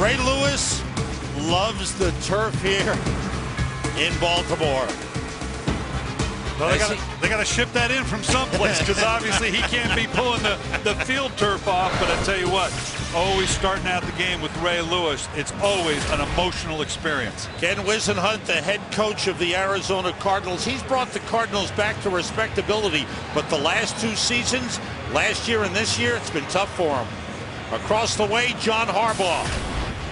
Ray Lewis loves the turf here in Baltimore. Well, they got to ship that in from someplace, because obviously he can't be pulling the field turf off. But I tell you what, always starting out the game with Ray Lewis, it's always an emotional experience. Ken Whisenhunt, the head coach of the Arizona Cardinals, he's brought the Cardinals back to respectability, but the last two seasons, last year and this year, it's been tough for him. Across the way, John Harbaugh.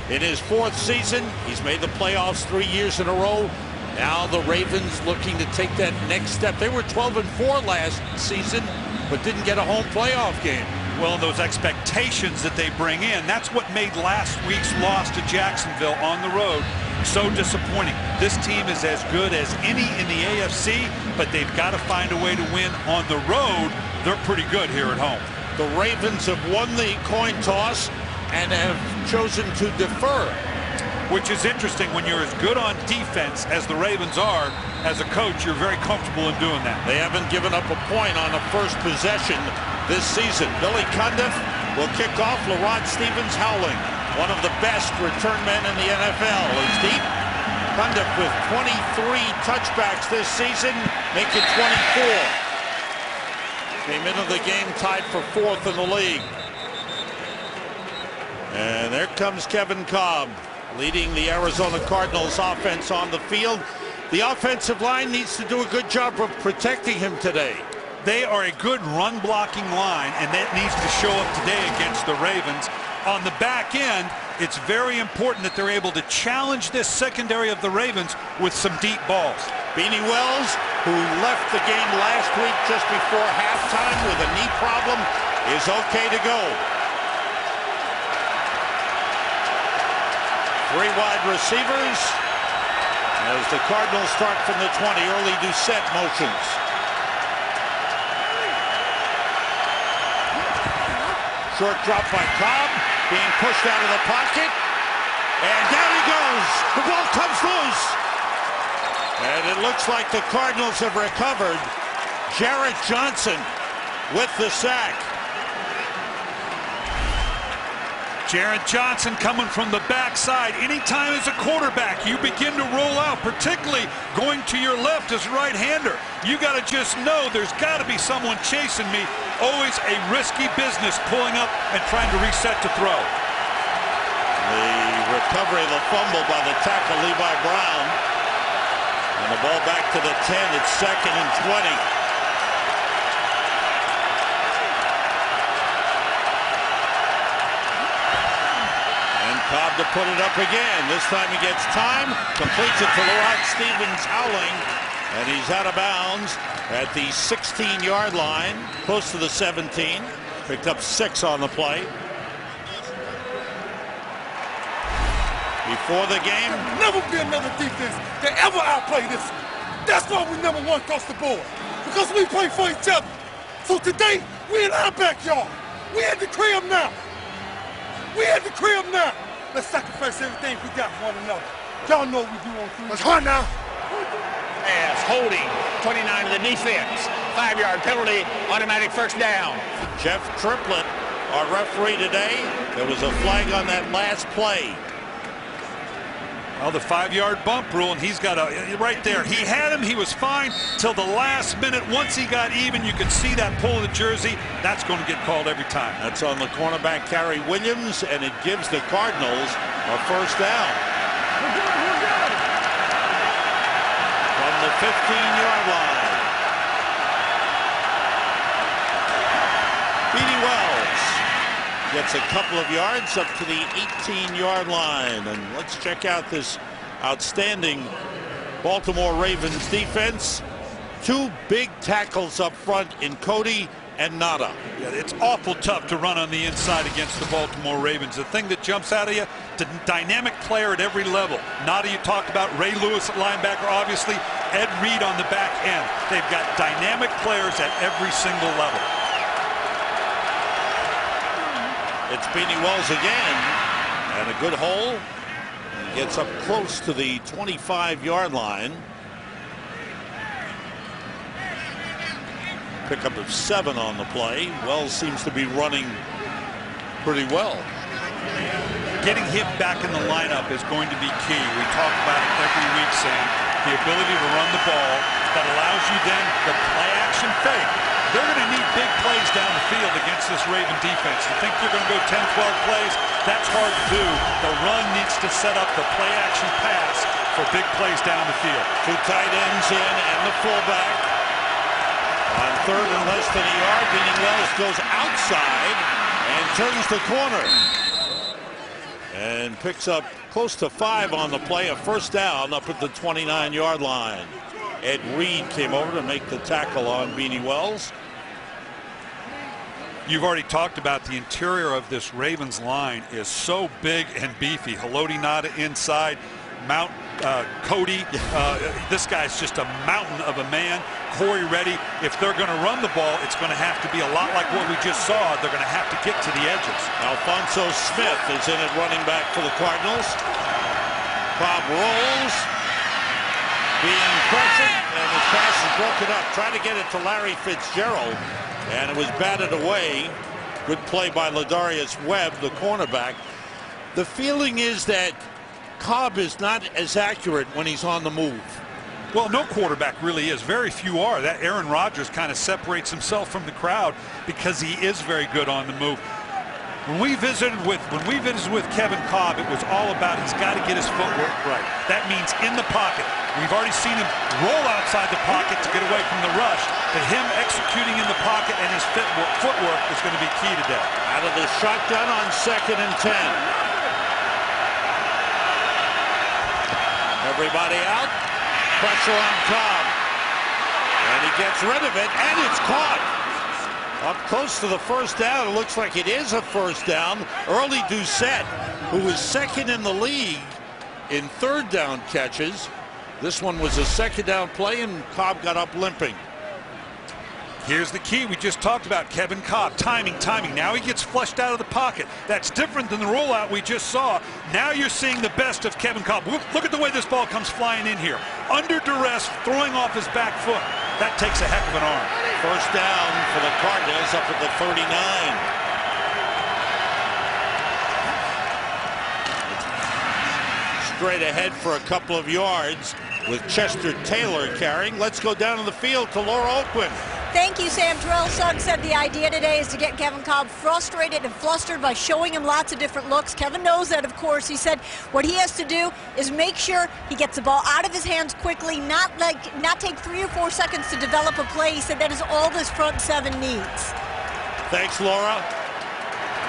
In his fourth season, he's made the playoffs 3 years in a row. Now the Ravens looking to take that next step. They were 12-4 last season, but didn't get a home playoff game. Well, those expectations that they bring in, that's what made last week's loss to Jacksonville on the road so disappointing. This team is as good as any in the AFC, but they've got to find a way to win on the road. They're pretty good here at home. The Ravens have won the coin toss and have chosen to defer. Which is interesting when you're as good on defense as the Ravens are. As a coach, you're very comfortable in doing that. They haven't given up a point on a first possession this season. Billy Cundiff will kick off. LaRod Stevens howling. One of the best return men in the NFL is deep. Cundiff with 23 touchbacks this season, make it 24. Came into the game tied for fourth in the league. And there comes Kevin Kolb, leading the Arizona Cardinals offense on the field. The offensive line needs to do a good job of protecting him today. They are a good run blocking line, and that needs to show up today against the Ravens. On the back end, it's very important that they're able to challenge this secondary of the Ravens with some deep balls. Beanie Wells, who left the game last week just before halftime with a knee problem, is okay to go. Three wide receivers as the Cardinals start from the 20. Early Doucette motions. Short drop by Kolb, being pushed out of the pocket. And down he goes. The ball comes loose. And it looks like the Cardinals have recovered. Jarrett Johnson with the sack. Jarrett Johnson coming from the backside. Anytime as a quarterback you begin to roll out, particularly going to your left as right-hander, you got to just know there's got to be someone chasing me. Always a risky business pulling up and trying to reset to throw. The recovery of the fumble by the tackle Levi Brown. And the ball back to the 10. It's 2nd and 20. Kolb to put it up again. This time he gets time, completes it to LaRod Stevens howling, and he's out of bounds at the 16-yard line, close to the 17. Picked up 6 on the play. Before the game, never be another defense that ever outplay this. That's why we number one across the board, because we play for each other. So today, we in our backyard. We at the crib now. We at the crib now. Let's sacrifice everything we got for one another. Y'all know what we do on 3. Let's hunt now. Pass, holding, 29 to the defense. 5-yard penalty, automatic first down. Jeff Triplett, our referee today. There was a flag on that last play. Well, the 5-yard bump rule, and he's got a right there. He had him. He was fine till the last minute. Once he got even, you could see that pull of the jersey. That's going to get called every time. That's on the cornerback, Cary Williams, and it gives the Cardinals a first down. From the 15-yard line. Beanie Wells gets a couple of yards up to the 18-yard line. And let's check out this outstanding Baltimore Ravens defense. 2 big tackles up front in Cody and Nada. Yeah, it's awful tough to run on the inside against the Baltimore Ravens. The thing that jumps out at you, the dynamic player at every level. Nada, you talked about. Ray Lewis at linebacker, obviously. Ed Reed on the back end. They've got dynamic players at every single level. It's Beanie Wells again, and a good hole. He gets up close to the 25-yard line. Pickup of 7 on the play. Wells seems to be running pretty well. Getting him back in the lineup is going to be key. We talk about it every week, Sam. The ability to run the ball that allows you then the play-action fake. They're going to need big plays down the field against this Raven defense. To think you're going to go 10, 12 plays, that's hard to do. The run needs to set up the play-action pass for big plays down the field. Two tight ends in and the fullback. On third and less than a yard, Beanie Wells goes outside and turns the corner. And picks up close to 5 on the play, a first down up at the 29-yard line. Ed Reed came over to make the tackle on Beanie Wells. You've already talked about the interior of this Ravens line is so big and beefy. Haloti Ngata inside, Mount Cody. This guy's just a mountain of a man. Corey Reddy. If they're going to run the ball, it's going to have to be a lot like what we just saw. They're going to have to get to the edges. Alfonso Smith is in at running back for the Cardinals. Kolb rolls, being pressured, and his pass is broken up. Trying to get it to Larry Fitzgerald, and it was batted away. Good play by Ladarius Webb, the cornerback. The feeling is that Kolb is not as accurate when he's on the move. Well, no quarterback really is. Very few are. That Aaron Rodgers kind of separates himself from the crowd because he is very good on the move. When we visited with Kevin Kolb, it was all about he's got to get his footwork right. That means in the pocket. We've already seen him roll outside the pocket to get away from the rush, but him executing in the pocket and his footwork is going to be key today. Out of the shotgun on 2nd and 10. Everybody out. Pressure on Kolb. And he gets rid of it, and it's caught. Up close to the first down. It looks like it is a first down. Early Doucette, who was 2nd in the league in 3rd down catches. This one was a 2nd down play, and Kolb got up limping. Here's the key we just talked about, Kevin Kolb. Timing. Now he gets flushed out of the pocket. That's different than the rollout we just saw. Now you're seeing the best of Kevin Kolb. Look at the way this ball comes flying in here. Under duress, throwing off his back foot. That takes a heck of an arm. First down for the Cardinals up at the 39. Straight ahead for a couple of yards with Chester Taylor carrying. Let's go down to the field to Laura Oakwood. Thank you, Sam. Terrell Suggs said the idea today is to get Kevin Kolb frustrated and flustered by showing him lots of different looks. Kevin knows that, of course. He said what he has to do is make sure he gets the ball out of his hands quickly, not take 3 or 4 seconds to develop a play. He said that is all this front 7 needs. Thanks, Laura.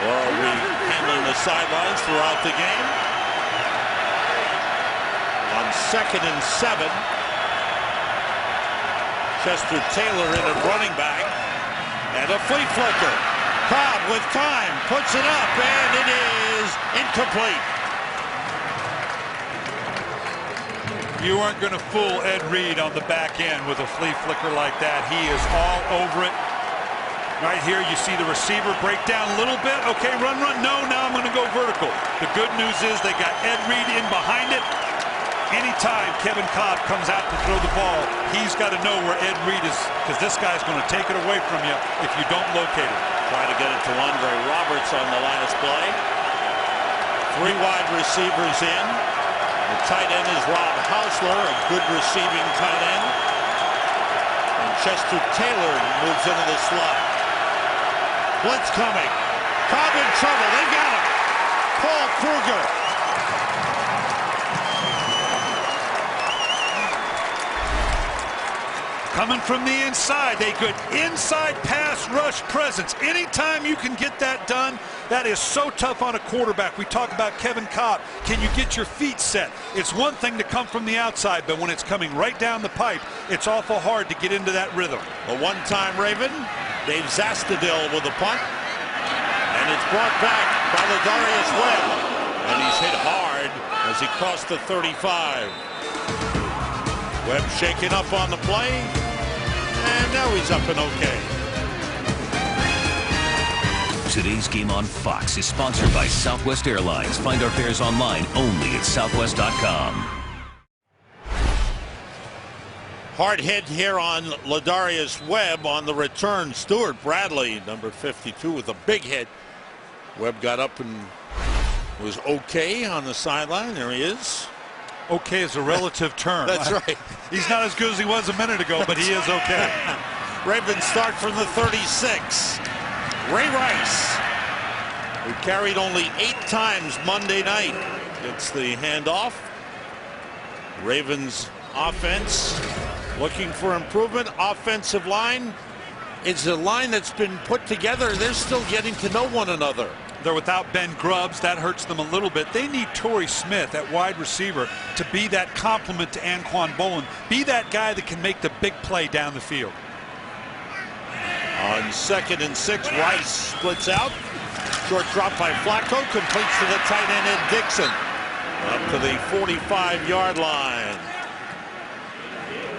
Laura will be handling the sidelines throughout the game. On 2nd and 7. Chester Taylor in at running back, and a flea flicker. Kolb with time, puts it up, and it is incomplete. You aren't going to fool Ed Reed on the back end with a flea flicker like that. He is all over it. Right here, you see the receiver break down a little bit. Okay, run. No, now I'm going to go vertical. The good news is they got Ed Reed in behind it. Anytime Kevin Kolb comes out to throw the ball, he's got to know where Ed Reed is, because this guy's going to take it away from you if you don't locate it. Trying to get it to Andre Roberts on the last play. 3 wide receivers in. The tight end is Rob Hausler, a good receiving tight end. And Chester Taylor moves into the slot. Blitz coming. Kolb in trouble. They got him. Paul Kruger. Coming from the inside, a good inside pass rush presence. Anytime you can get that done, that is so tough on a quarterback. We talk about Kevin Kolb. Can you get your feet set? It's one thing to come from the outside, but when it's coming right down the pipe, it's awful hard to get into that rhythm. A one-time Raven, Dave Zastadil with a punt, and it's brought back by Ladarius Webb, and he's hit hard as he crossed the 35. Webb shaking up on the play, and now he's up and okay. Today's game on Fox is sponsored by Southwest Airlines. Find our fares online only at southwest.com. Hard hit here on Ladarius Webb on the return. Stuart Bradley, number 52, with a big hit. Webb got up and was okay on the sideline. There he is. Okay is a relative term. That's right. He's not as good as he was a minute ago, but he is okay. Ravens start from the 36. Ray Rice, who carried only 8 times Monday night, gets the handoff. Ravens offense looking for improvement. Offensive line, it's a line that's been put together. They're still getting to know one another. They're without Ben Grubbs. That hurts them a little bit. They need Torrey Smith at wide receiver to be that complement to Anquan Boldin. Be that guy that can make the big play down the field. On 2nd and 6, Rice splits out. Short drop by Flacco, completes to the tight end Ed Dixon. Up to the 45-yard line.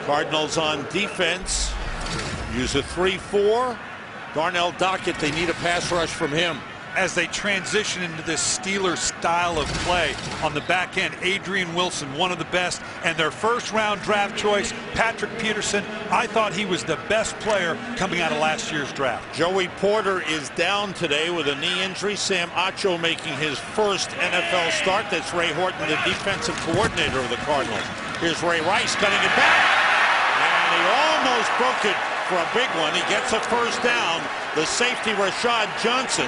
Cardinals on defense use a 3-4. Darnell Dockett, they need a pass rush from him. As they transition into this Steelers style of play on the back end, Adrian Wilson, one of the best, and their first-round draft choice, Patrick Peterson. I thought he was the best player coming out of last year's draft. Joey Porter is down today with a knee injury. Sam Acho making his first NFL start. That's Ray Horton, the defensive coordinator of the Cardinals. Here's Ray Rice cutting it back, and he almost broke it for a big one. He gets a first down. The safety, Rashad Johnson,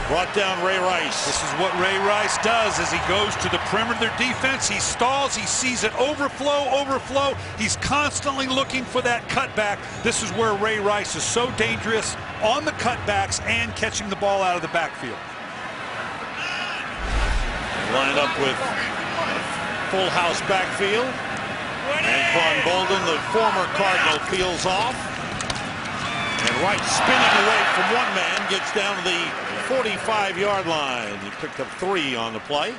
brought down Ray Rice. This is what Ray Rice does as he goes to the perimeter of their defense. He stalls, he sees it overflow. He's constantly looking for that cutback. This is where Ray Rice is so dangerous on the cutbacks and catching the ball out of the backfield. Line up with full house backfield. Anquan Boldin, the former Cardinal, peels off. And Rice spinning away from one man, gets down to the 45-yard line. He picked up 3 on the play.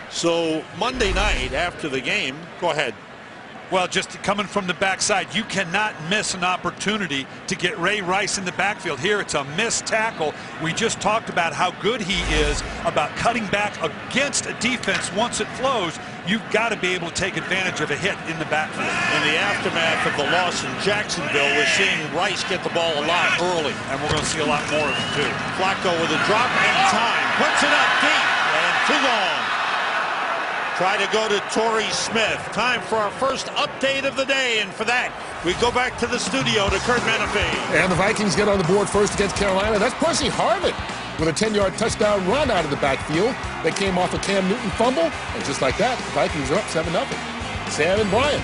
So Monday night after the game, go ahead. Well, just coming from the backside, you cannot miss an opportunity to get Ray Rice in the backfield. Here it's a missed tackle. We just talked about how good he is about cutting back against a defense. Once it flows, you've got to be able to take advantage of a hit in the backfield. In the aftermath of the loss in Jacksonville, we're seeing Rice get the ball a lot early. And we're going to see a lot more of it too. Flacco with a drop in time, puts it up deep, and too long. Try to go to Torrey Smith. Time for our first update of the day, and for that, we go back to the studio to Kurt Menefee. And the Vikings get on the board first against Carolina. That's Percy Harvin with a 10-yard touchdown run out of the backfield. They came off a Cam Newton fumble, and just like that, the Vikings are up 7-0. Sam and Brian.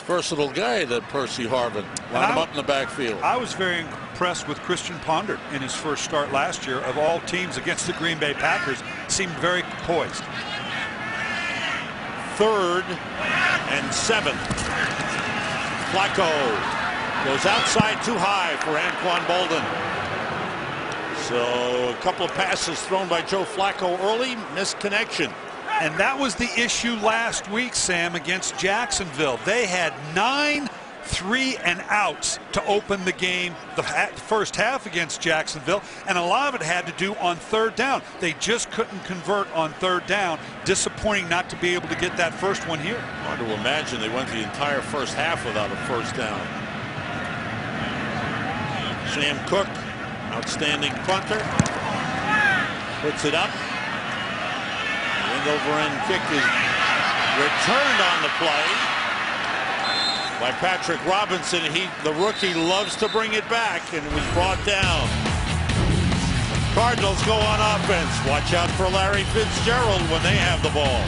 Versatile guy, that Percy Harvin. Line him up in the backfield. I was very impressed with Christian Ponder in his first start last year. Of all teams against the Green Bay Packers, seemed very poised. 3rd and 7. Flacco goes outside too high for Anquan Boldin. So a couple of passes thrown by Joe Flacco early, missed connection. And that was the issue last week, Sam, against Jacksonville. They had 9 3-and-outs to open the game the first half against Jacksonville, and a lot of it had to do on 3rd down. They just couldn't convert on 3rd down. Disappointing not to be able to get that first one here. Hard to imagine they went the entire first half without a first down. Sam Cook, outstanding punter, puts it up. The over end kick is returned on the play by Patrick Robinson. The rookie loves to bring it back, and it was brought down. Cardinals go on offense. Watch out for Larry Fitzgerald when they have the ball.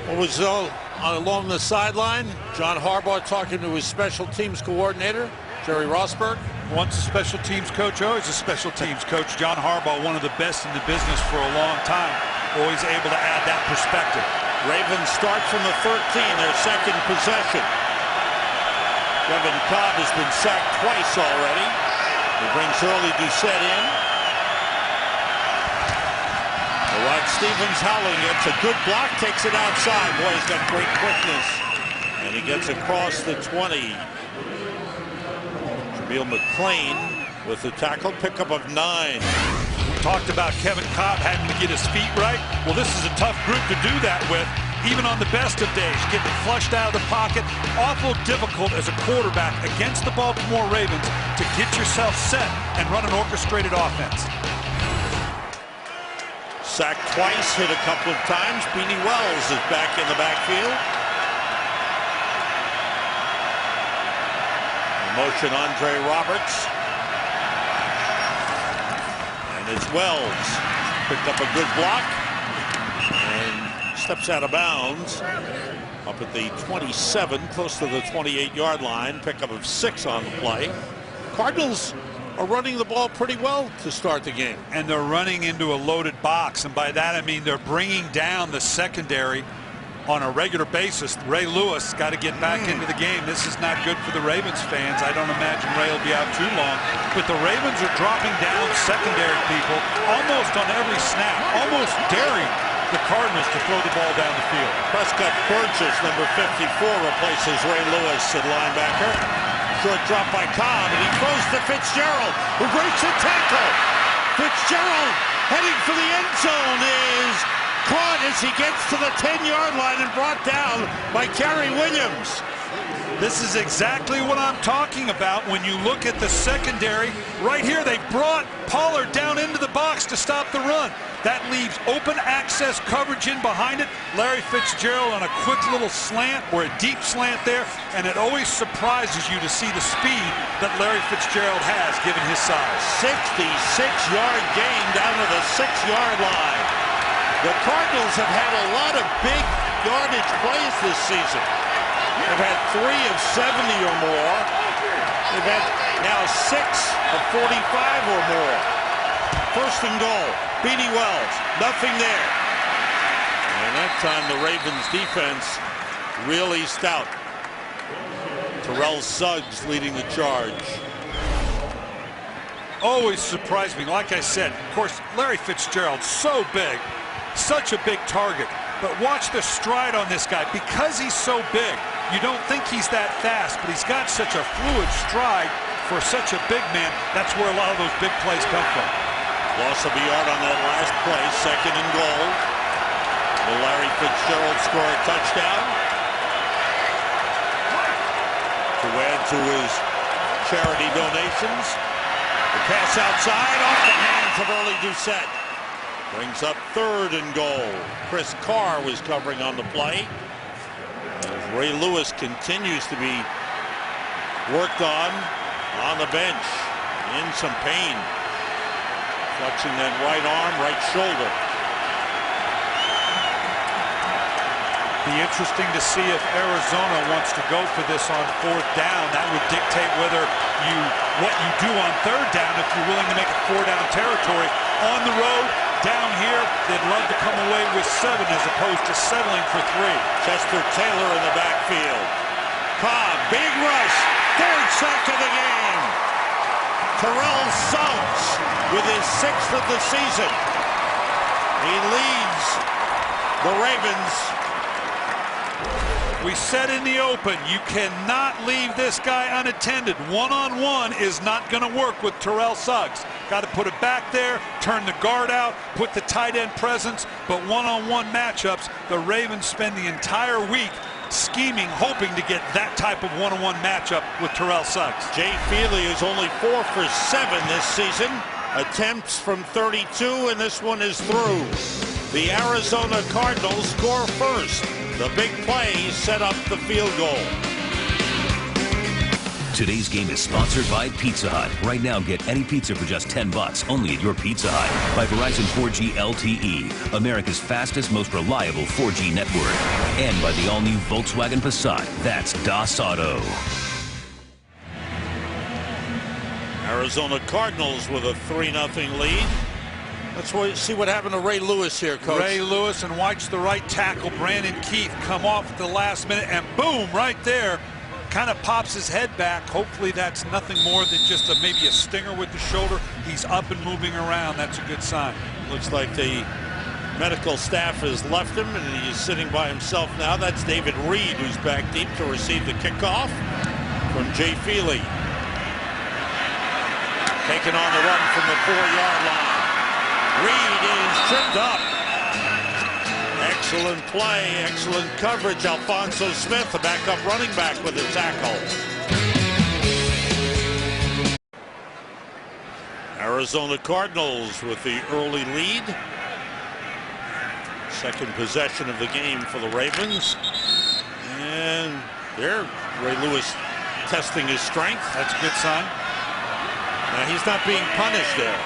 What was along the sideline? John Harbaugh talking to his special teams coordinator, Jerry Rosberg. Once a special teams coach, always a special teams coach. John Harbaugh, one of the best in the business for a long time. Always able to add that perspective. Ravens start from the 13, their second possession. Kevin Kolb has been sacked twice already. He brings Early Doucette in. Rod Stevens howling, gets a good block, takes it outside. Boy, he's got great quickness. And he gets across the 20. Jameel McClain with the tackle, pickup of 9. We talked about Kevin Kolb having to get his feet right. Well, this is a tough group to do that with. even on the best of days, getting flushed out of the pocket. Awful difficult as a quarterback against the Baltimore Ravens to get yourself set and run an orchestrated offense. Sacked twice, hit a couple of times. Beanie Wells is back in the backfield. Motion Andre Roberts. And it's Wells. Picked up a good block. And steps out of bounds. Up at the 27, close to the 28-yard line. Pickup of 6 on the play. Cardinals are running the ball pretty well to start the game. And they're running into a loaded box. And by that I mean they're bringing down the secondary on a regular basis. Ray Lewis got to get back into the game. This is not good for the Ravens fans. I don't imagine Ray will be out too long. But the Ravens are dropping down secondary people almost on every snap, almost daring the Cardinals to throw the ball down the field. Prescott Burgess, number 54, replaces Ray Lewis at linebacker. Short drop by Kolb, and he throws to Fitzgerald, who breaks a tackle. Fitzgerald heading for the end zone is caught as he gets to the 10-yard line and brought down by Kerry Williams. This is exactly what I'm talking about when you look at the secondary. Right here, they brought Pollard down into the box to stop the run. That leaves open access coverage in behind it. Larry Fitzgerald on a quick little slant or a deep slant there, and it always surprises you to see the speed that Larry Fitzgerald has given his size. 66-yard gain down to the 6-yard line. The Cardinals have had a lot of big yardage plays this season. They've had 3 of 70 or more. They've had now 6 of 45 or more. First and goal. Beanie Wells, nothing there. And that time the Ravens defense really stout. Terrell Suggs leading the charge. Always surprised me. Like I said, of course, Larry Fitzgerald, so big, such a big target. But watch the stride on this guy. Because he's so big, you don't think he's that fast, but he's got such a fluid stride for such a big man. That's where a lot of those big plays come from. Loss of a yard on that last play, second and goal. Will Larry Fitzgerald score a touchdown to add to his charity donations? The pass outside off the hands of Early Doucette. Brings up third and goal. Chris Carr was covering on the play. As Ray Lewis continues to be worked on the bench in some pain. Flexing that right arm, right shoulder. Be interesting to see if Arizona wants to go for this on 4th down. That would dictate whether what you do on 3rd down if you're willing to make it 4-down territory. On the road, down here, they'd love to come away with 7 as opposed to settling for 3. Chester Taylor in the backfield. Kolb, big rush, 3rd sack of the game. Terrell Suggs with his 6th of the season. He leads the Ravens. We said in the open, you cannot leave this guy unattended. One-on-one is not going to work with Terrell Suggs. Got to put it back there, turn the guard out, put the tight end presence. But one-on-one matchups, the Ravens spend the entire week scheming, hoping to get that type of one-on-one matchup with Terrell Suggs. Jay Feely is only 4 for 7 this season. Attempts from 32, and this one is through. The Arizona Cardinals score first. The big play set up the field goal. Today's game is sponsored by Pizza Hut. Right now, get any pizza for just $10 only at your Pizza Hut. By Verizon 4G LTE, America's fastest, most reliable 4G network. And by the all-new Volkswagen Passat. That's Das Auto. Arizona Cardinals with a 3-0 lead. Let's see what happened to Ray Lewis here, Coach. Ray Lewis, and watch the right tackle, Brandon Keith, come off at the last minute, and boom, right there. Kind of pops his head back. Hopefully that's nothing more than just maybe a stinger with the shoulder. He's up and moving around. That's a good sign. Looks like the medical staff has left him, and he's sitting by himself now. That's David Reed, who's back deep to receive the kickoff from Jay Feely. Taking on the run from the 4-yard line. Reed is tripped up. Excellent play, excellent coverage. Alphonso Smith, the backup running back, with a tackle. Arizona Cardinals with the early lead. Second possession of the game for the Ravens. And there, Ray Lewis testing his strength. That's a good sign. Now he's not being punished there.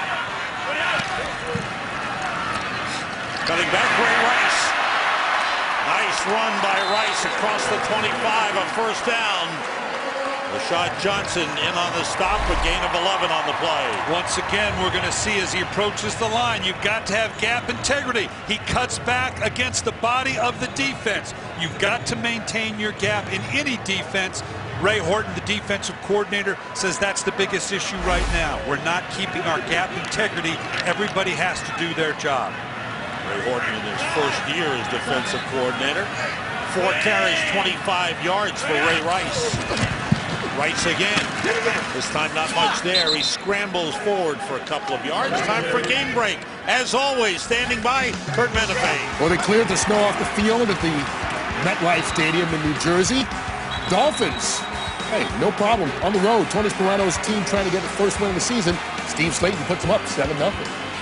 Cutting back, Ray Rice. Nice run by Rice across the 25, a first down. Rashad Johnson in on the stop, a gain of 11 on the play. Once again, we're going to see as he approaches the line, you've got to have gap integrity. He cuts back against the body of the defense. You've got to maintain your gap in any defense. Ray Horton, the defensive coordinator, says that's the biggest issue right now. We're not keeping our gap integrity. Everybody has to do their job. Ray Horton in his first year as defensive coordinator. 4 carries, 25 yards for Ray Rice. Rice again. This time not much there. He scrambles forward for a couple of yards. Time for a game break. As always, standing by, Kurt Menefee. Well, they cleared the snow off the field at the MetLife Stadium in New Jersey. Dolphins, hey, no problem. On the road, Tony Sparano's team trying to get the first win of the season. Steve Slayton puts them up 7-0.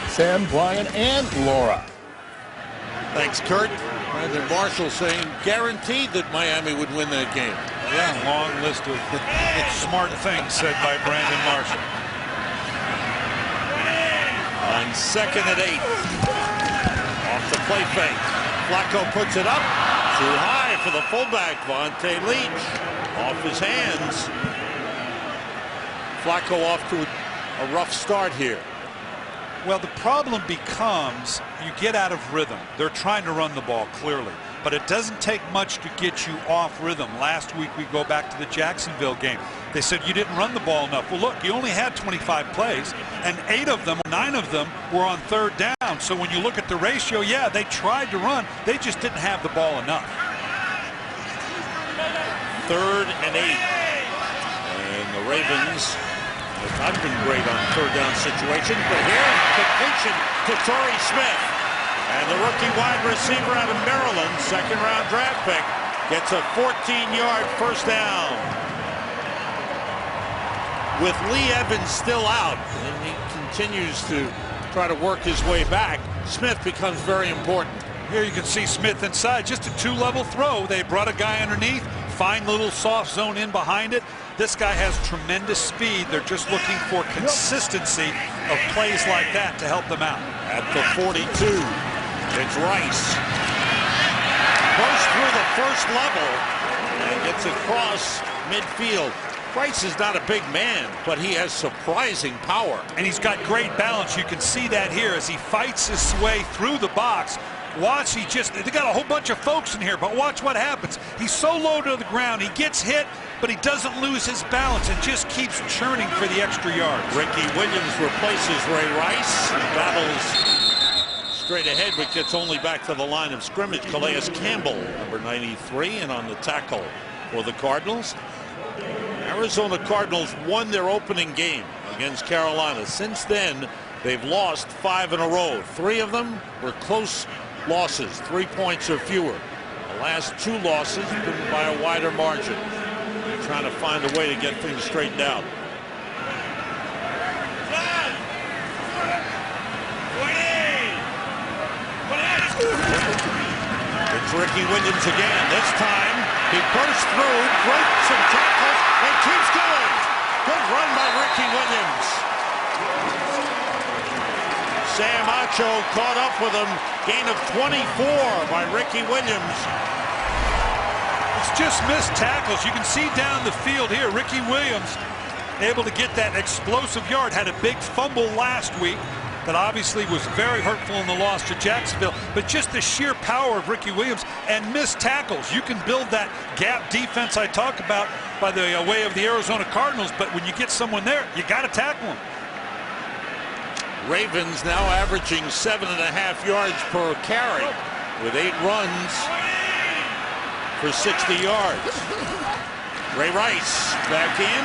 Sam, Brian, and Laura. Thanks, Kurt. Brandon Marshall saying guaranteed that Miami would win that game. Yeah, long list of smart things said by Brandon Marshall. On 2nd and 8. Off the play fake. Flacco puts it up. Too high for the fullback, Vontae Leach. Off his hands. Flacco off to a rough start here. Well, the problem becomes you get out of rhythm. They're trying to run the ball, clearly. But it doesn't take much to get you off rhythm. Last week, we go back to the Jacksonville game. They said you didn't run the ball enough. Well, look, you only had 25 plays, and 9 of them were on 3rd down. So when you look at the ratio, yeah, they tried to run. They just didn't have the ball enough. 3rd and 8. And the Ravens have not been great on 3rd down situations, but here, completion to Torrey Smith. And the rookie wide receiver out of Maryland, 2nd-round draft pick, gets a 14-yard first down. With Lee Evans still out, and he continues to try to work his way back, Smith becomes very important. Here you can see Smith inside, just a 2-level throw. They brought a guy underneath, fine little soft zone in behind it. This guy has tremendous speed. They're just looking for consistency of plays like that to help them out. At the 42, it's Rice. Bursts through the first level and gets across midfield. Rice is not a big man, but he has surprising power. And he's got great balance. You can see that here as he fights his way through the box. Watch, they got a whole bunch of folks in here, but watch what happens. He's so low to the ground, he gets hit, but he doesn't lose his balance and just keeps churning for the extra yards. Ricky Williams replaces Ray Rice. He battles straight ahead, but gets only back to the line of scrimmage. Calais Campbell, number 93, and on the tackle for the Cardinals. Arizona Cardinals won their opening game against Carolina. Since then, they've lost 5 in a row. 3 of them were close losses, 3 points or fewer. The last 2 losses have been by a wider margin. They're trying to find a way to get things straightened out. It's Ricky Williams again. This time he bursts through, breaks some tackles, and keeps going. Good run by Ricky Williams. Sam Acho caught up with him. Gain of 24 by Ricky Williams. It's just missed tackles. You can see down the field here, Ricky Williams able to get that explosive yard. Had a big fumble last week that obviously was very hurtful in the loss to Jacksonville. But just the sheer power of Ricky Williams and missed tackles. You can build that gap defense I talk about by the way of the Arizona Cardinals. But when you get someone there, you got to tackle them. Ravens now averaging 7.5 yards per carry with 8 runs for 60 yards. Ray Rice back in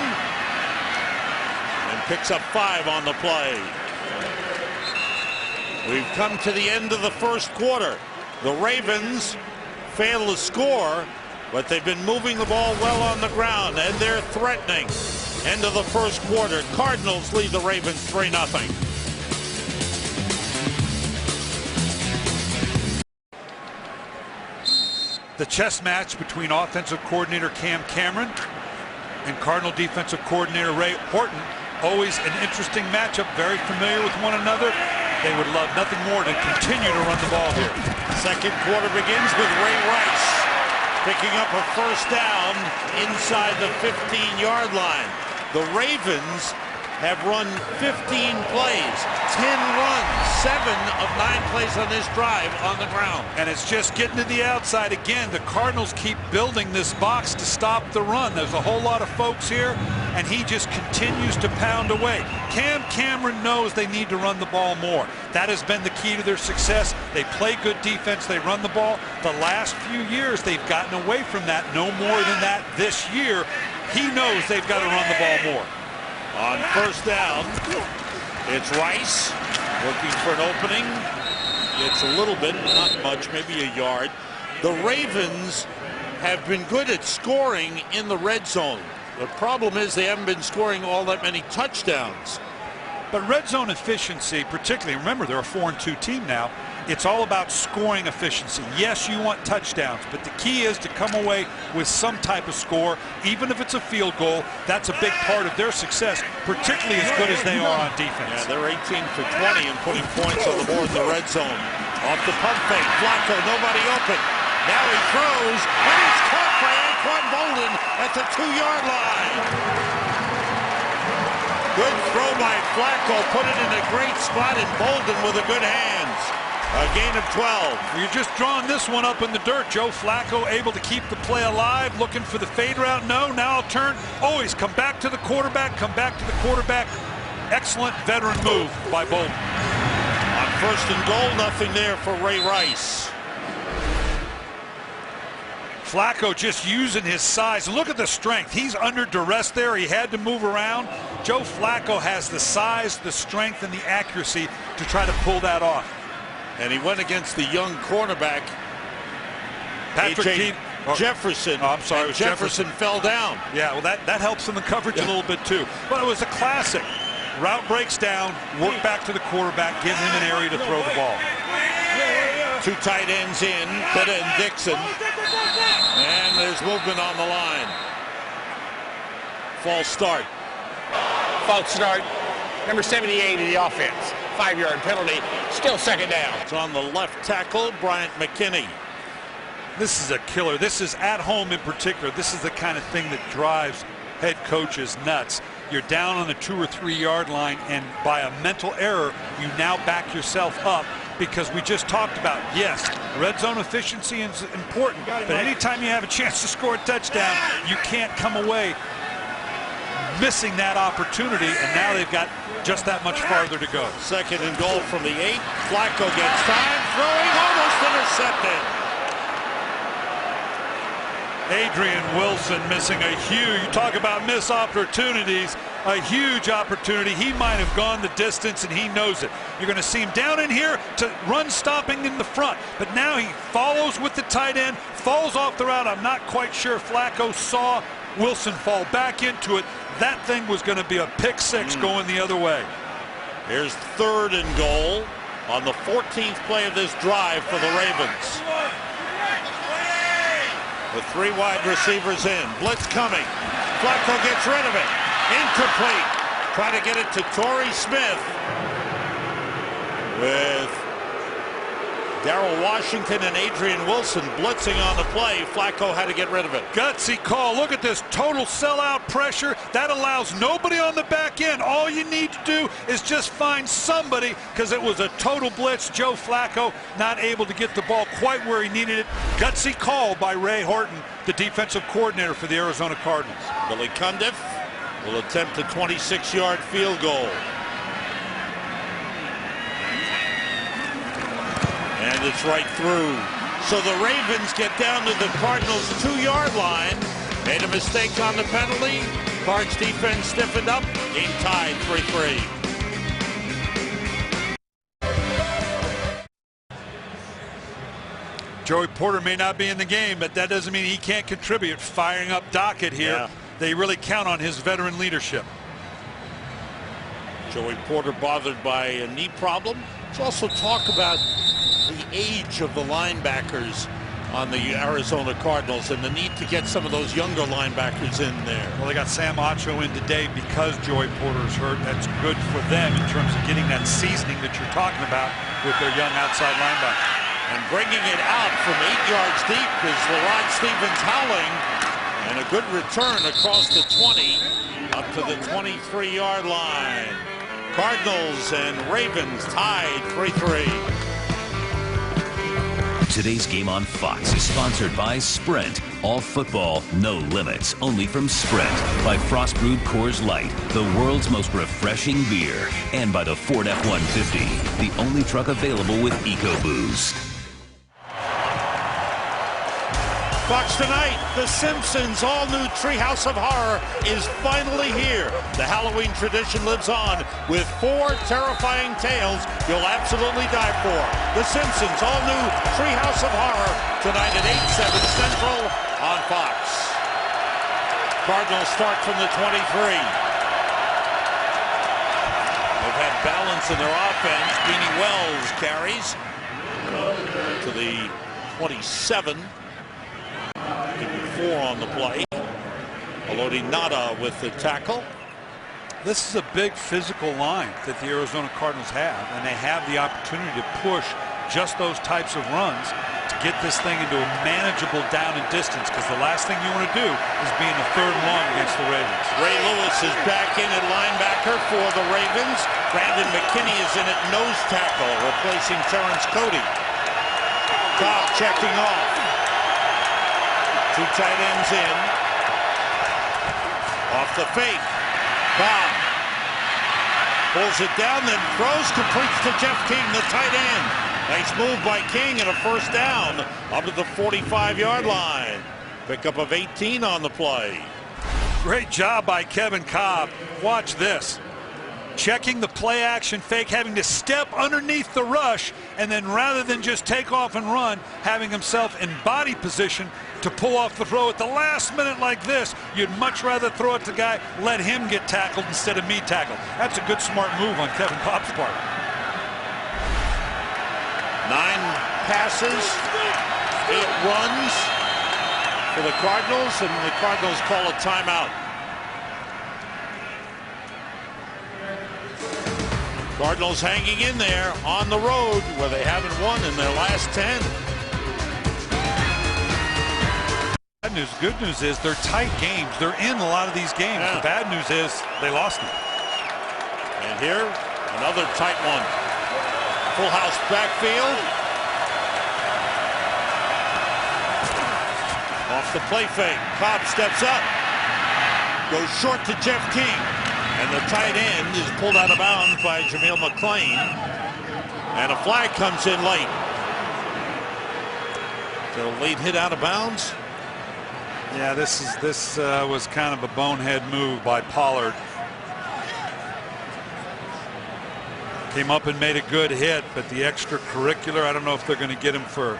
and picks up 5 on the play. We've come to the end of the first quarter. The Ravens fail to score, but they've been moving the ball well on the ground, and they're threatening. End of the first quarter. Cardinals lead the Ravens 3-0. The chess match between offensive coordinator Cam Cameron and Cardinal defensive coordinator Ray Horton. Always an interesting matchup, very familiar with one another. They would love nothing more to continue to run the ball here. Second quarter begins with Ray Rice picking up a first down inside the 15-yard line. The Ravens have run 15 plays, 10 runs, 7 of 9 plays on this drive on the ground. And it's just getting to the outside again. The Cardinals keep building this box to stop the run. There's a whole lot of folks here, and he just continues to pound away. Cam Cameron knows they need to run the ball more. That has been the key to their success. They play good defense, they run the ball. The last few years, they've gotten away from that. No more than that this year. He knows they've got to run the ball more. On first down, it's Rice looking for an opening. It's a little bit, not much, maybe a yard. The Ravens have been good at scoring in the red zone. The problem is they haven't been scoring all that many touchdowns. But red zone efficiency, particularly, remember they're a 4-2 team now. It's all about scoring efficiency. Yes, you want touchdowns, but the key is to come away with some type of score, even if it's a field goal. That's a big part of their success, particularly as good as they are on defense. Yeah, they're 18 for 20 and putting points on the board in the red zone. Off the pump fake, Flacco, nobody open. Now he throws, and he's caught by Anquan Bolden at the 2-yard line. Good throw by Flacco, put it in a great spot, and Bolden with a good hands. A gain of 12. You're just drawing this one up in the dirt. Joe Flacco able to keep the play alive, looking for the fade route. No, now I'll turn. Always come back to the quarterback, come back to the quarterback. Excellent veteran move by Bolden. On first and goal, nothing there for Ray Rice. Flacco just using his size. Look at the strength. He's under duress there. He had to move around. Joe Flacco has the size, the strength, and the accuracy to try to pull that off. And he went against the young cornerback, Patrick Jefferson. Oh, I'm sorry, Jefferson fell down. Yeah, well, that helps in the coverage a little bit too. But it was a classic. Route breaks down, work back to the quarterback, give him an area to throw the ball. Two tight ends in, Pitta and Dixon. And there's movement on the line. False start. False start. Number 78 in the offense. 5-yard penalty. Still second down. It's on the left tackle, Bryant McKinney. This is a killer. This is at home in particular. This is the kind of thing that drives head coaches nuts. You're down on the 2 or 3 yard line, and by a mental error, you now back yourself up, because we just talked about, yes, red zone efficiency is important, but anytime you have a chance to score a touchdown, you can't come away missing that opportunity, and now they've got just that much farther to go. Second and goal from the 8. Flacco gets time, throwing, almost intercepted. Adrian Wilson missing a huge, you talk about missed opportunities, a huge opportunity. He might have gone the distance, and he knows it. You're going to see him down in here to run stopping in the front, but now he follows with the tight end, falls off the route. I'm not quite sure Flacco saw Wilson fall back into it. That thing was going to be a pick six going the other way. Here's third and goal on the 14th play of this drive for the Ravens. The 3 wide receivers in. Blitz coming. Flacco gets rid of it. Incomplete. Try to get it to Torrey Smith with Darrell Washington and Adrian Wilson blitzing on the play. Flacco had to get rid of it. Gutsy call. Look at this total sellout pressure. That allows nobody on the back end. All you need to do is just find somebody, because it was a total blitz. Joe Flacco not able to get the ball quite where he needed it. Gutsy call by Ray Horton, the defensive coordinator for the Arizona Cardinals. Billy Cundiff will attempt a 26-yard field goal. And it's right through. So the Ravens get down to the Cardinals' 2-yard line. Made a mistake on the penalty. Cards defense stiffened up. Game tied 3-3. Joey Porter may not be in the game, but that doesn't mean he can't contribute. Firing up Dockett here. Yeah. They really count on his veteran leadership. Joey Porter bothered by a knee problem. Let's also talk about the age of the linebackers on the Arizona Cardinals and the need to get some of those younger linebackers in there. Well, they got Sam Acho in today because Joey Porter is hurt. That's good for them in terms of getting that seasoning that you're talking about with their young outside linebacker. And bringing it out from 8 yards deep is LaRod Stevens howling. And a good return across the 20 up to the 23-yard line. Cardinals and Ravens tied 3-3. Today's game on Fox is sponsored by Sprint. All football, no limits. Only from Sprint. By Frost Brewed Coors Light, the world's most refreshing beer. And by the Ford F-150, the only truck available with EcoBoost. Fox tonight, The Simpsons' all-new Treehouse of Horror is finally here. The Halloween tradition lives on with 4 terrifying tales you'll absolutely die for. The Simpsons' all-new Treehouse of Horror tonight at 8/7 Central on Fox. Cardinals start from the 23. They've had balance in their offense. Beanie Wells carries to the 27. 4 on the play. Elodie Nada with the tackle. This is a big physical line that the Arizona Cardinals have, and they have the opportunity to push just those types of runs to get this thing into a manageable down and distance, because the last thing you want to do is be in a 3rd and long against the Ravens. Ray Lewis is back in at linebacker for the Ravens. Brandon McKinney is in at nose tackle, replacing Terrence Cody. Kolb checking off. 2 tight ends in. Off the fake. Kolb pulls it down, then throws, completes to Jeff King, the tight end. Nice move by King and a 1st down up to the 45-yard line. Pickup of 18 on the play. Great job by Kevin Kolb. Watch this. Checking the play action fake, having to step underneath the rush, and then rather than just take off and run, having himself in body position to pull off the throw at the last minute like this. You'd much rather throw it to the guy, let him get tackled instead of me tackled. That's a good, smart move on Kevin Kolb's part. 9 passes, 8 runs for the Cardinals, and the Cardinals call a timeout. Cardinals hanging in there on the road where they haven't won in their last 10. Bad news, good news is they're tight games. They're in a lot of these games. Yeah. The bad news is they lost them. And here, another tight one. Full house backfield. Off the play fake. Kolb steps up. Goes short to Jeff King. And the tight end is pulled out of bounds by Jameel McClain. And a flag comes in late. So a late hit out of bounds. Yeah, this was kind of a bonehead move by Pollard. Came up and made a good hit, but the extracurricular, I don't know if they're going to get him for.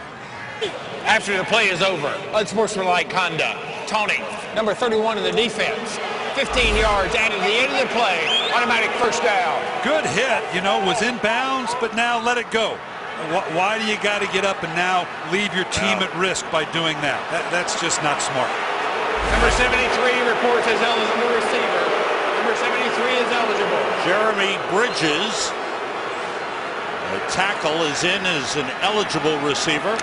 After the play is over, unsportsmanlike conduct. Tony, number 31 in the defense. 15 yards added to the end of the play. Automatic 1st down. Good hit, you know, was in bounds, but now let it go. Why do you got to get up and now leave your team at risk by doing that? That's just not smart. Number 73 reports as eligible receiver. Number 73 is eligible. Jeremy Bridges. The tackle is in as an eligible receiver.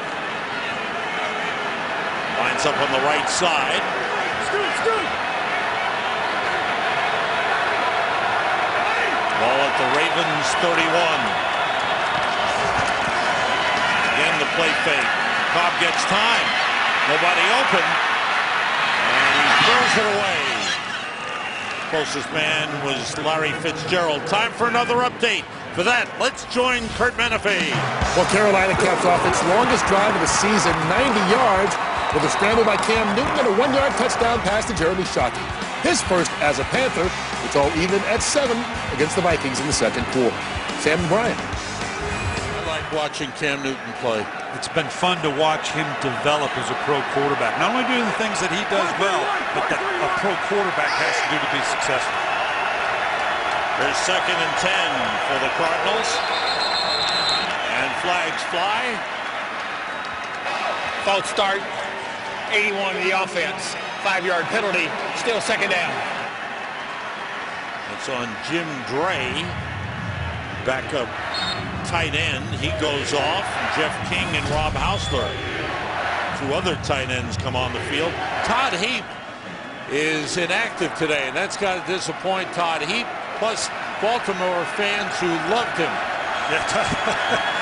Lines up on the right side. Ball at the Ravens 31. Again, the play fake. Kolb gets time. Nobody open. And he throws it away. Closest man was Larry Fitzgerald. Time for another update. For that, let's join Kurt Menefee. Well, Carolina caps off its longest drive of the season, 90 yards, with a scramble by Cam Newton and a 1-yard touchdown pass to Jeremy Shockey. His first as a Panther. It's all even at 7 against the Vikings in the 2nd quarter. Sam and Brian. I like watching Cam Newton play. It's been fun to watch him develop as a pro quarterback. Not only doing the things that he does well, but that a pro quarterback has to do to be successful. There's 2nd and 10 for the Cardinals. And flags fly. False start. 81 to the offense. 5-yard penalty. Still 2nd down. It's on Jim Dre. Backup tight end. He goes off. Jeff King and Rob Hausler. 2 other tight ends come on the field. Todd Heap is inactive today, and that's got to disappoint Todd Heap, plus Baltimore fans who loved him. Yeah,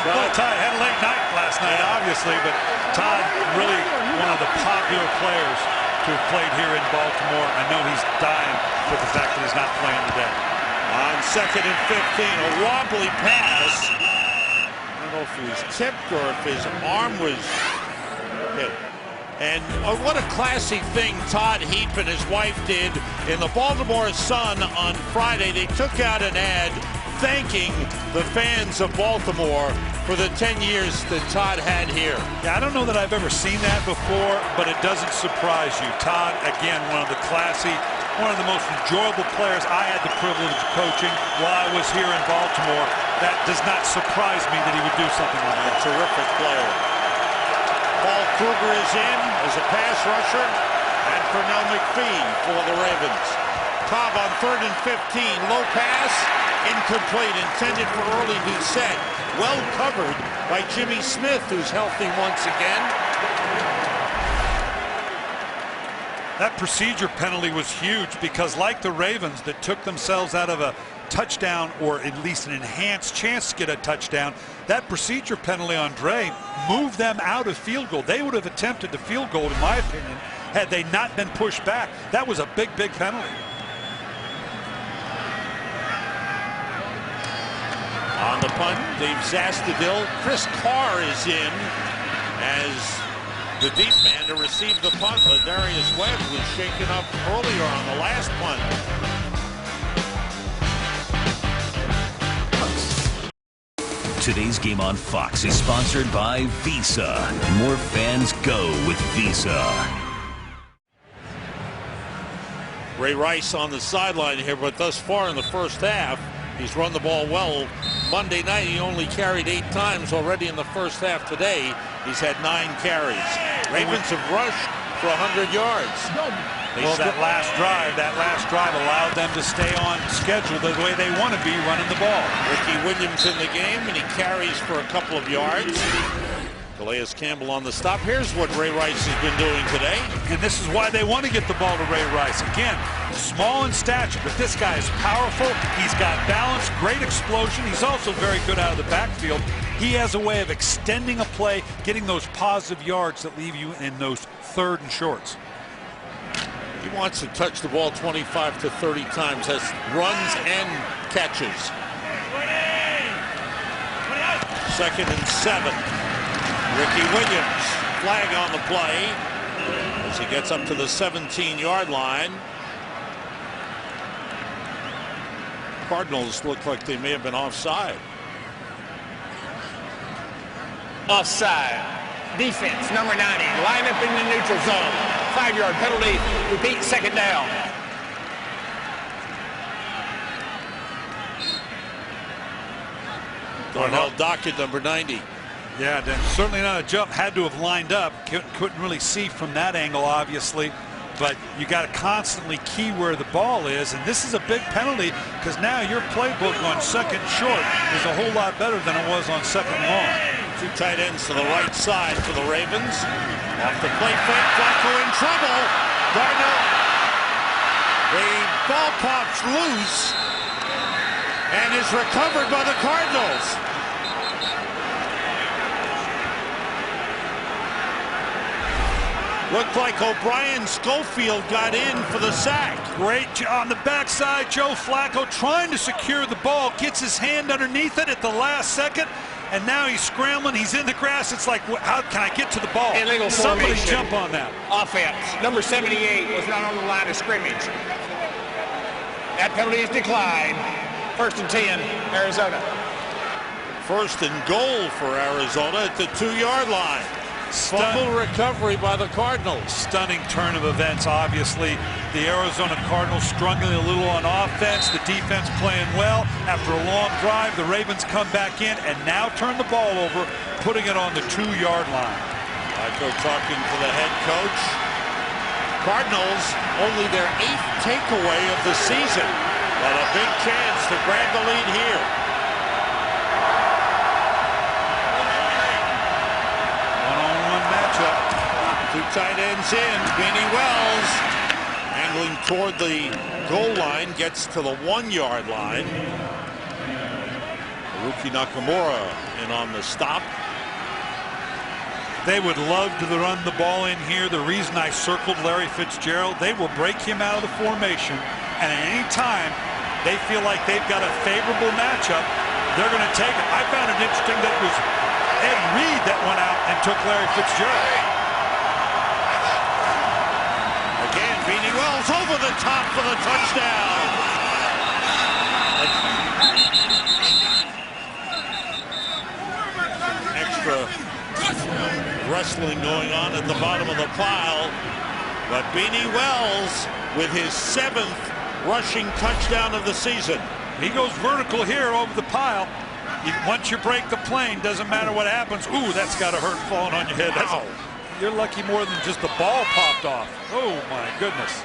well, Todd had a late night last night, obviously, but Todd really one of the popular players to have played here in Baltimore. I know he's dying with the fact that he's not playing today. On 2nd and 15, a wobbly pass. I don't know if he was tipped or if his arm was hit. And what a classy thing Todd Heap and his wife did in the Baltimore Sun on Friday. They took out an ad thanking the fans of Baltimore for the 10 years that Todd had here. Yeah, I don't know that I've ever seen that before, but it doesn't surprise you. Todd, again, one of the classy, one of the most enjoyable players I had the privilege of coaching while I was here in Baltimore. That does not surprise me that he would do something like that. Terrific player. Paul Kruger is in as a pass rusher, and Pernell McPhee for the Ravens. Kolb on 3rd and 15, low pass, incomplete, intended for early Doucette. Well covered by Jimmy Smith, who's healthy once again. That procedure penalty was huge because, like the Ravens that took themselves out of a touchdown, or at least an enhanced chance to get a touchdown, that procedure penalty on Dre moved them out of field goal. They would have attempted the field goal, in my opinion, had they not been pushed back. That was a big, big penalty. On the punt, Dave Zastudil. Chris Carr is in as the deep man to receive the punt. Ladarius Webb was shaken up earlier on the last punt. Today's game on Fox is sponsored by Visa. More fans go with Visa. Ray Rice on the sideline here, but thus far in the first half, he's run the ball well. Monday night, he only carried 8 times already in the first half. Today, he's had 9 carries. Ravens have rushed for 100 yards. Well, that last drive allowed them to stay on schedule the way they want to be running the ball. Ricky Williams in the game, and he carries for a couple of yards. Calais Campbell on the stop. Here's what Ray Rice has been doing today. And this is why they want to get the ball to Ray Rice. Again, small in stature, but this guy is powerful. He's got balance, great explosion. He's also very good out of the backfield. He has a way of extending a play, getting those positive yards that leave you in those 3rd and shorts. He wants to touch the ball 25 to 30 times. Has runs and catches. 2nd and 7. Ricky Williams, flag on the play as he gets up to the 17-yard line. Cardinals look like they may have been offside. Offside. Defense, number 90, line up in the neutral zone. 5-yard penalty. Repeat, 2nd down. Darnell Dockett, number 90. Yeah, certainly not a jump. Had to have lined up. Couldn't really see from that angle, obviously. But you got to constantly key where the ball is. And this is a big penalty because now your playbook on 2nd short is a whole lot better than it was on 2nd long. 2 tight ends to the right side for the Ravens. Off the play fake, Flacco in trouble. Darnell. The ball pops loose and is recovered by the Cardinals. Looked like O'Brien Schofield got in for the sack. Great on the backside. Joe Flacco trying to secure the ball. Gets his hand underneath it at the last second. And now he's scrambling. He's in the grass. It's like, how can I get to the ball? Illegal Somebody formation. jump on that. Offense. Number 78 was not on the line of scrimmage. That penalty is declined. 1st and 10, Arizona. First and goal for Arizona at the 2-yard line. Fumble recovery by the Cardinals. Stunning turn of events, obviously. The Arizona Cardinals struggling a little on offense. The defense playing well. After a long drive, the Ravens come back in and now turn the ball over, putting it on the 2-yard line. Flacco talking to the head coach. Cardinals only their 8th takeaway of the season, but a big chance to grab the lead here. Two tight ends in. Beanie Wells angling toward the goal line, gets to the 1-yard line. Haruki Nakamura in on the stop. They would love to run the ball in here. The reason I circled Larry Fitzgerald, they will break him out of the formation, and at any time they feel like they've got a favorable matchup, they're going to take it. I found it interesting that it was Ed Reed that went out and took Larry Fitzgerald. Again, Beanie Wells over the top for the touchdown. Extra wrestling going on at the bottom of the pile. But Beanie Wells with his 7th rushing touchdown of the season. He goes vertical here over the pile. Once you break the plane, doesn't matter what happens. Ooh, that's got to hurt falling on your head. You're lucky more than just the ball popped off. Oh, my goodness.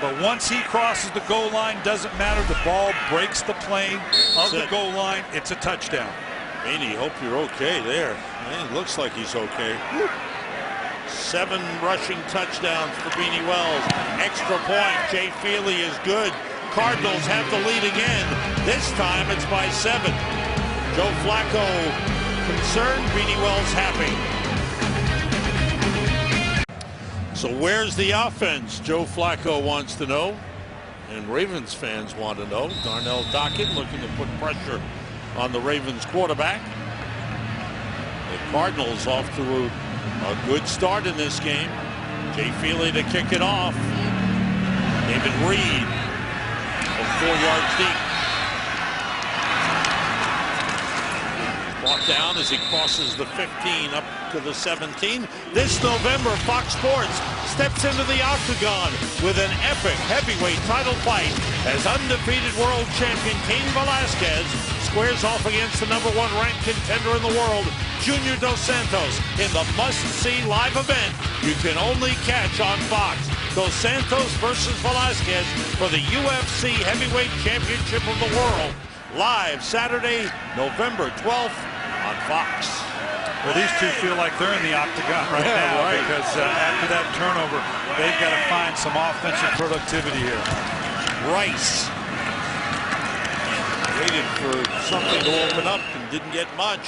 But once he crosses the goal line, doesn't matter. The ball breaks the plane of the goal line. It's a touchdown. Beanie, hope you're okay there. It looks like he's okay. 7 rushing touchdowns for Beanie Wells. Extra point. Jay Feely is good. Cardinals have the lead again. This time it's by 7. Joe Flacco concerned, Beanie Wells happy. So where's the offense? Joe Flacco wants to know, and Ravens fans want to know. Darnell Dockett looking to put pressure on the Ravens quarterback. The Cardinals off to a good start in this game. Jay Feely to kick it off. David Reed from 4 yards deep. Brought down as he crosses the 15 up to the 17. This November, Fox Sports steps into the octagon with an epic heavyweight title fight as undefeated world champion Cain Velasquez squares off against the #1 ranked contender in the world, Junior Dos Santos, in the must-see live event you can only catch on Fox. Dos Santos versus Velasquez for the UFC Heavyweight Championship of the World. Live Saturday, November 12th on Fox. Well, these two feel like they're in the octagon right now, right. Because after that turnover, they've got to find some offensive productivity here. Rice waited for something to open up and didn't get much.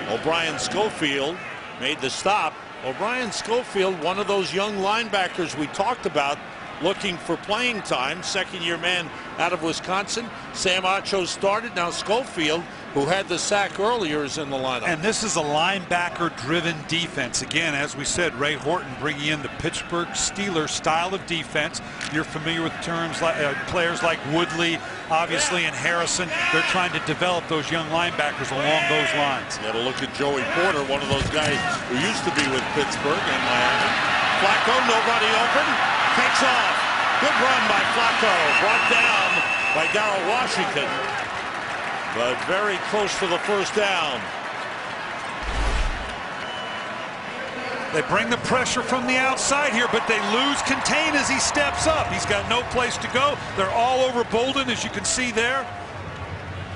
O'Brien Schofield made the stop. O'Brien Schofield, one of those young linebackers we talked about, looking for playing time. 2nd-year man out of Wisconsin. Sam Acho started. Now Schofield, who had the sack earlier, is in the lineup. And this is a linebacker-driven defense. Again, as we said, Ray Horton bringing in the Pittsburgh Steelers style of defense. You're familiar with terms like players like Woodley, obviously, and Harrison. They're trying to develop those young linebackers along those lines. You got to look at Joey Porter, one of those guys who used to be with Pittsburgh and Miami. Flacco, nobody open. Takes off. Good run by Flacco. Brought down by Darrell Washington. But very close to the first down. They bring the pressure from the outside here, but they lose contain as he steps up. He's got no place to go. They're all over Bolden, as you can see there.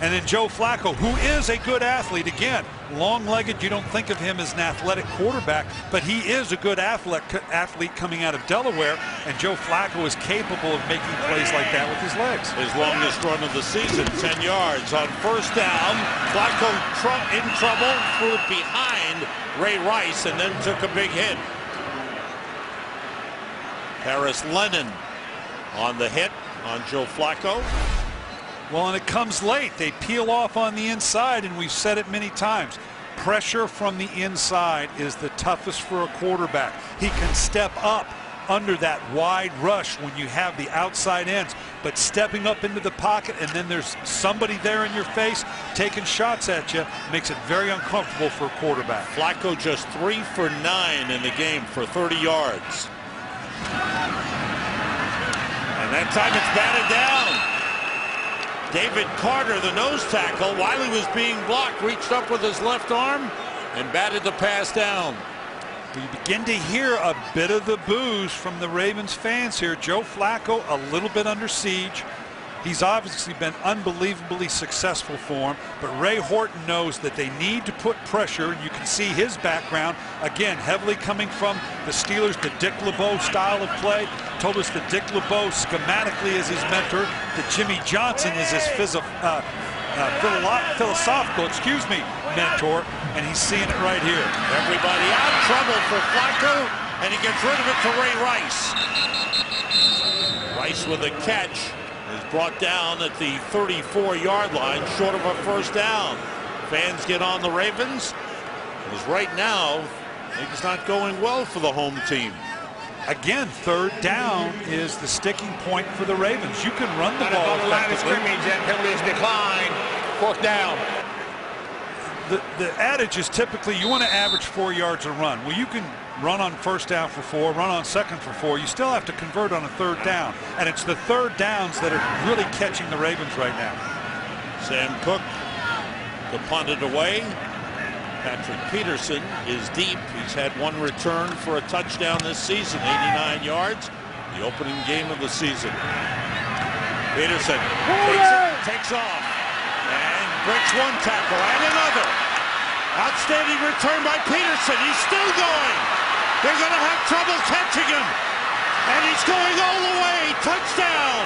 And then Joe Flacco, who is a good athlete. Again, long-legged, you don't think of him as an athletic quarterback, but he is a good athlete coming out of Delaware, and Joe Flacco is capable of making plays like that with his legs. His longest run of the season, 10 yards. On first down, Flacco in trouble, threw it behind Ray Rice, and then took a big hit. Paris Lennon on the hit on Joe Flacco. Well, and it comes late. They peel off on the inside, and we've said it many times. Pressure from the inside is the toughest for a quarterback. He can step up under that wide rush when you have the outside ends, but stepping up into the pocket and then there's somebody there in your face taking shots at you makes it very uncomfortable for a quarterback. Flacco just 3 for 9 in the game for 30 yards. And that time it's batted down. David Carter, the nose tackle, while he was being blocked, reached up with his left arm and batted the pass down. We begin to hear a bit of the boos from the Ravens fans here. Joe Flacco a little bit under siege. He's obviously been unbelievably successful for him, but Ray Horton knows that they need to put pressure, and you can see his background, again, heavily coming from the Steelers, the Dick LeBeau style of play. Told us that Dick LeBeau schematically is his mentor, that Jimmy Johnson is his philosophical, mentor, and he's seeing it right here. Everybody out, trouble for Flacco, and he gets rid of it to Ray Rice. Rice with a catch is brought down at the 34-yard line, short of a first down. Fans get on the Ravens, because right now, things not going well for the home team. Again, third down is the sticking point for the Ravens. You can run the ball on the line of scrimmage, and penalties decline. 4th down. The adage is typically you want to average 4 yards a run. Well, you can run on first down for 4, run on second for 4. You still have to convert on a third down. And it's the third downs that are really catching the Ravens right now. Sam Cook to punt it away. Patrick Peterson is deep. He's had 1 return for a touchdown this season, 89 yards, the opening game of the season. Peterson takes off and breaks 1 tackle and another. Outstanding return by Peterson. He's still going. They're going to have trouble catching him. And he's going all the way. Touchdown.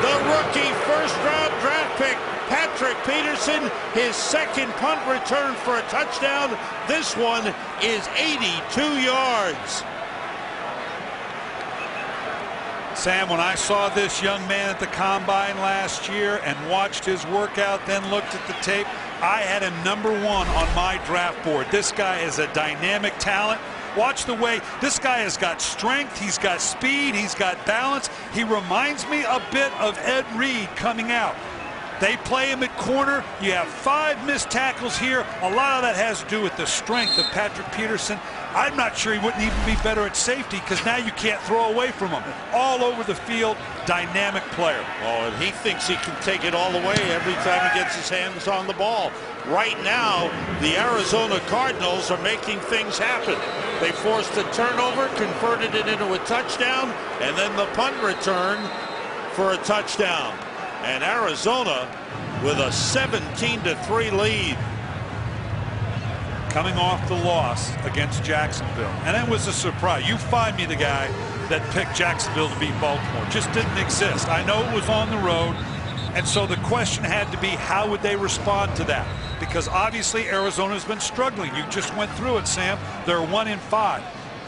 The rookie first-round draft pick, Patrick Peterson, his 2nd punt return for a touchdown. This one is 82 yards. Sam, when I saw this young man at the Combine last year and watched his workout, then looked at the tape, I had him #1 on my draft board. This guy is a dynamic talent. Watch the way this guy has got strength, he's got speed, he's got balance. He reminds me a bit of Ed Reed coming out. They play him at corner. You have 5 missed tackles here. A lot of that has to do with the strength of Patrick Peterson. I'm not sure he wouldn't even be better at safety, because now you can't throw away from him. All over the field, dynamic player. Oh, and he thinks he can take it all the way every time he gets his hands on the ball. Right now, the Arizona Cardinals are making things happen. They forced a turnover, converted it into a touchdown, and then the punt return for a touchdown. And Arizona with a 17-3 lead. Coming off the loss against Jacksonville. And it was a surprise. You find me the guy that picked Jacksonville to beat Baltimore. Just didn't exist. I know it was on the road. And so the question had to be, how would they respond to that? Because obviously Arizona's been struggling. You just went through it, Sam. They're 1-5.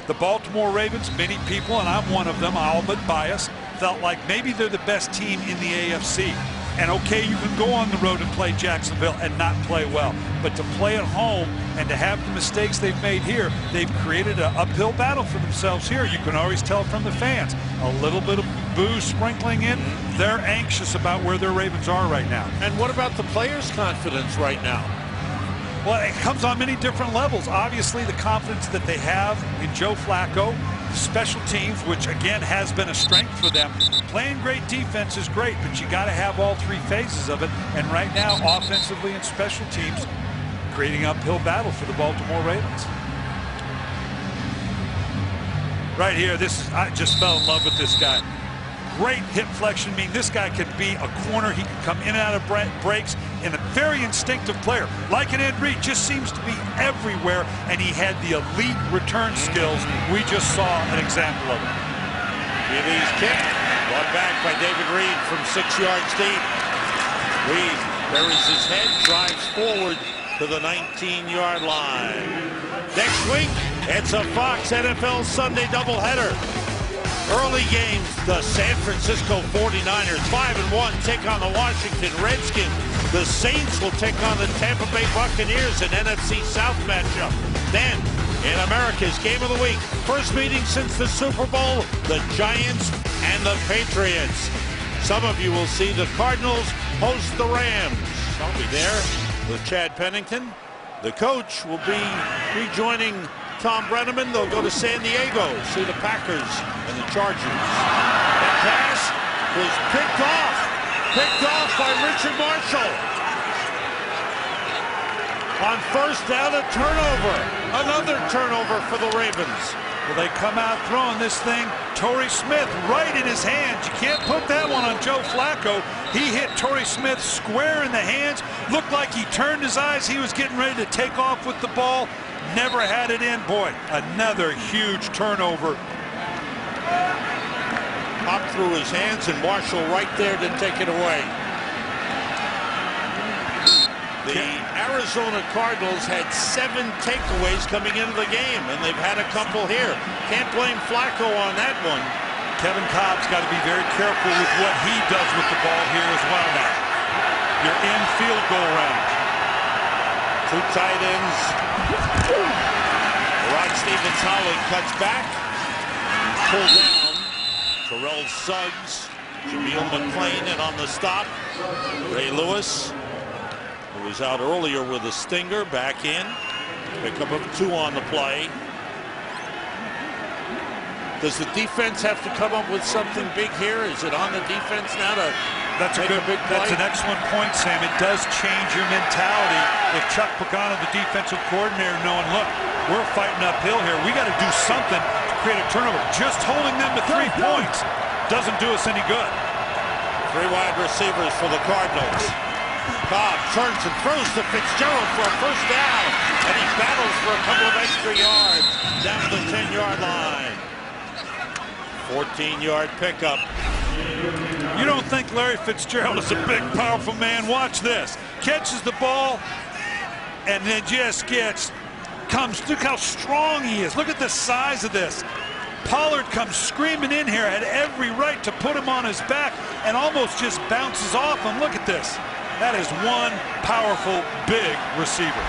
The Baltimore Ravens, many people, and I'm one of them, all but biased, felt like maybe they're the best team in the AFC. And okay, you can go on the road and play Jacksonville and not play well. But to play at home and to have the mistakes they've made here, they've created an uphill battle for themselves here. You can always tell from the fans. A little bit of booze sprinkling in. They're anxious about where their Ravens are right now. And what about the players' confidence right now? Well, it comes on many different levels. Obviously, the confidence that they have in Joe Flacco, special teams, which again has been a strength for them. Playing great defense is great, but you got to have all 3 phases of it. And right now, offensively and special teams, creating an uphill battle for the Baltimore Ravens. Right here, I just fell in love with this guy. Great hip flexion. I mean, this guy could be a corner. He can come in and out of breaks, and a very instinctive player. Like an Ed Reed, just seems to be everywhere, and he had the elite return skills. We just saw an example of it. He's kicked, brought back by David Reed from 6 yards deep. Reed buries his head, drives forward to the 19-yard line. Next week, it's a Fox NFL Sunday doubleheader. Early games, the San Francisco 49ers 5-1 take on the Washington Redskins. The Saints will take on the Tampa Bay Buccaneers in NFC South matchup. Then, in America's Game of the Week, first meeting since the Super Bowl, the Giants and the Patriots. Some of you will see the Cardinals host the Rams. I'll be there with Chad Pennington. The coach will be rejoining Tom Brenneman. They'll go to San Diego, see the Packers and the Chargers. That pass was picked off by Richard Marshall. On first down, a turnover. Another turnover for the Ravens. Well, they come out throwing this thing. Torrey Smith right in his hands. You can't put that one on Joe Flacco. He hit Torrey Smith square in the hands. Looked like he turned his eyes. He was getting ready to take off with the ball. Never had it in. Boy, another huge turnover. Popped through his hands, and Marshall right there to take it away. The Arizona Cardinals had 7 takeaways coming into the game, and they've had a couple here. Can't blame Flacco on that one. Kevin Kolb's got to be very careful with what he does with the ball here as well now. You're in field goal range. 2 tight ends. Rod Stevens-Howard cuts back. Pulled down. Terrell Suggs, Jameel McClain, and on the stop, Ray Lewis, who was out earlier with a stinger, back in. Pickup of 2 on the play. Does the defense have to come up with something big here? Is it on the defense now to make a big play? That's an excellent point, Sam. It does change your mentality. If Chuck Pagano, the defensive coordinator, knowing, look, we're fighting uphill here. We got to do something to create a turnover. Just holding them to 3 points doesn't do us any good. 3 wide receivers for the Cardinals. Kolb turns and throws to Fitzgerald for a first down, and he battles for a couple of extra yards down to the 10-yard line. 14-yard pickup. You don't think Larry Fitzgerald is a big, powerful man? Watch this. Catches the ball and then just comes. Look how strong he is. Look at the size of this. Pollard comes screaming in here, had every right to put him on his back, and almost just bounces off him. Look at this. That is one powerful, big receiver.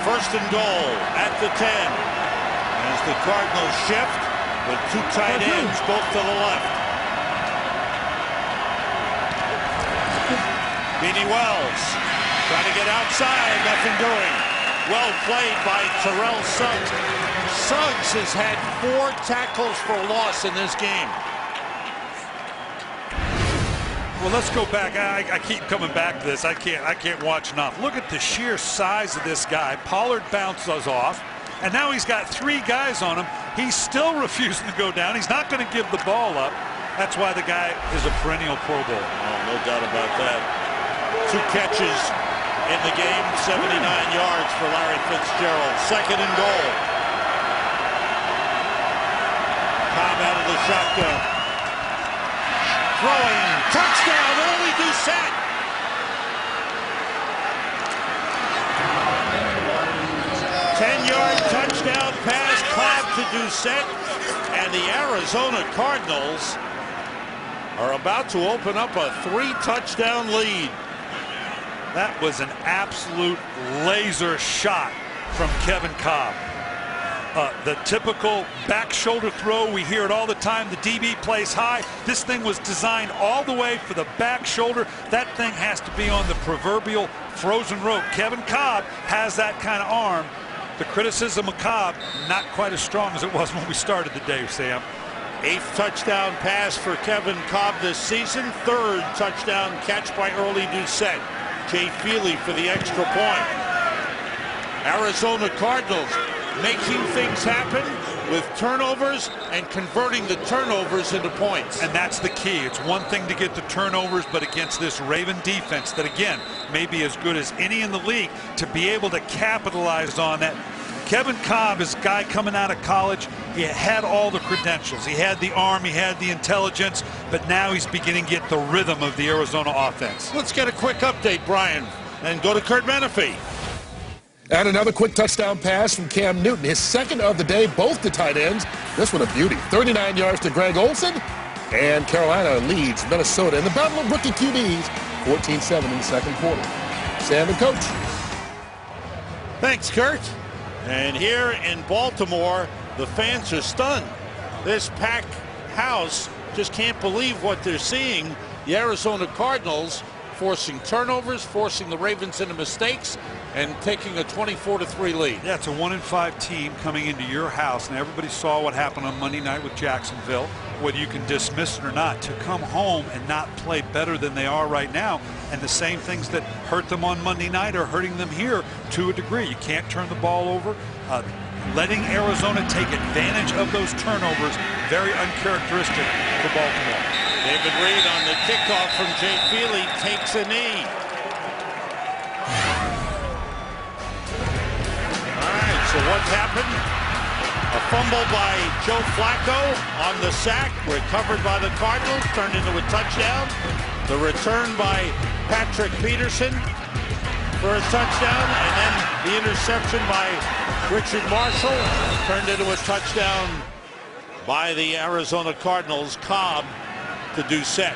First and goal at the 10. As the Cardinals shift with 2 tight ends, both to the left. Beanie Wells trying to get outside, nothing doing. Well played by Terrell Suggs. Suggs has had 4 tackles for loss in this game. Well, let's go back. I keep coming back to this. I can't watch enough. Look at the sheer size of this guy. Pollard bounces off, and now he's got 3 guys on him. He's still refusing to go down. He's not going to give the ball up. That's why the guy is a perennial Pro Bowl. Oh, no doubt about that. 2 catches in the game, 79 yards for Larry Fitzgerald. Second and goal. Kolb out of the shotgun. Throwing, touchdown, early Doucette. Touchdown pass, Kolb to Doucette, and the Arizona Cardinals are about to open up a 3-touchdown lead. That was an absolute laser shot from Kevin Kolb. The typical back shoulder throw, we hear it all the time. The DB plays high. This thing was designed all the way for the back shoulder. That thing has to be on the proverbial frozen rope. Kevin Kolb has that kind of arm. The criticism of Kolb, not quite as strong as it was when we started the day, Sam. 8th touchdown pass for Kevin Kolb this season. 3rd touchdown catch by early Doucette. Jay Feely for the extra point. Arizona Cardinals making things happen with turnovers and converting the turnovers into points. And that's the key. It's one thing to get the turnovers, but against this Raven defense that, again, may be as good as any in the league, to be able to capitalize on that. Kevin Kolb is a guy coming out of college. He had all the credentials. He had the arm, he had the intelligence, but now he's beginning to get the rhythm of the Arizona offense. Let's get a quick update, Brian, and go to Kurt Menefee. And another quick touchdown pass from Cam Newton, his 2nd of the day, both the tight ends. This one a beauty. 39 yards to Greg Olsen, and Carolina leads Minnesota in the battle of rookie QBs 14-7 in the second quarter. Sam and Coach. Thanks, Kurt. And here in Baltimore, the fans are stunned. This packed house just can't believe what they're seeing. The Arizona Cardinals forcing turnovers, forcing the Ravens into mistakes, and taking a 24-3 lead. Yeah, it's a 1-5 team coming into your house, and everybody saw what happened on Monday night with Jacksonville. Whether you can dismiss it or not, to come home and not play better than they are right now, and the same things that hurt them on Monday night are hurting them here to a degree. You can't turn the ball over. Letting Arizona take advantage of those turnovers, very uncharacteristic for Baltimore. David Reed on the kickoff from Jay Feely takes a knee. All right, so what's happened? A fumble by Joe Flacco on the sack, recovered by the Cardinals, turned into a touchdown. The return by Patrick Peterson for a touchdown, and then the interception by Richard Marshall turned into a touchdown by the Arizona Cardinals. Kolb to do set.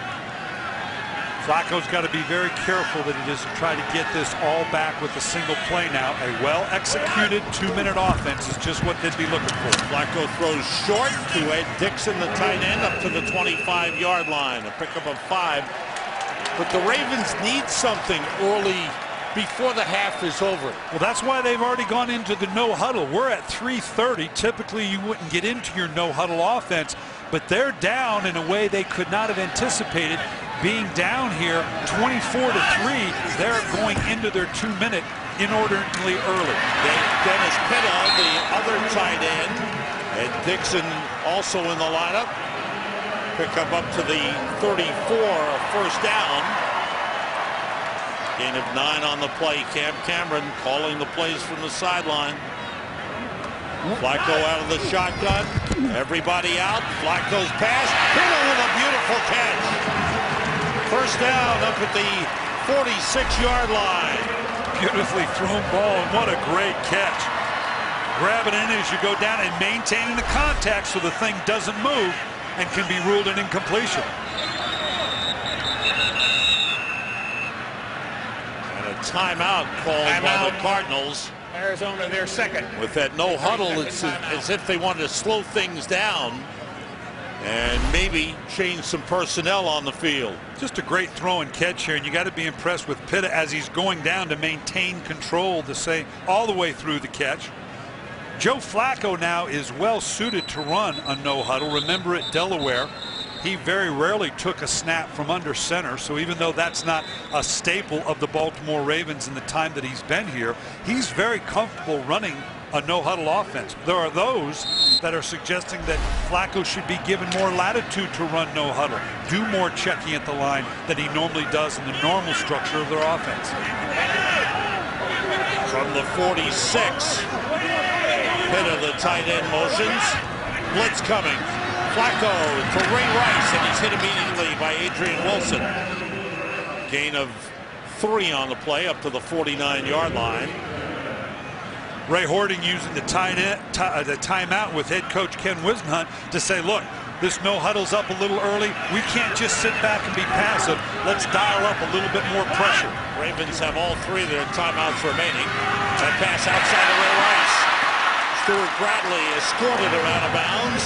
Flacco's got to be very careful that he doesn't try to get this all back with a single play now. A well-executed 2-minute offense is just what they'd be looking for. Flacco throws short to Ed Dixon, the tight end, up to the 25-yard line. A pickup of 5. But the Ravens need something early before the half is over. Well, that's why they've already gone into the no-huddle. We're at 3:30. Typically, you wouldn't get into your no-huddle offense, but they're down in a way they could not have anticipated. Being down here 24-3, they're going into their 2-minute inordinately early. Dennis Pitta, the other tight end, and Dixon also in the lineup. Pickup up to the 34, a first down. Gain of 9 on the play. Cam Cameron calling the plays from the sideline. Flacco out of the shotgun. Everybody out. Flacco's pass. Pitta with a beautiful catch. First down up at the 46-yard line. Beautifully thrown ball, and what a great catch. Grabbing in as you go down and maintaining the contact so the thing doesn't move and can be ruled an incompletion. And a timeout called by the Cardinals. Arizona, their second. With that no huddle, it's as if they wanted to slow things down and maybe change some personnel on the field. Just a great throw and catch here, and you got to be impressed with Pitta as he's going down to maintain control all the way through the catch. Joe Flacco now is well suited to run a no huddle. Remember at Delaware, he very rarely took a snap from under center, so even though that's not a staple of the Baltimore Ravens in the time that he's been here, he's very comfortable running a no-huddle offense. There are those that are suggesting that Flacco should be given more latitude to run no-huddle, do more checking at the line than he normally does in the normal structure of their offense. From the 46, Pitta, the tight end, motions. Blitz coming. Flacco to Ray Rice, and he's hit immediately by Adrian Wilson. Gain of 3 on the play, up to the 49-yard line. Ray Hording using the timeout with head coach Ken Wisnhunt to say, look, this no huddle's up a little early. We can't just sit back and be passive. Let's dial up a little bit more pressure. Ravens have all 3 of their timeouts remaining. That pass outside of Ray Rice. Stuart Bradley escorted her out of bounds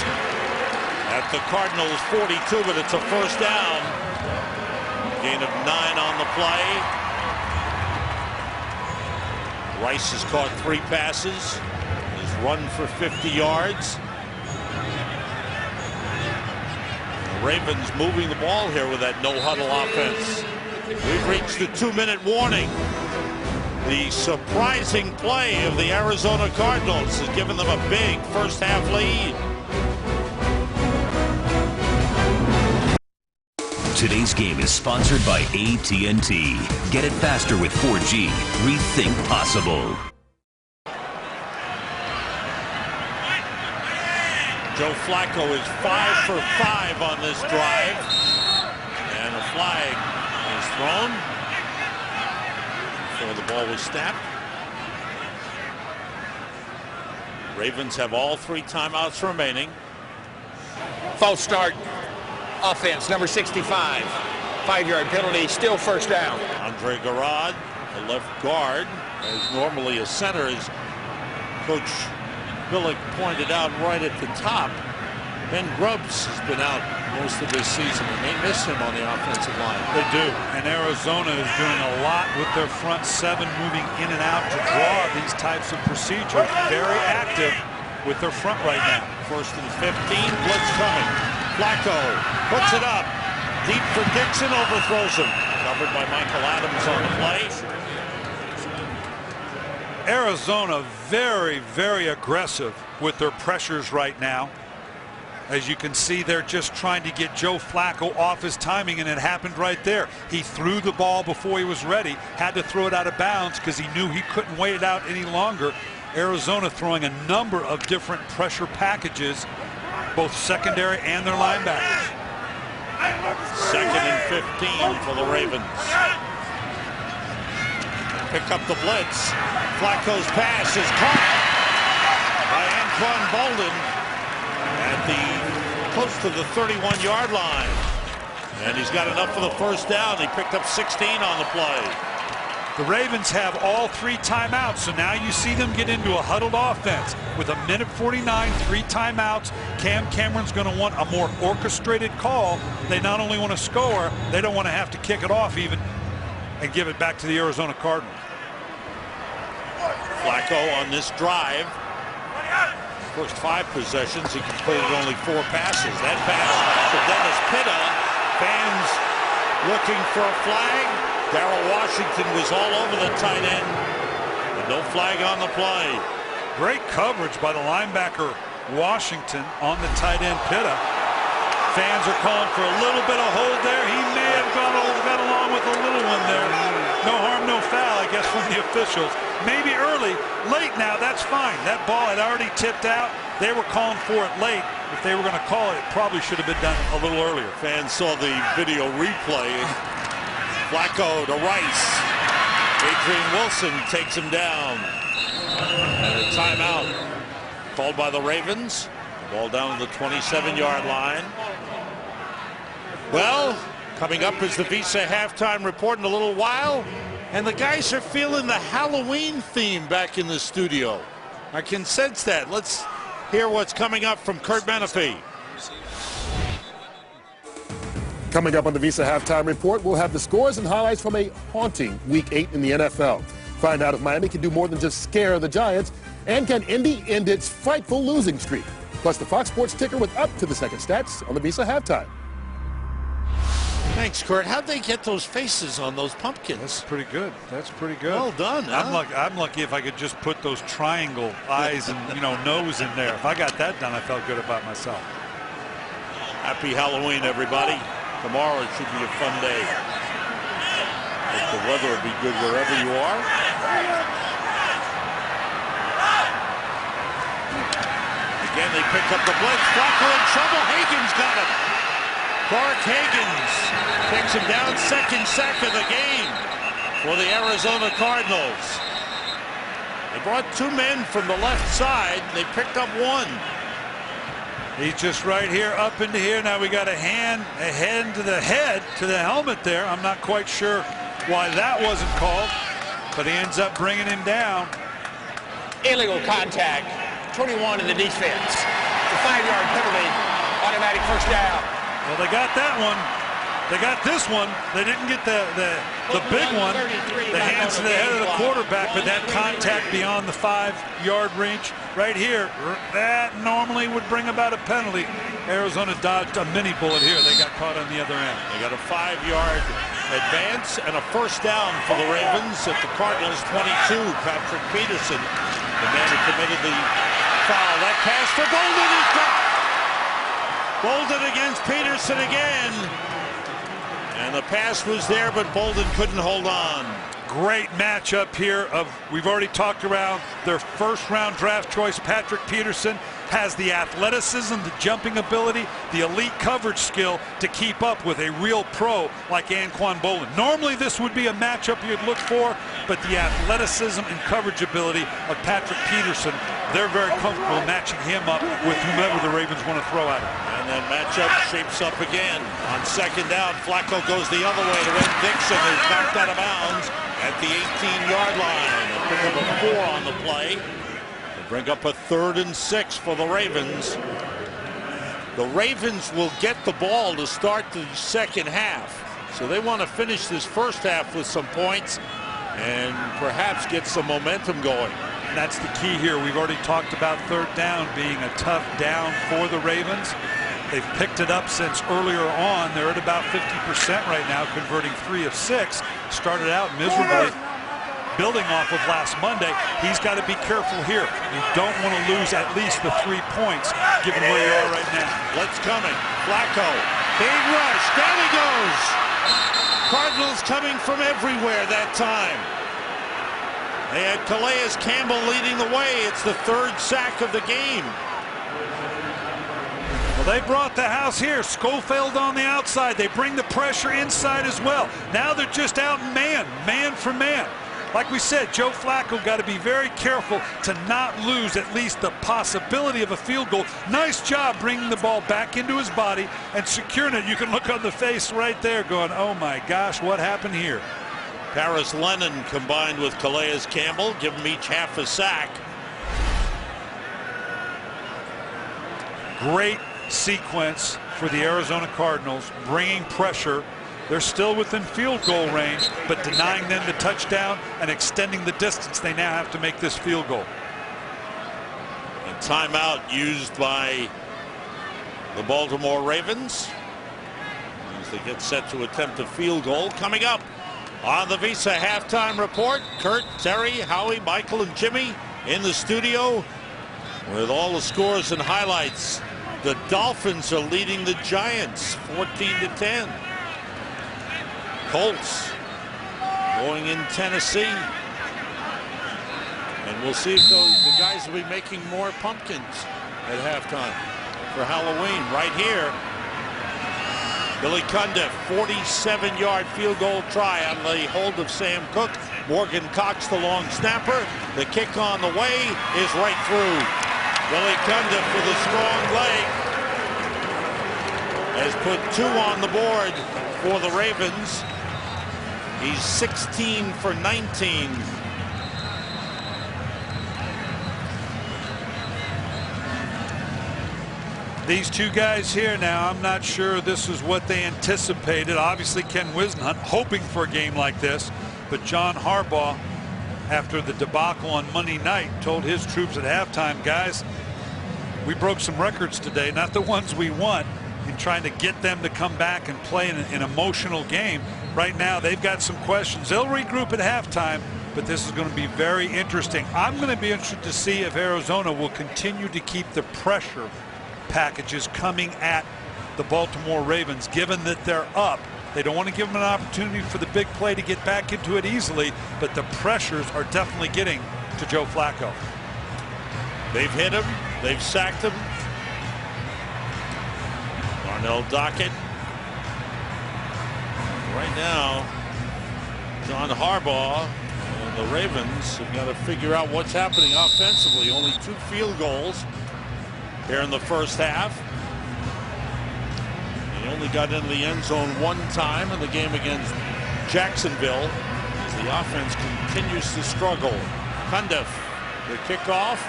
at the Cardinals 42, but it's a first down. Gain of 9 on the play. Rice has caught 3 passes. He's run for 50 yards. The Ravens moving the ball here with that no-huddle offense. We've reached the 2-minute warning. The surprising play of the Arizona Cardinals has given them a big first-half lead. Today's game is sponsored by AT&T. Get it faster with 4G. Rethink possible. Joe Flacco is 5 for 5 on this drive. And a flag is thrown. So the ball was snapped. Ravens have all 3 timeouts remaining. False start offense, number 65. 5-yard penalty, still first down. Andre Garrod, the left guard, is normally a center, as Coach Billick pointed out right at the top. Ben Grubbs has been out most of this season, and they miss him on the offensive line. They do, and Arizona is doing a lot with their front seven, moving in and out to draw these types of procedures. Very active with their front right now. First and 15, blitz coming. Flacco puts it up. Deep for Dixon, overthrows him. Covered by Michael Adams on the play. Arizona very, very aggressive with their pressures right now. As you can see, they're just trying to get Joe Flacco off his timing, and it happened right there. He threw the ball before he was ready, had to throw it out of bounds because he knew he couldn't wait it out any longer. Arizona throwing a number of different pressure packages, both secondary and their linebackers. Second and 15 for the Ravens. Pick up the blitz. Flacco's pass is caught by Anquan Bolden at the close to the 31-yard line. And he's got enough for the first down. He picked up 16 on the play. The Ravens have all 3 timeouts, so now you see them get into a huddled offense. With 1:49, 3 timeouts, Cam Cameron's going to want a more orchestrated call. They not only want to score, they don't want to have to kick it off even and give it back to the Arizona Cardinals. Flacco on this drive. First 5 possessions, he completed only 4 passes. That pass to Dennis Pitta. Fans looking for a flag. Darrell Washington was all over the tight end. But no flag on the play. Great coverage by the linebacker Washington on the tight end Pitta. Fans are calling for a little bit of hold there. He may have got along with a little one there. No harm, no foul, I guess, from the officials. Maybe early, late now, that's fine. That ball had already tipped out. They were calling for it late. If they were going to call it, it probably should have been done a little earlier. Fans saw the video replay. Flacco to Rice. Adrian Wilson takes him down. And a timeout called by the Ravens. Ball down to the 27-yard line. Well, coming up is the Visa halftime report in a little while. And the guys are feeling the Halloween theme back in the studio. I can sense that. Let's hear what's coming up from Kurt Menefee. Coming up on the Visa halftime report, we'll have the scores and highlights from a haunting Week 8 in the NFL. Find out if Miami can do more than just scare the Giants, and can Indy end its frightful losing streak. Plus the Fox Sports ticker with up to the second stats on the Visa halftime. Thanks, Kurt. How'd they get those faces on those pumpkins? That's pretty good. That's pretty good. Well done. Huh? I'm lucky if I could just put those triangle eyes and nose in there. If I got that done, I felt good about myself. Happy Halloween, everybody. Tomorrow it should be a fun day. Hope the weather will be good wherever you are. Again, they pick up the blitz. Flacco in trouble. Hagen's got him. Clark Hagens takes him down. Second sack of the game for the Arizona Cardinals. They brought 2 men from the left side. They picked up 1. He's just right here, up into here. Now we got a hand to the helmet there. I'm not quite sure why that wasn't called, but he ends up bringing him down. Illegal contact. 21 in the defense. The 5-yard penalty. Automatic first down. Well, they got that one. They got this one. They didn't get the big one. The hands to the head of the quarterback, but that contact beyond the 5-yard range right here, that normally would bring about a penalty. Arizona dodged a mini bullet here. They got caught on the other end. They got a 5-yard advance and a first down for the Ravens at the Cardinals 22. Patrick Peterson, the man who committed the foul. That pass for Bolden is dropped. Bolden against Peterson again. And the pass was there, but Bolden couldn't hold on. Great matchup here. We've already talked around their first-round draft choice. Patrick Peterson has the athleticism, the jumping ability, the elite coverage skill to keep up with a real pro like Anquan Bolden. Normally this would be a matchup you'd look for, but the athleticism and coverage ability of Patrick Peterson, they're very comfortable matching him up with whomever the Ravens want to throw at him. And that matchup shapes up again. On second down, Flacco goes the other way to end Dixon, who's knocked out of bounds at the 18-yard line. A pick up a 4 on the play. They bring up a 3rd and 6 for the Ravens. The Ravens will get the ball to start the second half. So they want to finish this first half with some points and perhaps get some momentum going. And that's the key here. We've already talked about 3rd down being a tough down for the Ravens. They've picked it up since earlier on. They're at about 50% right now, converting 3 of 6. Started out miserably. Building off of last Monday, he's got to be careful here. You don't want to lose at least the 3 points, given where you are right now. Blitz coming. Flacco. Big rush. Down he goes. Cardinals coming from everywhere that time. They had Calais Campbell leading the way. It's the 3rd sack of the game. Well, they brought the house here. Schofield on the outside. They bring the pressure inside as well. Now they're just out man for man. Like we said, Joe Flacco got to be very careful to not lose at least the possibility of a field goal. Nice job bringing the ball back into his body and securing it. You can look on the face right there going, oh my gosh, what happened here? Paris Lennon combined with Calais Campbell, give them each half a sack. Great sequence for the Arizona Cardinals, bringing pressure. They're still within field goal range, but denying them the touchdown and extending the distance. They now have to make this field goal. A timeout used by the Baltimore Ravens as they get set to attempt a field goal. Coming up on the Visa halftime report, Kurt, Terry, Howie, Michael, and Jimmy in the studio with all the scores and highlights. The Dolphins are leading the Giants 14-10. Colts going in Tennessee. And we'll see if the guys will be making more pumpkins at halftime for Halloween. Right here, Billy Cundiff, 47-yard field goal try on the hold of Sam Cook. Morgan Cox, the long snapper. The kick on the way is right through. Billy Cundiff with a strong leg has put 2 on the board for the Ravens. He's 16 for 19. These 2 guys here now, I'm not sure this is what they anticipated. Obviously, Ken Whisenhunt hoping for a game like this, but John Harbaugh, after the debacle on Monday night, told his troops at halftime, guys, we broke some records today, not the ones we want, in trying to get them to come back and play in an emotional game. Right now, they've got some questions. They'll regroup at halftime, but this is going to be very interesting. I'm going to be interested to see if Arizona will continue to keep the pressure packages coming at the Baltimore Ravens, given that they're up. They don't want to give them an opportunity for the big play to get back into it easily, but the pressures are definitely getting to Joe Flacco. They've hit him. They've sacked him. Darnell Dockett. Right now, John Harbaugh and the Ravens have got to figure out what's happening offensively. Only 2 field goals here in the first half. He only got into the end zone 1 time in the game against Jacksonville as the offense continues to struggle. Cundiff, the kickoff.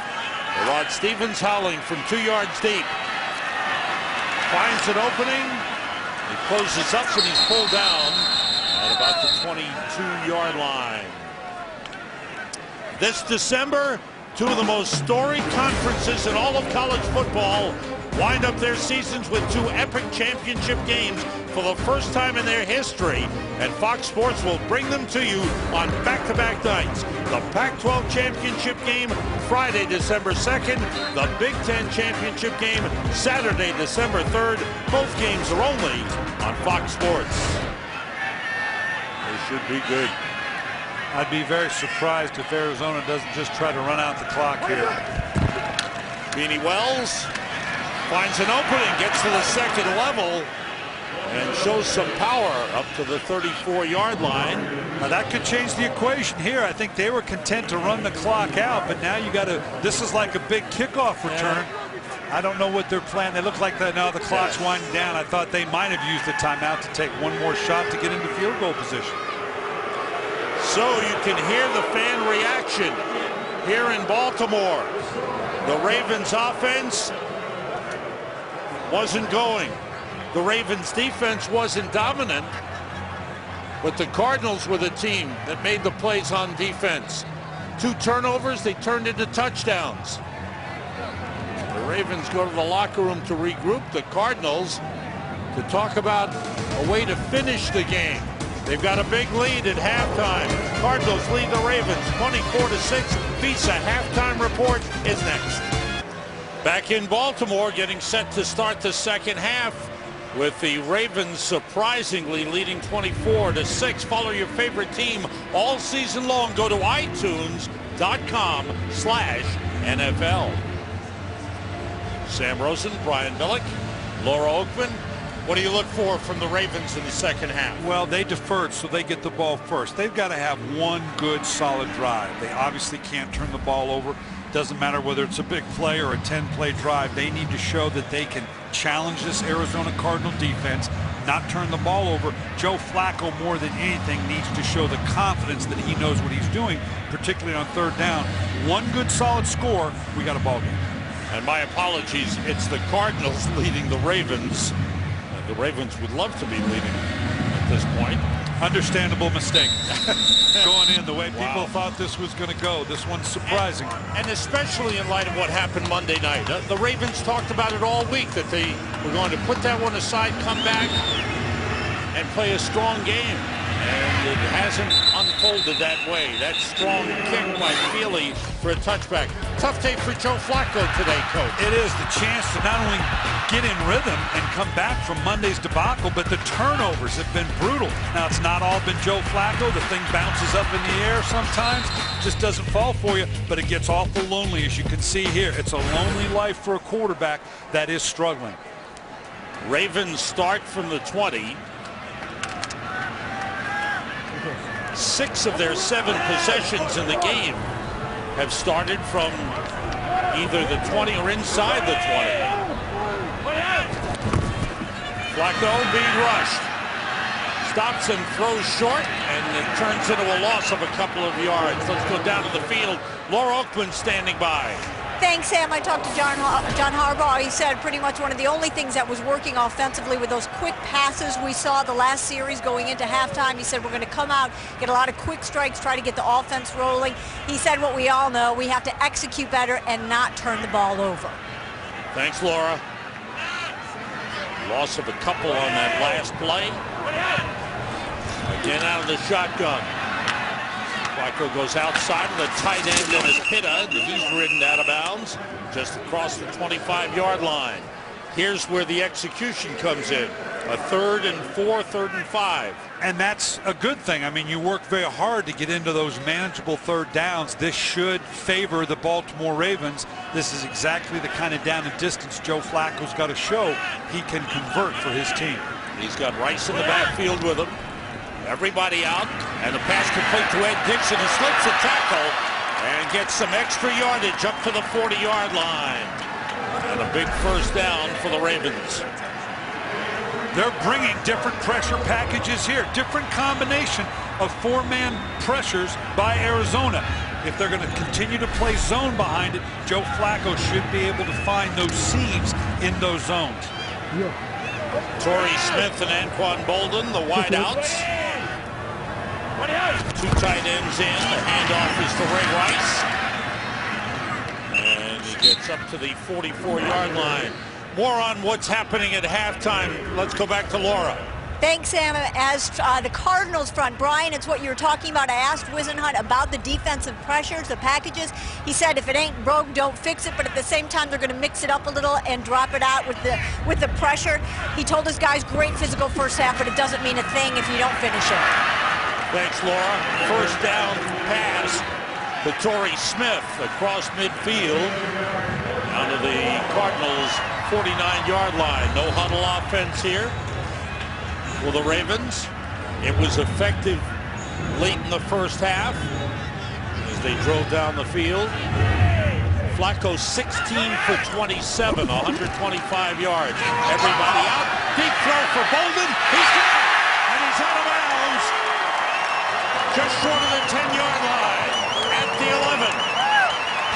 Rod Stevens howling from 2 yards deep. Finds an opening. He closes up and he's pulled down at about the 22-yard line. This December, 2 of the most storied conferences in all of college football wind up their seasons with 2 epic championship games for the first time in their history, and Fox Sports will bring them to you on back-to-back nights. The Pac-12 championship game Friday, December 2nd, the Big Ten championship game Saturday, December 3rd. Both games are only on Fox Sports. They should be good. I'd be very surprised if Arizona doesn't just try to run out the clock here. Beanie Wells finds an opening, gets to the second level, and shows some power up to the 34-yard line. Now that could change the equation here. I think they were content to run the clock out, but now you got to, this is like a big kickoff return. I don't know what they're planning. They look like now the clock's winding down. I thought they might have used the timeout to take one more shot to get into field goal position. So you can hear the fan reaction here in Baltimore. The Ravens offense wasn't going. The Ravens defense wasn't dominant, but the Cardinals were the team that made the plays on defense. 2 turnovers, they turned into touchdowns. The Ravens go to the locker room to regroup. The Cardinals to talk about a way to finish the game. They've got a big lead at halftime. Cardinals lead the Ravens 24-6. Visa halftime report is next. Back in Baltimore, getting set to start the second half with the Ravens surprisingly leading 24-6. Follow your favorite team all season long. Go to iTunes.com/NFL. Sam Rosen, Brian Billick, Laura Oakman. What do you look for from the Ravens in the second half? Well, they deferred, so they get the ball first. They've got to have one good, solid drive. They obviously can't turn the ball over. Doesn't matter whether it's a big play or a 10-play drive. They need to show that they can challenge this Arizona Cardinal defense, not turn the ball over. Joe Flacco, more than anything, needs to show the confidence that he knows what he's doing, particularly on third down. One good, solid score, we got a ball game. And my apologies, it's the Cardinals leading the Ravens. The Ravens would love to be leading at this point. Understandable mistake. Going in the way people thought this was going to go. This one's surprising. And especially in light of what happened Monday night. The Ravens talked about it all week, that they were going to put that one aside, come back, and play a strong game. And it hasn't unfolded that way. That strong kick by Feely for a touchback. Tough day for Joe Flacco today, Coach. It is the chance to not only get in rhythm and come back from Monday's debacle, but the turnovers have been brutal. Now, it's not all been Joe Flacco. The thing bounces up in the air sometimes, just doesn't fall for you, but it gets awful lonely, as you can see here. It's a lonely life for a quarterback that is struggling. Ravens start from the 20. 6 of their 7 possessions in the game have started from either the 20 or inside the 20. Flacco being rushed. Stops and throws short, and it turns into a loss of a couple of yards. Let's go down to the field. Laura Oakman standing by. Thanks, Sam. I talked to John Harbaugh. He said pretty much one of the only things that was working offensively with those quick passes we saw the last series going into halftime. He said we're going to come out, get a lot of quick strikes, try to get the offense rolling. He said what we all know, we have to execute better and not turn the ball over. Thanks, Laura. Loss of a couple on that last play. Again out of the shotgun. Flacco goes outside of the tight end in his Pitta, and he's ridden out of bounds just across the 25-yard line. Here's where the execution comes in. A 3rd and 4, 3rd and 5. And that's a good thing. I mean, you work very hard to get into those manageable third downs. This should favor the Baltimore Ravens. This is exactly the kind of down and distance Joe Flacco's got to show he can convert for his team. He's got Rice in the backfield with him. Everybody out, and the pass complete to Ed Dixon, who slips a tackle and gets some extra yardage up to the 40-yard line. And a big first down for the Ravens. They're bringing different pressure packages here, different combination of 4-man pressures by Arizona. If they're going to continue to play zone behind it, Joe Flacco should be able to find those seams in those zones. Torrey Smith and Anquan Bolden, the wideouts. 2 tight ends in. The handoff is to Ray Rice. And he gets up to the 44-yard line. More on what's happening at halftime. Let's go back to Laura. Thanks, Sam. As the Cardinals front, Brian, it's what you were talking about. I asked Wisenhunt about the defensive pressures, the packages. He said if it ain't broke, don't fix it. But at the same time, they're going to mix it up a little and drop it out with the pressure. He told his guys great physical first half, but it doesn't mean a thing if you don't finish it. Thanks, Laura. First down pass to Torrey Smith across midfield down to the Cardinals' 49-yard line. No huddle offense here. Well, the Ravens, it was effective late in the first half as they drove down the field. Flacco 16 for 27, 125 yards. Everybody out. Deep throw for Bolden. He's got it. And he's out of bounds. Just short of the 10-yard line at the 11.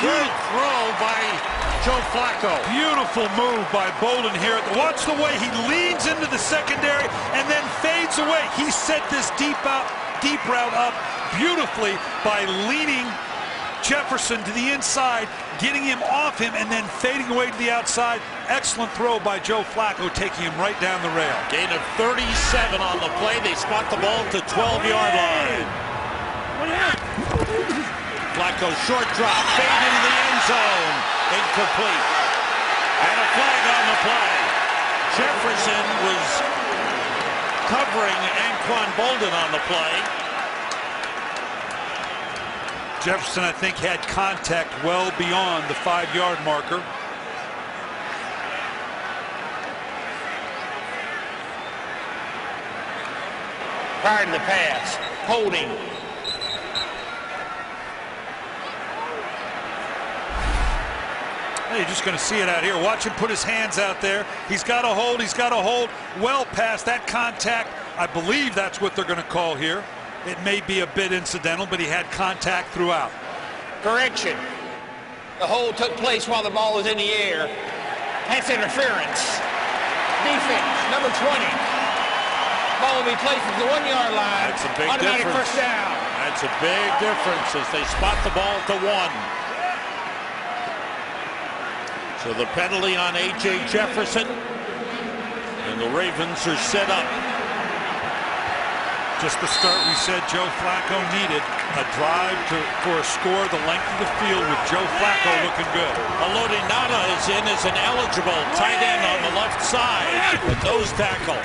Good throw by Joe Flacco. Beautiful move by Bolden here. Watch the way he leans into the secondary and then fades away. He set this deep route up beautifully by leaning Jefferson to the inside, getting him off him, and then fading away to the outside. Excellent throw by Joe Flacco, taking him right down the rail. Gain of 37 on the play. They spot the ball to 12-yard line. Flacco short drop, fade into the end zone. Incomplete. And a flag on the play. Jefferson was covering Anquan Bolden on the play. Jefferson, I think, had contact well beyond the 5-yard marker. Prior to the pass, holding. You're just going to see it out here. Watch him put his hands out there. He's got to hold. He's got to hold well past that contact. I believe that's what they're going to call here. It may be a bit incidental, but he had contact throughout. Correction. The hold took place while the ball was in the air. Pass interference. Defense, number 20. Ball will be placed at the 1-yard line. That's a big Automatic difference. first down. That's a big difference as they spot the ball at the 1. So the penalty on A.J. Jefferson, and the Ravens are set up. Just the start we said Joe Flacco needed. A drive for a score the length of the field with Joe Flacco looking good. Alodi Nada is in as an eligible tight end on the left side. A nose tackle.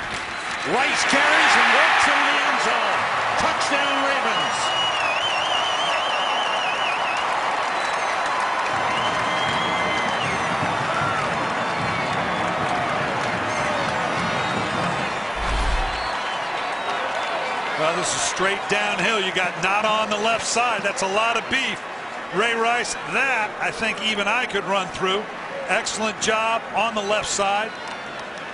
Rice carries and works into the end zone. Touchdown Ravens. Well, this is straight downhill. You got Nada on the left side. That's a lot of beef. Ray Rice, that I think even I could run through. Excellent job on the left side.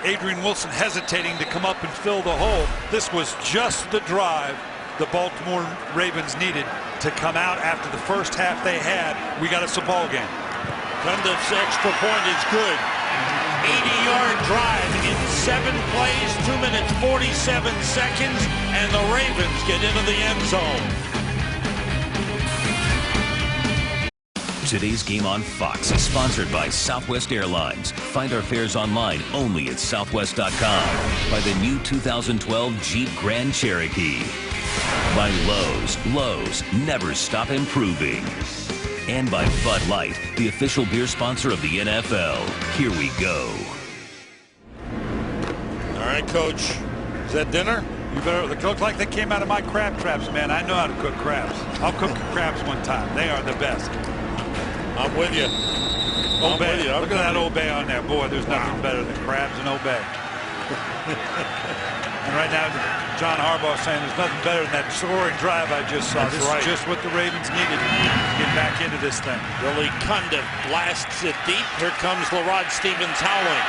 Adrian Wilson hesitating to come up and fill the hole. This was just the drive the Baltimore Ravens needed to come out after the first half they had. We got us a ball game. Cundiff's extra point is good. 80-yard drive in 7 plays, 2 minutes 47 seconds, and the Ravens get into the end zone. Today's game on Fox is sponsored by Southwest Airlines. Find our fares online only at southwest.com. By the new 2012 Jeep Grand Cherokee. By Lowe's. Lowe's, never stop improving. And by Bud Light, the official beer sponsor of the NFL. Here we go. All right, Coach. Is that dinner? You better look like they came out of my crab traps, man. I know how to cook crabs. I'll cook crabs one time. They are the best. I'm with you. Old Bay. Look at that Old Bay on there. Boy, there's nothing better than crabs and Old Bay. And right now, John Harbaugh saying there's nothing better than that soaring drive I just saw. This is just what the Ravens needed to get back into this thing. Billy Cundiff blasts it deep. Here comes LaRod Stevens howling.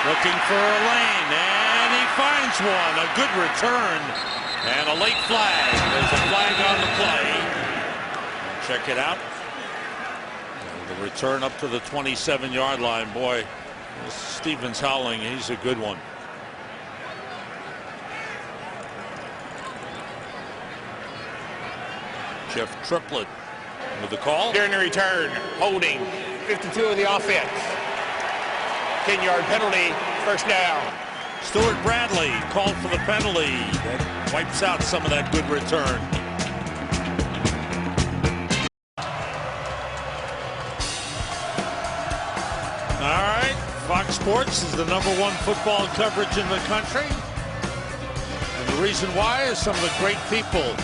Looking for a lane, and he finds one. A good return, and a late flag. There's a flag on the play. Check it out. The return up to the 27-yard line. Boy, Stevens howling. He's a good one. Jeff Triplett with the call. During the return, holding 52 of the offense. 10-yard penalty, first down. Stuart Bradley called for the penalty. That wipes out some of that good return. All right, Fox Sports is the #1 football coverage in the country. And the reason why is some of the great people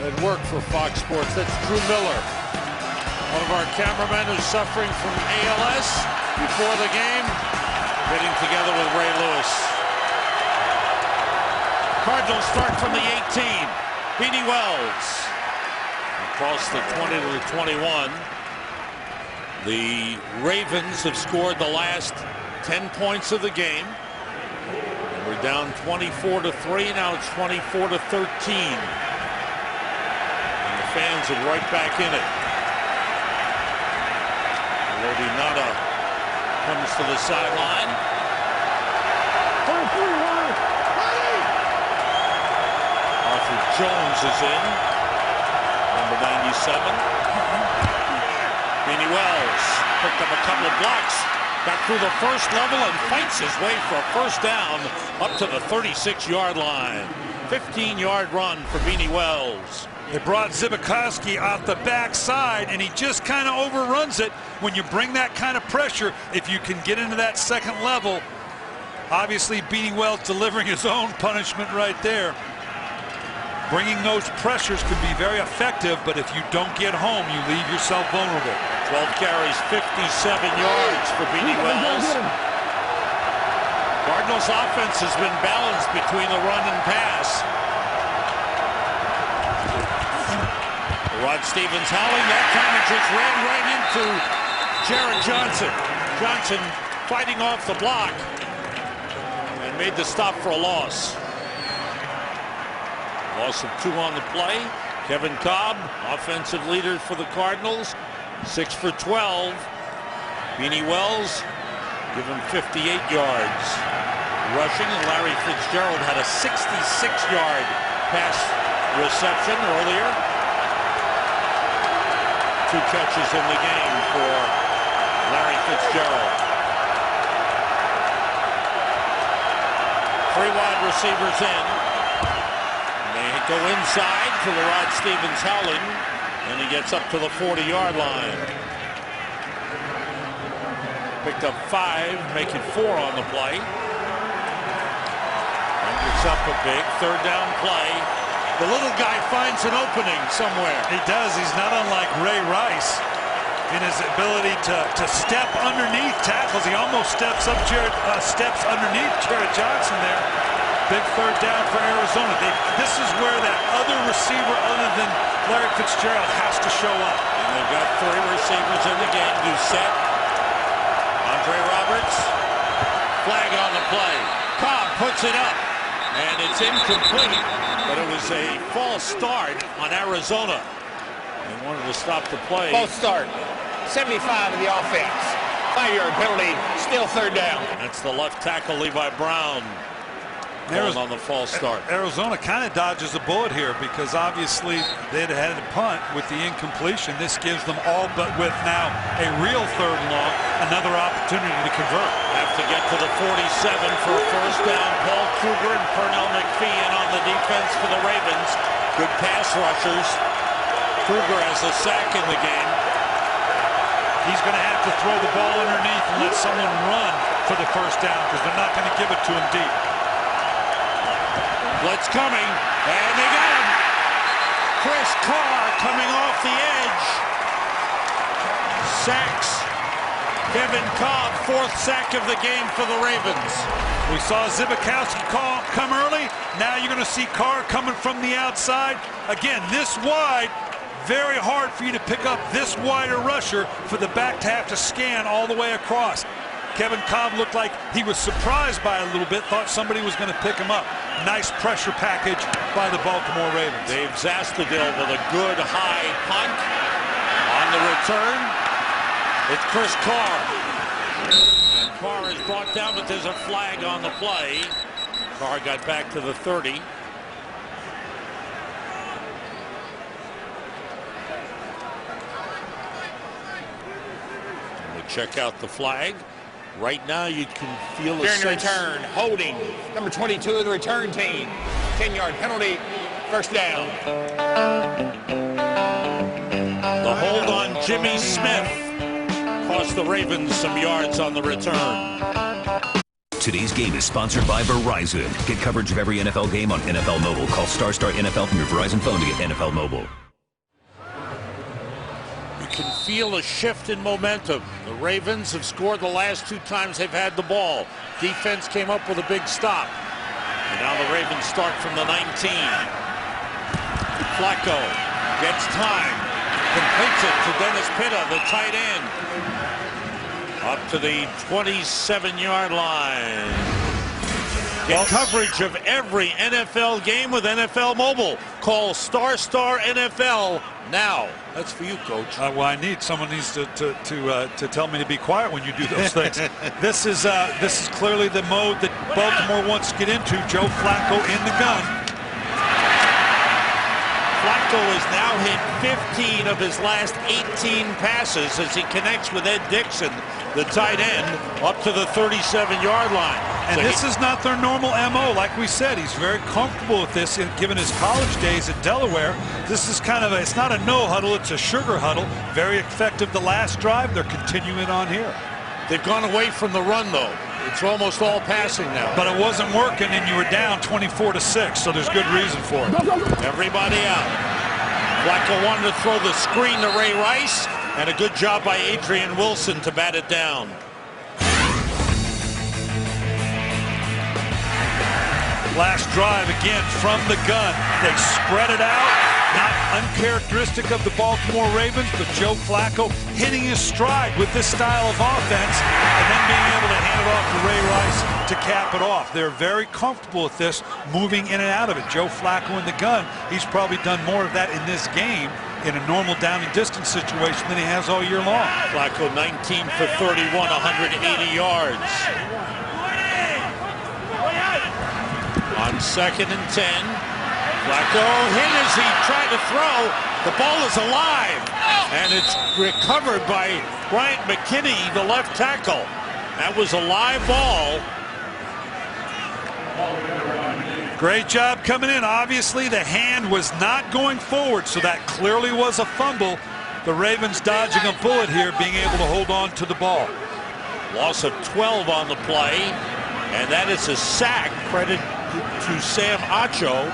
that work for Fox Sports. That's Drew Miller, one of our cameramen who's suffering from ALS before the game, getting together with Ray Lewis. Cardinals start from the 18. Beanie Wells across the 20 to the 21. The Ravens have scored the last 10 points of the game. And we're down 24-3. Now it's 24-13. And the fans are right back in it. Nada comes to the sideline. Arthur Jones is in. Number 97. Beanie Wells picked up a couple of blocks. Got through the first level and fights his way for a first down up to the 36-yard line. 15-yard run for Beanie Wells. They brought Zibikowski off the backside, and he just kind of overruns it. When you bring that kind of pressure, if you can get into that second level, obviously Beanie Wells delivering his own punishment right there. Bringing those pressures can be very effective, but if you don't get home, you leave yourself vulnerable. 12 carries, 57 yards for Beanie Wells. Cardinals offense has been balanced between the run and pass. Rod Stevens howling. That time it just ran right into Jared Johnson. Johnson fighting off the block and made the stop for a loss. Loss of 2 on the play. Kevin Kolb, offensive leader for the Cardinals, 6 for 12. Beanie Wells, give him 58 yards rushing, and Larry Fitzgerald had a 66-yard pass reception earlier. 2 catches in the game for Larry Fitzgerald. 3 wide receivers in. They go inside to the Rod Stevens howling, and he gets up to the 40-yard line. Picked up 5, making 4 on the play. And gets up a big 3rd down play. The little guy finds an opening somewhere. He does. He's not unlike Ray Rice in his ability to step underneath tackles. He almost steps underneath Jared Johnson there. Big 3rd down for Arizona. This is where that other receiver other than Larry Fitzgerald has to show up. And they've got 3 receivers in the game. Doucette, Andre Roberts, flag on the play. Cobb puts it up, and it's incomplete. But it was a false start on Arizona. They wanted to stop the play. False start. 75 of the offense. 5-yard penalty. Still 3rd down. That's the left tackle, Levi Brown, on the false start. Arizona kind of dodges a bullet here because obviously they'd had a punt with the incompletion. This gives them all but with now a real 3rd and long, another opportunity to convert. Have to get to the 47 for a first down. Paul Kruger and Pernell McPhee in on the defense for the Ravens. Good pass rushers. Kruger has a sack in the game. He's going to have to throw the ball underneath and let someone run for the first down because they're not going to give it to him deep. Blitz coming, and they got him. Chris Carr coming off the edge. Sacks Kevin Kolb, 4th sack of the game for the Ravens. We saw Zibikowski come early. Now you're going to see Carr coming from the outside. Again, this wide, very hard for you to pick up this wider rusher for the back to have to scan all the way across. Kevin Kolb looked like he was surprised by it a little bit, thought somebody was going to pick him up. Nice pressure package by the Baltimore Ravens. Dave Zastudil with a good high punt. On the return, it's Chris Carr. And Carr is brought down, but there's a flag on the play. Carr got back to the 30. We'll check out the flag. Right now, you can feel a During the sense. return, holding. Number 22 of the return team. 10-yard penalty, first down. The hold on Jimmy Smith cost the Ravens some yards on the return. Today's game is sponsored by Verizon. Get coverage of every NFL game on NFL Mobile. Call Star NFL from your Verizon phone to get NFL Mobile. You can feel a shift in momentum. The Ravens have scored the last 2 times they've had the ball. Defense came up with a big stop. And now the Ravens start from the 19. Flacco gets time. Completes it to Dennis Pitta, the tight end. Up to the 27-yard line. Get coverage of every NFL game with NFL Mobile. Call ** NFL now. That's for you, Coach. Well, someone needs to tell me to be quiet when you do those things. This is clearly the mode that Baltimore wants to get into. Joe Flacco in the gun. Flacco has now hit 15 of his last 18 passes as he connects with Ed Dixon, the tight end, up to the 37-yard line. And so this is not their normal MO. Like we said, he's very comfortable with this. Given his college days at Delaware, this is kind of it's not a no huddle, it's a sugar huddle. Very effective the last drive. They're continuing on here. They've gone away from the run, though. It's almost all passing now. But it wasn't working, and you were down 24-6, so there's good reason for it. Everybody out. Flacco wanted to throw the screen to Ray Rice, and a good job by Adrian Wilson to bat it down. Last drive again from the gun. They spread it out. Not uncharacteristic of the Baltimore Ravens, but Joe Flacco hitting his stride with this style of offense and then being able to hand it off to Ray Rice to cap it off. They're very comfortable with this, moving in and out of it. Joe Flacco in the gun, he's probably done more of that in this game in a normal down and distance situation than he has all year long. Flacco 19 for 31, 180 yards. On 2nd and 10. Flacco hit as he tried to throw. The ball is alive, and it's recovered by Bryant McKinney, the left tackle. That was a live ball. Great job coming in. Obviously, the hand was not going forward, so that clearly was a fumble. The Ravens dodging a bullet here, being able to hold on to the ball. Loss of 12 on the play, and that is a sack. Credit to Sam Acho.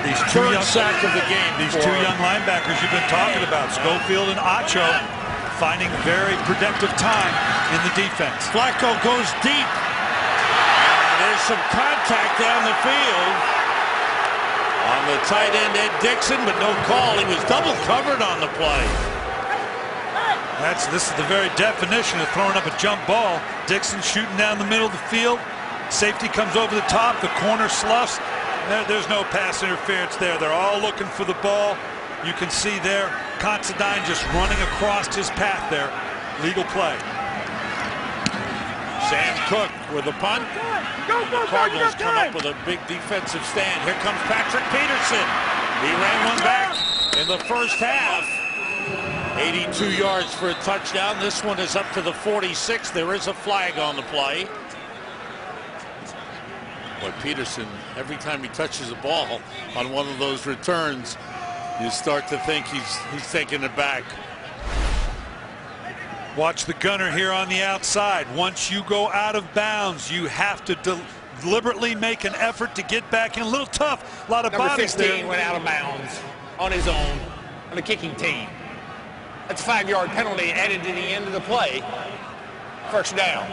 These third sack of the game. These two young linebackers you've been talking about, Schofield and Acho, finding very productive time in the defense. Flacco goes deep. There's some contact down the field on the tight end Ed Dixon, but no call. He was double covered on the play. This is the very definition of throwing up a jump ball. Dixon shooting down the middle of the field. Safety comes over the top. The corner sloughs. There's no pass interference there. They're all looking for the ball. You can see there, Considine just running across his path there. Legal play. Sam Cook with a punt. The Cardinals come up with a big defensive stand. Here comes Patrick Peterson. He ran one back in the first half. 82 yards for a touchdown. This one is up to the 46. There is a flag on the play. But Peterson, every time he touches a ball on one of those returns, you start to think he's taking it back. Watch the gunner here on the outside. Once you go out of bounds, you have to deliberately make an effort to get back in. A little tough. A lot of bodies there. Number 15 went out of bounds on his own on the kicking team. That's a 5-yard penalty added to the end of the play. First down.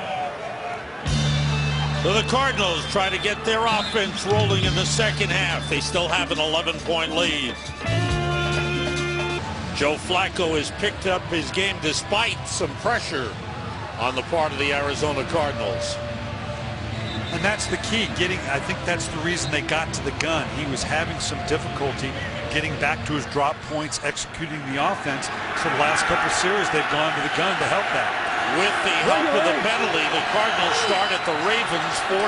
So the Cardinals try to get their offense rolling in the second half. They still have an 11-point lead. Joe Flacco has picked up his game despite some pressure on the part of the Arizona Cardinals. And that's the key, I think that's the reason they got to the gun. He was having some difficulty getting back to his drop points, executing the offense. So the last couple of series, they've gone to the gun to help that. With the help of the penalty, the Cardinals start at the Ravens 49.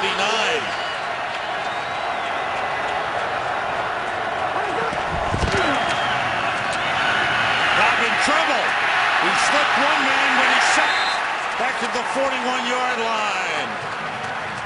Got in trouble. He slipped one man, but he's sacked back at the 41-yard line.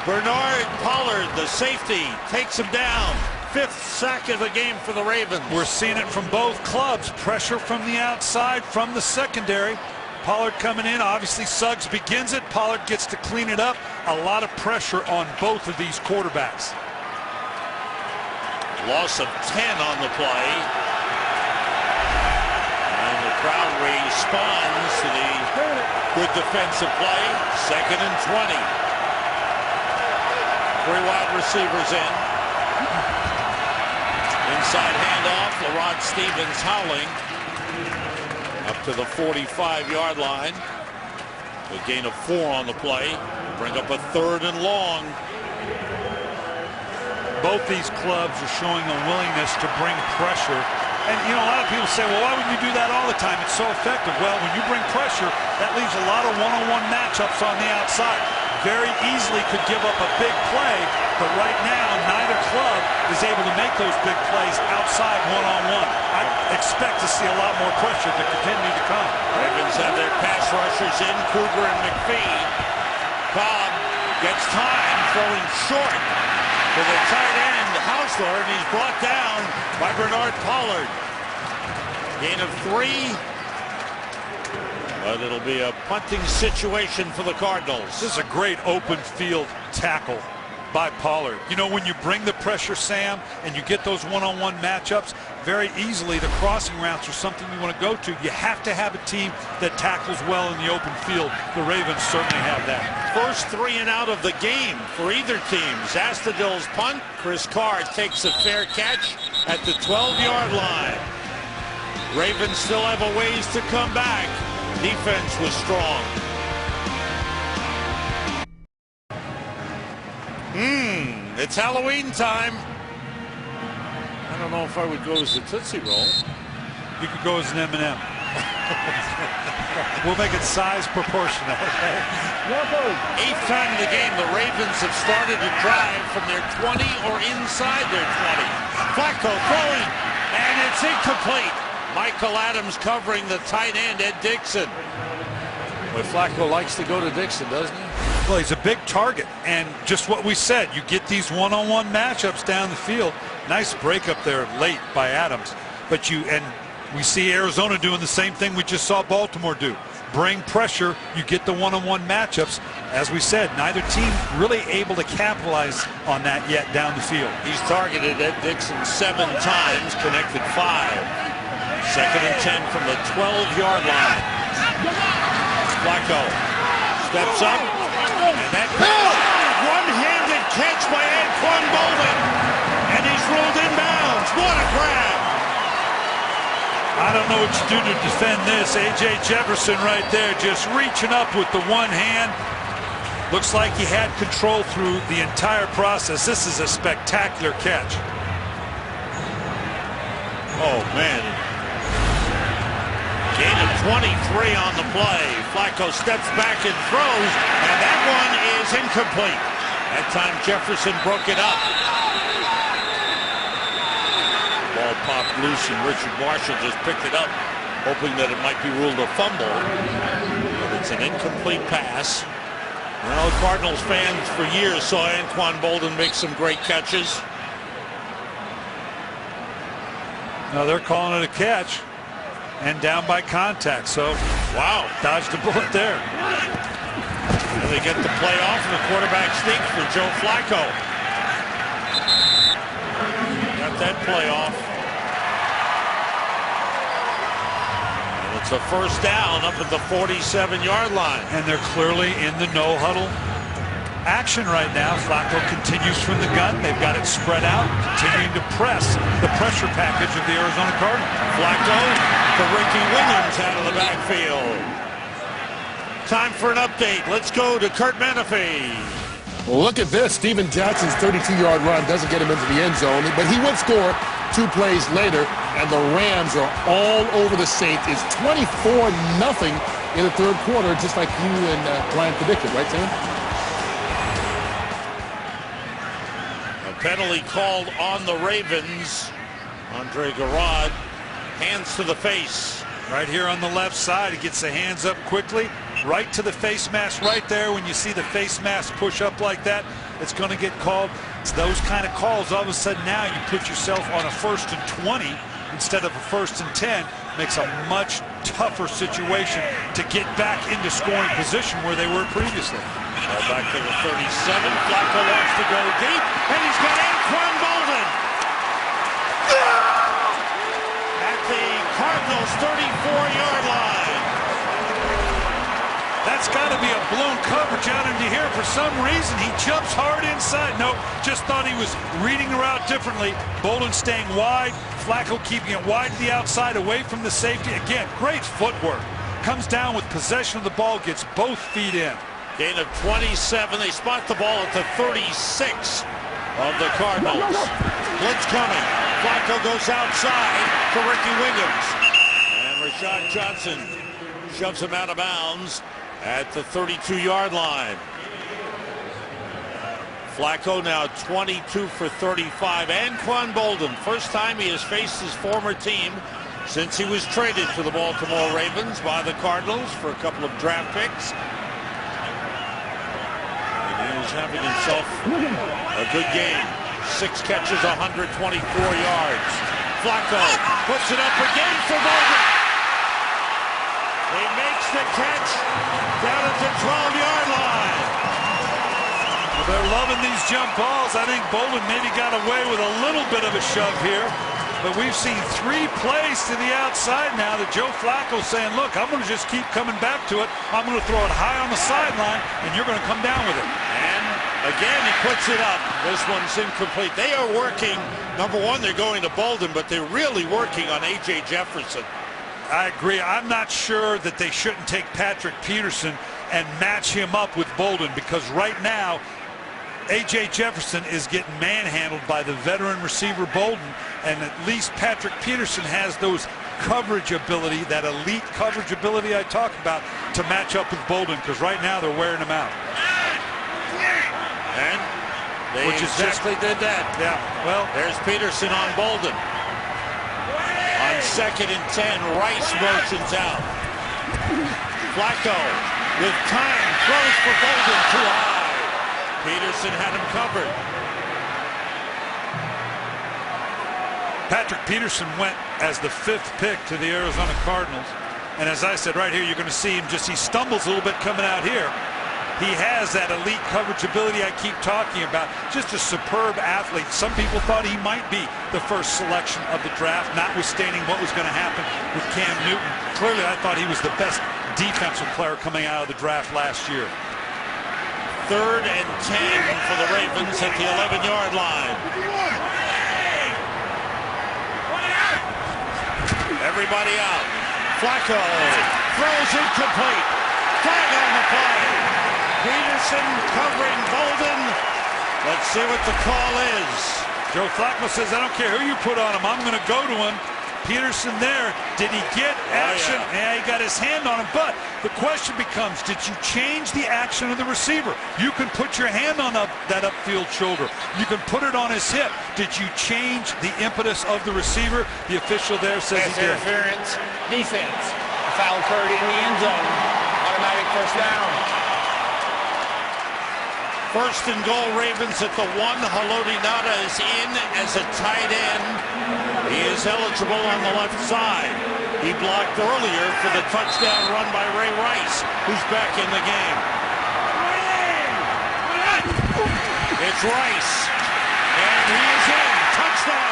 Bernard Pollard, the safety, takes him down. 5th sack of the game for the Ravens. We're seeing it from both clubs. Pressure from the outside, from the secondary. Pollard coming in. Obviously, Suggs begins it. Pollard gets to clean it up. A lot of pressure on both of these quarterbacks. Loss of 10 on the play. And the crowd responds to the good defensive play. 2nd and 20. 3 wide receivers in. Inside handoff, LaRod Stevens howling up to the 45-yard line. A gain of 4 on the play. Bring up a 3rd and long. Both these clubs are showing a willingness to bring pressure. And, you know, a lot of people say, well, why would you do that all the time? It's so effective. Well, when you bring pressure, that leaves a lot of one-on-one matchups on the outside. Very easily could give up a big play, but right now, neither club is able to make those big plays outside one-on-one. I expect to see a lot more pressure to continue to come. Ravens have their pass rushers in, Kruger and McPhee. Kolb gets time, throwing short to the tight end, Hausler, and he's brought down by Bernard Pollard. Gain of 3. But it'll be a punting situation for the Cardinals. This is a great open field tackle by Pollard. You know, when you bring the pressure, Sam, and you get those one-on-one matchups, very easily the crossing routes are something you want to go to. You have to have a team that tackles well in the open field. The Ravens certainly have that. First 3 and out of the game for either team. Zastudil's punt. Chris Carr takes a fair catch at the 12-yard line. Ravens still have a ways to come back. Defense was strong. It's Halloween time. I don't know if I would go as a Tootsie Roll. You could go as an M&M. We'll make it size proportional. 8th time in the game, the Ravens have started to drive from their 20 or inside their 20. Flacco throwing, and it's incomplete. Michael Adams covering the tight end, Ed Dixon. Well, Flacco likes to go to Dixon, doesn't he? Well, he's a big target, and just what we said, you get these one-on-one matchups down the field. Nice break up there late by Adams, but we see Arizona doing the same thing we just saw Baltimore do. Bring pressure, you get the one-on-one matchups. As we said, neither team really able to capitalize on that yet down the field. He's targeted Ed Dixon 7 times, connected 5. 2nd and 10 from the 12-yard line. Flacco steps up, and that one-handed catch by Anquan Bolden, and he's ruled inbounds. What a grab! I don't know what you do to defend this. A.J. Jefferson right there just reaching up with the one hand. Looks like he had control through the entire process. This is a spectacular catch. Oh, man. Gain of 23 on the play. Flacco steps back and throws, and that one is incomplete. That time Jefferson broke it up. Ball popped loose, and Richard Marshall just picked it up, hoping that it might be ruled a fumble. But it's an incomplete pass. Well, Cardinals fans for years saw Anquan Bolden make some great catches. Now they're calling it a catch. And down by contact, so wow, dodged a bullet there. And they get the play off, and the quarterback sneaks for Joe Flacco. Got that play off. And it's a 1st down up at the 47-yard line. And they're clearly in the no huddle action right now. Flacco continues from the gun. They've got it spread out, continuing to press the pressure package of the Arizona Cardinals. Flacco to Ricky Williams out of the backfield. Time for an update. Let's go to Kurt Menefee. Look at this. Steven Jackson's 32-yard run doesn't get him into the end zone, but he would score 2 plays later, and the Rams are all over the Saints. It's 24-0 in the 3rd quarter, just like you and Brian predicted, right, Sam? Penalty called on the Ravens. Andre Garrod, hands to the face. Right here on the left side, he gets the hands up quickly, right to the face mask right there. When you see the face mask push up like that, it's going to get called. It's those kind of calls. All of a sudden now you put yourself on a 1st and 20 instead of a 1st and 10. Makes a much tougher situation to get back into scoring position where they were previously. Back to the 37. Flacco wants to go deep, and he's got Anquan Bolden at the Cardinals' 34-yard line. That's got to be a blown coverage out into here. For some reason, he jumps hard inside. Nope, just thought he was reading the route differently. Bolden staying wide. Flacco keeping it wide to the outside, away from the safety. Again, great footwork. Comes down with possession of the ball, gets both feet in. Gain of 27. They spot the ball at the 36 of the Cardinals. Blitz coming. Flacco goes outside to Ricky Williams. And Rashad Johnson shoves him out of bounds at the 32-yard line. Flacco now 22 for 35. Anquan Bolden, first time he has faced his former team since he was traded to the Baltimore Ravens by the Cardinals for a couple of draft picks. And he is having himself a good game. 6 catches, 124 yards. Flacco puts it up again for Bolden. He makes the catch down at the 12-yard line. Well, they're loving these jump balls. I think Bolden maybe got away with a little bit of a shove here. But we've seen 3 plays to the outside now that Joe Flacco's saying, look, I'm going to just keep coming back to it. I'm going to throw it high on the sideline, and you're going to come down with it. And again, he puts it up. This one's incomplete. They are working. Number one, they're going to Bolden, but they're really working on A.J. Jefferson. I agree. I'm not sure that they shouldn't take Patrick Peterson and match him up with Bolden, because right now, A.J. Jefferson is getting manhandled by the veteran receiver Bolden, and at least Patrick Peterson has those coverage ability, that elite coverage ability I talk about, to match up with Bolden, because right now they're wearing him out. And they did that. Yeah, well, there's Peterson on Bolden. On 2nd and 10, Rice motions out. Flacco with time throws for Bolden too high. Peterson had him covered. Patrick Peterson went as the 5th pick to the Arizona Cardinals. And as I said, right here, you're going to see him he stumbles a little bit coming out here. He has that elite coverage ability I keep talking about. Just a superb athlete. Some people thought he might be the first selection of the draft, notwithstanding what was going to happen with Cam Newton. Clearly, I thought he was the best defensive player coming out of the draft last year. 3rd and 10 for the Ravens at the 11-yard line. Everybody out. Flacco throws incomplete. Flag on the play. Peterson covering Bolden. Let's see what the call is. Joe Flacco says, I don't care who you put on him. I'm going to go to him. Peterson there. Did he get action? Oh, yeah, he got his hand on him. But the question becomes, did you change the action of the receiver? You can put your hand on that upfield shoulder. You can put it on his hip. Did you change the impetus of the receiver? The official there says he did. Interference, defense. A foul occurred in the end zone. Automatic first down. 1st and goal, Ravens at the 1. Haloti Ngata is in as a tight end. He is eligible on the left side. He blocked earlier for the touchdown run by Ray Rice, who's back in the game. It's Rice, and he is in. Touchdown.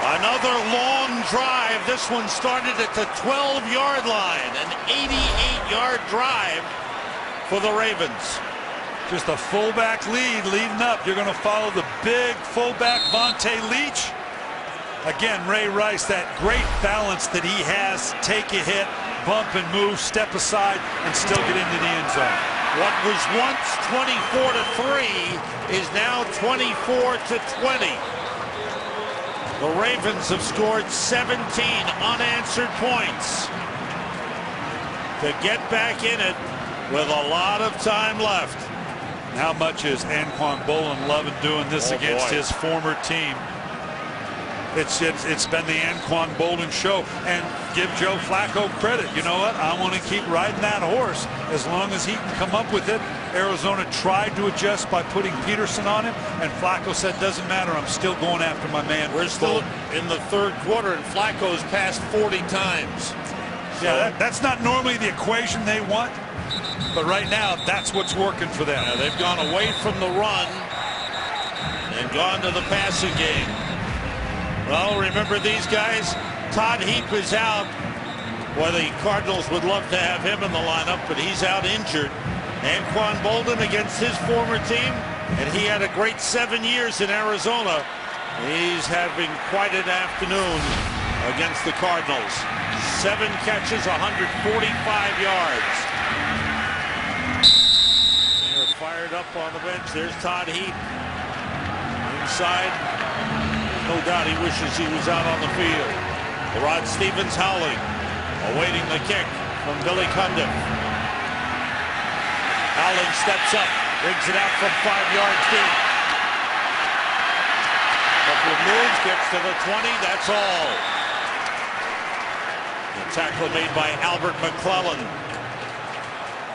Another long drive. This one started at the 12-yard line. An 88-yard drive for the Ravens. Just a fullback lead leading up. You're going to follow the big fullback Vontae Leach. Again, Ray Rice, that great balance that he has. Take a hit, bump and move, step aside, and still get into the end zone. What was once 24-3 is now 24-20. The Ravens have scored 17 unanswered points to get back in it with a lot of time left. How much is Anquan Bolden loving doing this against his former team? It's been the Anquan Bolden show, and give Joe Flacco credit. You know what? I want to keep riding that horse as long as he can come up with it. Arizona tried to adjust by putting Peterson on him, and Flacco said, doesn't matter, I'm still going after my man. We're still in the 3rd quarter, and Flacco's passed 40 times. Yeah, that's not normally the equation they want, But right now, that's what's working for them. Yeah, they've gone away from the run and gone to the passing game. Well, remember these guys? Todd Heap is out. Well, the Cardinals would love to have him in the lineup, but he's out injured. Anquan Boldin against his former team, and he had a great 7 years in Arizona. He's having quite an afternoon against the Cardinals. 7 catches, 145 yards. They're fired up on the bench. There's Todd Heap. Inside. No doubt he wishes he was out on the field. Rod Stevens howling, awaiting the kick from Billy Cundiff. Howling steps up, brings it out from 5 yards deep. Couple of moves, gets to the 20, that's all. The tackle made by Albert McClellan.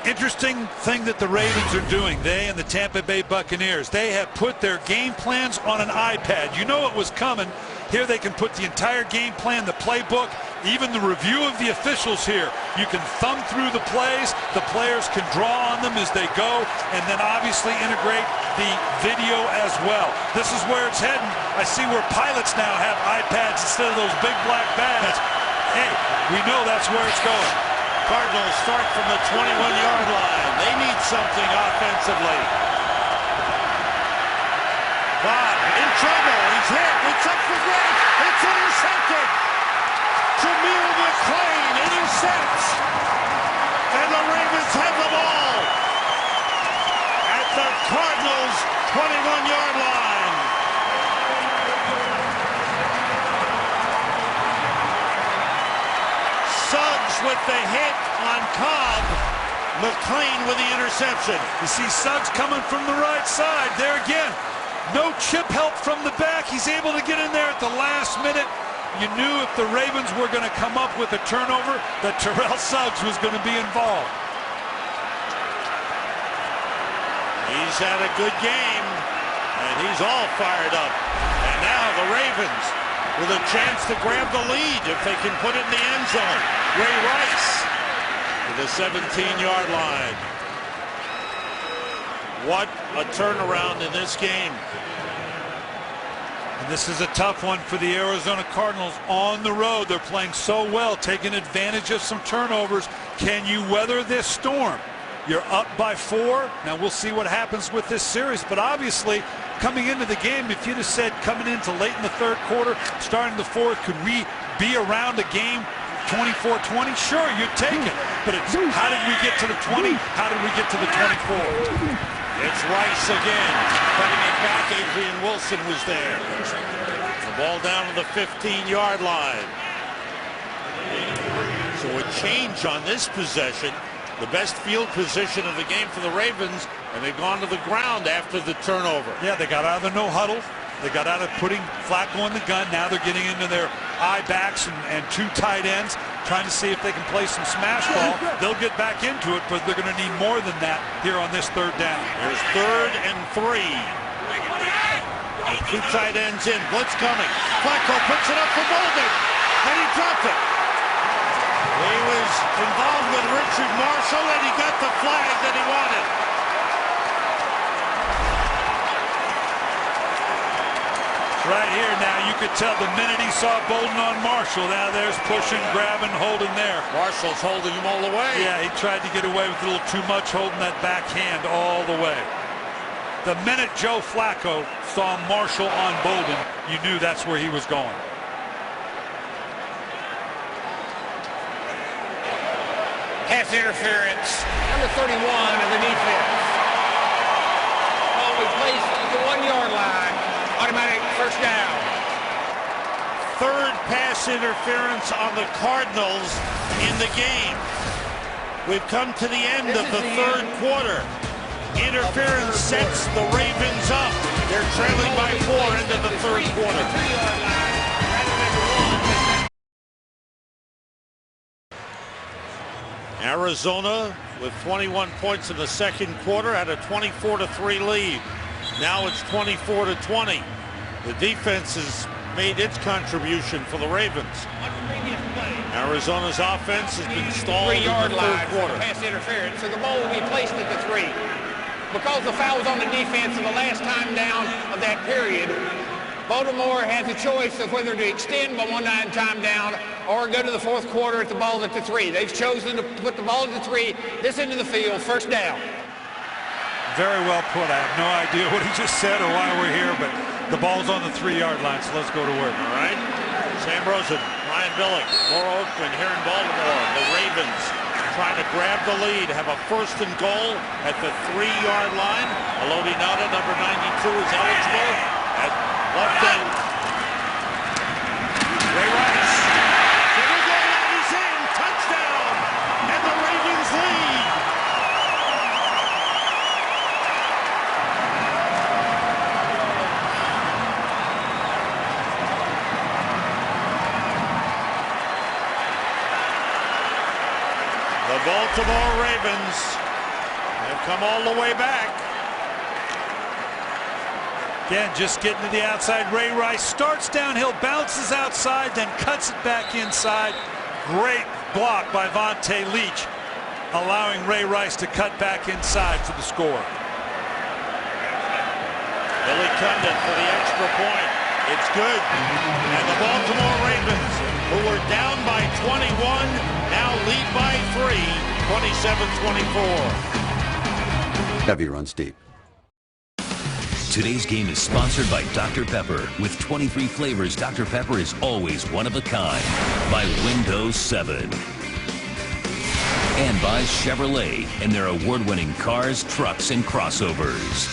Interesting thing that the Ravens are doing, they and the Tampa Bay Buccaneers, they have put their game plans on an iPad. You know it was coming. Here they can put the entire game plan, the playbook, even the review of the officials here. You can thumb through the plays, the players can draw on them as they go, and then obviously integrate the video as well. This is where it's heading. I see where pilots now have iPads instead of those big black bags. Hey, we know that's where it's going. Cardinals start from the 21-yard line. They need something offensively. Bob in trouble. He's hit. It's up for grabs. It's intercepted. Jameel McClain intercepts. And the Ravens have the ball at the Cardinals' 21-yard line. Suggs with the hit on Kolb. McClain with the interception. You see Suggs coming from the right side. There again. No chip help from the back. He's able to get in there at the last minute. You knew if the Ravens were going to come up with a turnover, that Terrell Suggs was going to be involved. He's had a good game, and he's all fired up. And now the Ravens with a chance to grab the lead if they can put it in the end zone. Ray Rice to the 17-yard line. What a turnaround in this game. And this is a tough one for the Arizona Cardinals on the road. They're playing so well, taking advantage of some turnovers. Can you weather this storm? You're up by 4. Now we'll see what happens with this series. But obviously, coming into the game, if you'd have said coming into late in the 3rd quarter, starting the 4th, could we be around a game 24-20? Sure, you'd take it. But it's how did we get to the 20? How did we get to the 24? It's Rice again, cutting it back. Adrian Wilson was there. The ball down to the 15-yard line. So a change on this possession. The best field position of the game for the Ravens, and they've gone to the ground after the turnover. Yeah, they got out of the no huddle. They got out of putting Flacco in the gun. Now they're getting into their eye backs and 2 tight ends, trying to see if they can play some smash ball. They'll get back into it, but they're going to need more than that here on this 3rd down. There's 3rd and 3. 2 tight ends in. Blitz coming. Flacco puts it up for Boldin, and he dropped it. He was involved with Richard Marshall, and he got the flag that he wanted. Right here now, you could tell the minute he saw Boldin on Marshall, now there's pushing, grabbing, holding there. Marshall's holding him all the way. Yeah, he tried to get away with a little too much, holding that backhand all the way. The minute Joe Flacco saw Marshall on Boldin, you knew that's where he was going. Pass interference, number 31 of the defense. Ball we placed at the 1-yard line. Automatic 1st down. 3rd pass interference on the Cardinals in the game. We've come to the end of the 3rd quarter. Interference sets the Ravens up. They're trailing by 4 into the 3rd quarter. Arizona with 21 points in the 2nd quarter had a 24-3 lead. Now it's 24-20. The defense has made its contribution for the Ravens. Arizona's offense has been stalled in the 3-yard third line for quarter. pass interference, so the ball will be placed at the 3. Because the foul was on the defense in the last time down of that period, Baltimore has a choice of whether to extend by 1 time down or go to the fourth quarter at the ball at the 3. They've chosen to put the ball at the 3, this into the field, first down. Very well put. I have no idea what he just said or why we're here, but the ball's on the 3-yard line, so let's go to work. All right. Sam Rosen, Ryan Billick, Laura Oakman here in Baltimore. The Ravens trying to grab the lead, have a first and goal at the 3-yard line. Elodie Nada, number 92, is eligible at left end. Ray Rice. He's in. Touchdown. And the Ravens lead. The Baltimore Ravens have come all the way back. Again, just getting to the outside. Ray Rice starts downhill, bounces outside, then cuts it back inside. Great block by Vontae Leach, allowing Ray Rice to cut back inside for the score. Billy Condon for the extra point. It's good. And the Baltimore Ravens, who were down by 21, now lead by 3, 27-24. Heavy runs deep. Today's game is sponsored by Dr. Pepper. With 23 flavors, Dr. Pepper is always one of a kind. By Windows 7. And by Chevrolet and their award-winning cars, trucks, and crossovers.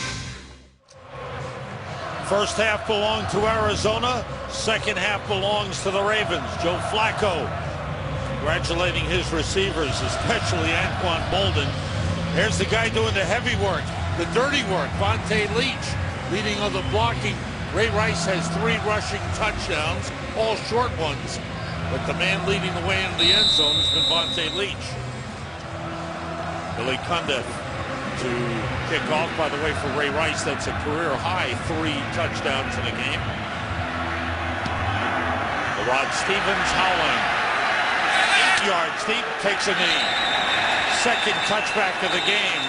First half belonged to Arizona. Second half belongs to the Ravens. Joe Flacco congratulating his receivers, especially Anquan Bolden. Here's the guy doing the heavy work, the dirty work, Vontae Leach, leading on the blocking. Ray Rice has 3 rushing touchdowns, all short ones. But the man leading the way into the end zone has been Vontae Leach. Billy Cundiff to kick off, by the way, for Ray Rice. That's a career high 3 touchdowns in a game. Rod Stevens howling. 8 yards deep, takes a knee. Second touchback of the game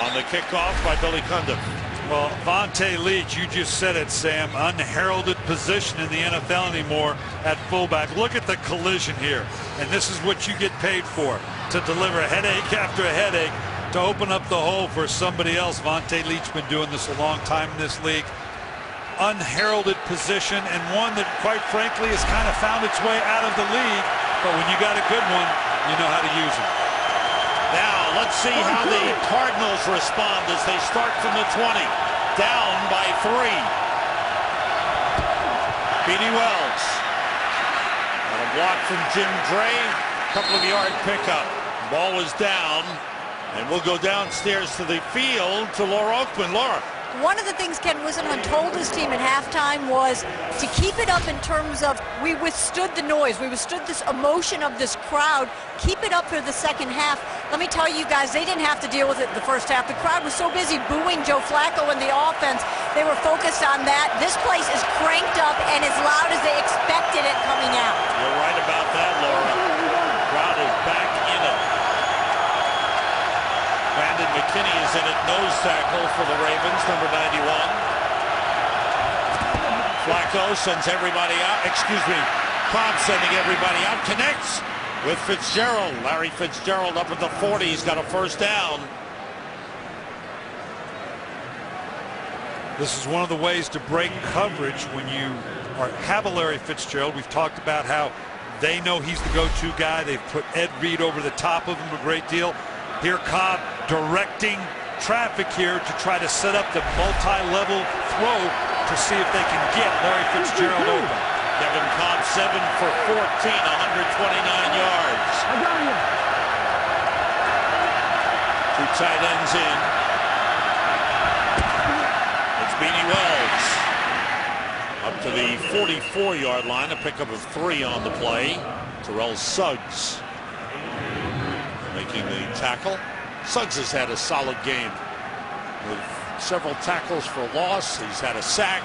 on the kickoff by Billy Cundiff. Well, Vontae Leach, you just said it, Sam. Unheralded position in the NFL anymore at fullback. Look at the collision here. And this is what you get paid for, to deliver headache after headache, to open up the hole for somebody else. Vontae Leach been doing this a long time in this league. Unheralded position, and one that, quite frankly, has kind of found its way out of the league. But when you got a good one, you know how to use it. Now, let's see how the Cardinals respond as they start from the 20. Down by 3. Beanie Wells. Got a block from Jim Dre. Couple of yard pickup. Ball was down. And we'll go downstairs to the field to Laura Oakman. Laura. One of the things Ken Whisenhunt told his team at halftime was to keep it up in terms of we withstood the noise. We withstood this emotion of this crowd. Keep it up for the second half. Let me tell you guys, they didn't have to deal with it the first half. The crowd was so busy booing Joe Flacco and the offense. They were focused on that. This place is cranked up and as loud as they expected it coming out. You're right about that, Laura. The crowd is back in it. Brandon McKinney is in at nose tackle for the Ravens, number 91. Flacco sends everybody out. Excuse me, Kolb sending everybody out. Connects with Fitzgerald. Larry Fitzgerald up at the 40. He's got a first down. This is one of the ways to break coverage when you have a Larry Fitzgerald. We've talked about how they know he's the go-to guy. They've put Ed Reed over the top of him a great deal. Here Kolb directing traffic here to try to set up the multi-level throw to see if they can get Larry Fitzgerald open. Kevin Kolb 7 for 14, 129 yards. 2 tight ends in. It's Beanie Wells up to the 44-yard line, a pickup of 3 on the play. Terrell Suggs making the tackle. Suggs has had a solid game with several tackles for loss. He's had a sack.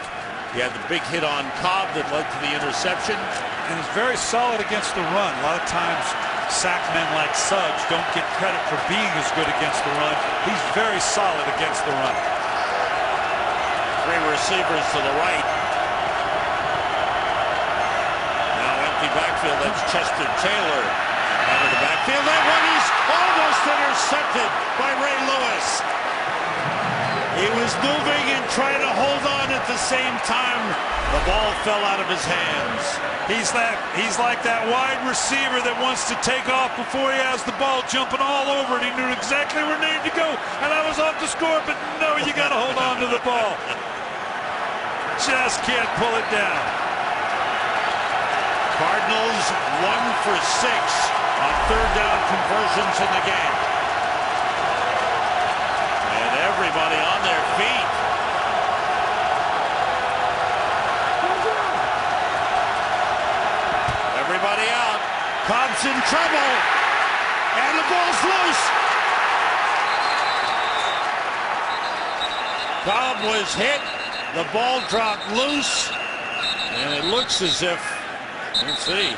He had the big hit on Kolb that led to the interception. And he's very solid against the run. A lot of times, sack men like Suggs don't get credit for being as good against the run. He's very solid against the run. 3 receivers to the right. Now empty backfield. That's Chester Taylor out of the backfield. That one is almost intercepted by Ray Lewis. He was moving and trying to hold on at the same time. The ball fell out of his hands. He's like that wide receiver that wants to take off before he has the ball jumping all over it. He knew exactly where it needed to go, and I was off to score, but no, you got to hold on to the ball. Just can't pull it down. Cardinals 1 for 6 on 3rd down conversions in the game. And everybody on their feet. Everybody out. Kolb's in trouble. And the ball's loose. Kolb was hit. The ball dropped loose. And it looks as if, let's see.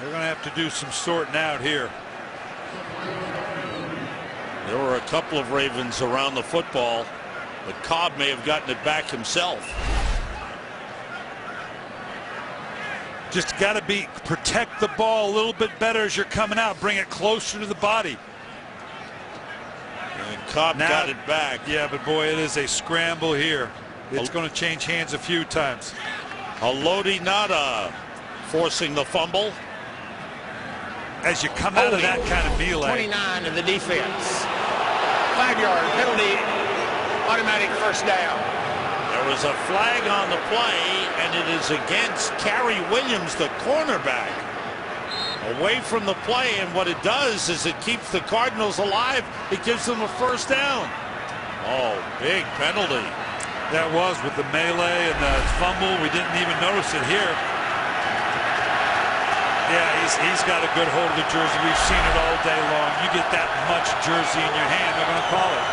They're going to have to do some sorting out here. There were a couple of Ravens around the football, but Kolb may have gotten it back himself. Just got to protect the ball a little bit better as you're coming out. Bring it closer to the body. And Kolb got it back. Yeah, but boy, it is a scramble here. It's going to change hands a few times. Haloti Ngata forcing the fumble. As you come out of that kind of melee. 29 of the defense. 5-yard penalty, automatic first down. There was a flag on the play, and it is against Cary Williams, the cornerback. Away from the play, and what it does is it keeps the Cardinals alive. It gives them a first down. Oh, big penalty. That was with the melee and the fumble. We didn't even notice it here. Yeah, he's got a good hold of the jersey. We've seen it all day long. You get that much jersey in your hand, they're going to call it.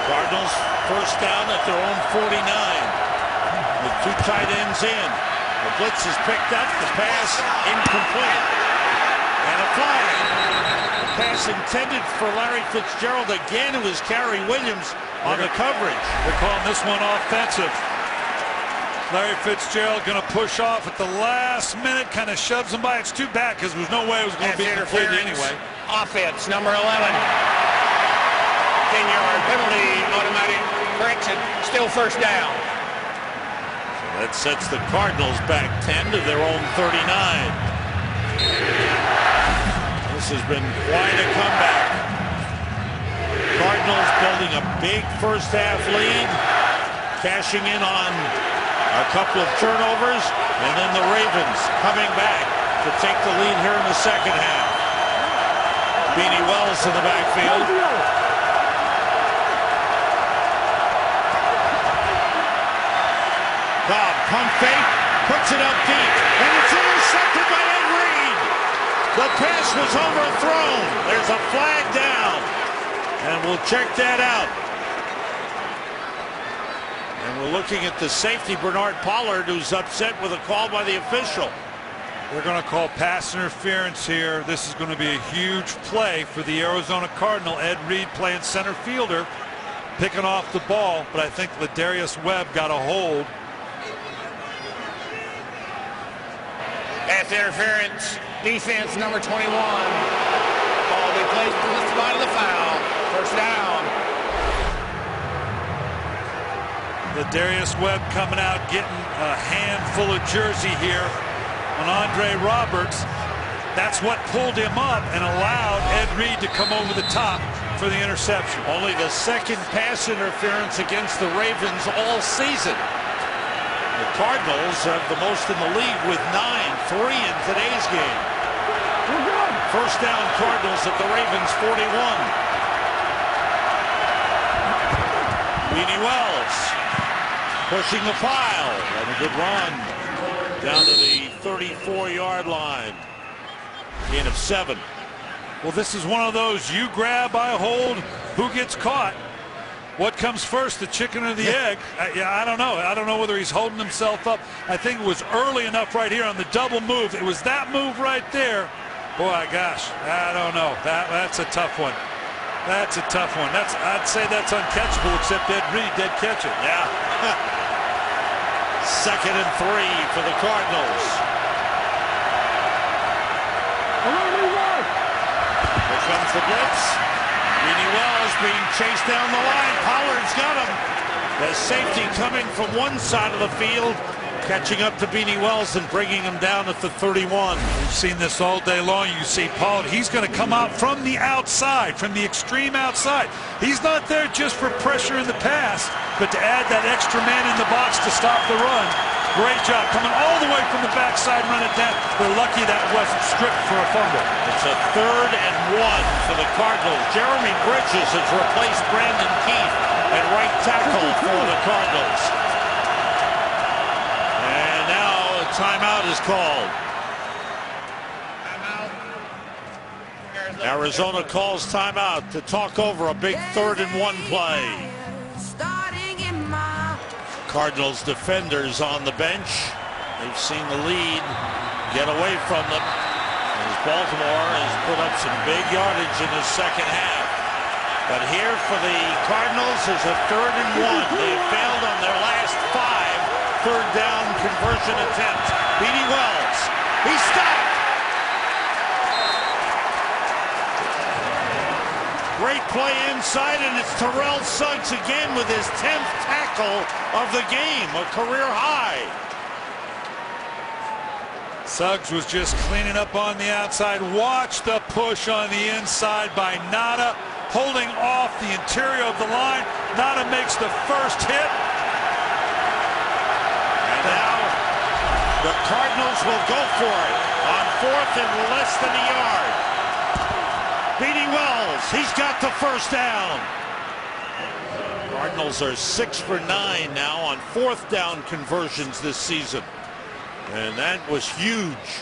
Cardinals first down at their own 49. With 2 tight ends in. The blitz is picked up. The pass incomplete. And a flag. The pass intended for Larry Fitzgerald. Again, it was Cary Williams on the coverage. They're calling this one offensive. Larry Fitzgerald going to push off at the last minute, kind of shoves him by. It's too bad because there was no way it was going to be completed anyway. Offense, number 11. 10-yard penalty, automatic correction, still first down. So that sets the Cardinals back 10 to their own 39. This has been quite a comeback. Cardinals building a big first half lead, cashing in on a couple of turnovers, and then the Ravens coming back to take the lead here in the second half. Beanie Wells in the backfield. Kolb, pump fake, puts it up deep, and it's intercepted by Ed Reed. The pass was overthrown. There's a flag down, and we'll check that out. And we're looking at the safety, Bernard Pollard, who's upset with a call by the official. They're going to call pass interference here. This is going to be a huge play for the Arizona Cardinal. Ed Reed playing center fielder, picking off the ball, but I think Ladarius Webb got a hold. Pass interference, defense number 21. Ball be placed to the spot of the foul. First down. Ladarius Webb coming out, getting a handful of jersey here on Andre Roberts. That's what pulled him up and allowed Ed Reed to come over the top for the interception. Only the second pass interference against the Ravens all season. The Cardinals have the most in the league with 9, 3 in today's game. First down Cardinals at the Ravens 41. Beanie Wells pushing the pile, and a good run down to the 34-yard line. Gain of 7. Well, this is one of those you grab, I hold, who gets caught. What comes first, the chicken or the egg? I don't know. I don't know whether he's holding himself up. I think it was early enough right here on the double move. It was that move right there. Boy, gosh, I don't know. That's a tough one. That's a tough one. I'd say that's uncatchable, except Ed Reed did catch it. Yeah. 2nd and 3 for the Cardinals. Here comes the blitz. Beanie Wells being chased down the line. Pollard's got him. The safety coming from one side of the field, catching up to Beanie Wells and bringing him down at the 31. We've seen this all day long. You see Pollard, he's going to come out from the outside, from the extreme outside. He's not there just for pressure in the pass, but to add that extra man in the box to stop the run. Great job coming all the way from the backside, run it down. They're lucky that wasn't stripped for a fumble. It's a 3rd and 1 for the Cardinals. Jeremy Bridges has replaced Brandon Keith at right tackle for the Cardinals. And now a timeout is called. Arizona calls timeout to talk over a big 3rd and 1 play. Cardinals defenders on the bench. They've seen the lead get away from them as Baltimore has put up some big yardage in the second half. But here for the Cardinals is a 3rd and 1. They have failed on their last 5 third down conversion attempts. Beanie Wells, he's stopped. Great play inside, and it's Terrell Suggs again with his 10th tackle of the game, a career high. Suggs was just cleaning up on the outside. Watch the push on the inside by Nada, holding off the interior of the line. Nada makes the first hit. And now the Cardinals will go for it on 4th and less than a yard. Beanie Wells, he's got the first down. Cardinals are 6 for 9 now on 4th down conversions this season. And that was huge.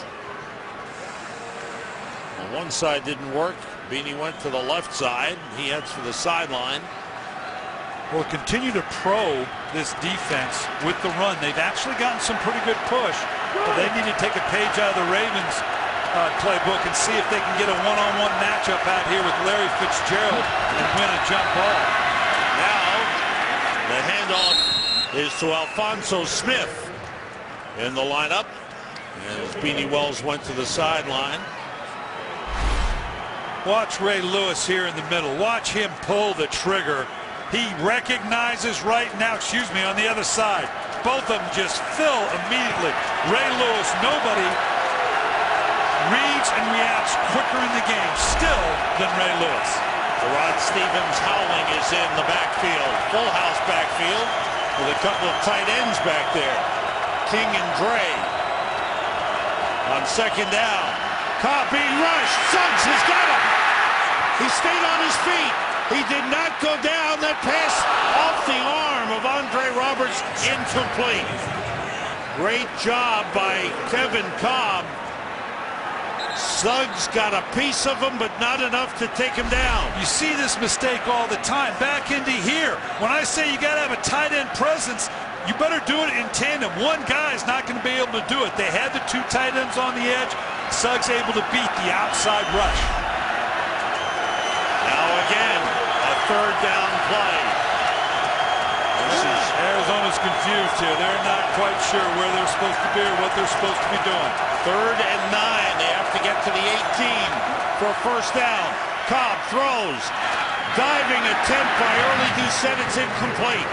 Well, one side didn't work. Beanie went to the left side. He heads for the sideline. Will continue to probe this defense with the run. They've actually gotten some pretty good push, but they need to take a page out of the Ravens playbook and see if they can get a one-on-one matchup out here with Larry Fitzgerald and win a jump ball. Now the handoff is to Alfonso Smith in the lineup as Beanie Wells went to the sideline. Watch Ray Lewis here in the middle. Watch him pull the trigger. He recognizes right now, on the other side. Both of them just fill immediately. Ray Lewis, nobody reads and reacts quicker in the game still than Ray Lewis. Rod Stevens howling is in the backfield. Full house backfield with a couple of tight ends back there. King and Dre on 2nd down. Kolb being rushed. Suggs has got him. He stayed on his feet. He did not go down. That pass off the arm of Andre Roberts, incomplete. Great job by Kevin Kolb. Suggs got a piece of him, but not enough to take him down. You see this mistake all the time. Back into here. When I say you got to have a tight end presence, you better do it in tandem. One guy is not going to be able to do it. They had the 2 tight ends on the edge. Suggs able to beat the outside rush. Now again, a 3rd down play. Arizona's confused here. They're not quite sure where they're supposed to be or what they're supposed to be doing. 3rd and 9. They have to get to the 18 for a first down. Kolb throws. Diving attempt by Early Doucette. It's incomplete.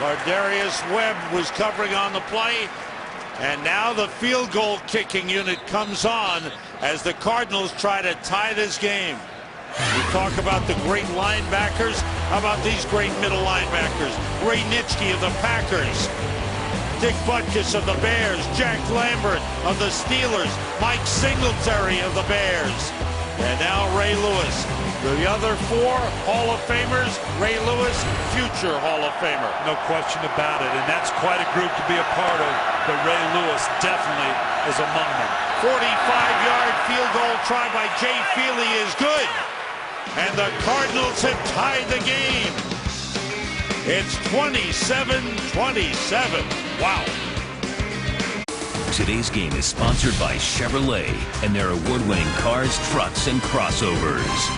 Lardarius Webb was covering on the play. And now the field goal kicking unit comes on as the Cardinals try to tie this game. We talk about the great linebackers. How about these great middle linebackers? Ray Nitschke of the Packers. Dick Butkus of the Bears. Jack Lambert of the Steelers. Mike Singletary of the Bears. And now Ray Lewis. The other 4 Hall of Famers. Ray Lewis, future Hall of Famer. No question about it. And that's quite a group to be a part of. But Ray Lewis definitely is among them. 45-yard field goal try by Jay Feely is good. And the Cardinals have tied the game. It's 27-27. Wow. Today's game is sponsored by Chevrolet and their award-winning cars, trucks, and crossovers.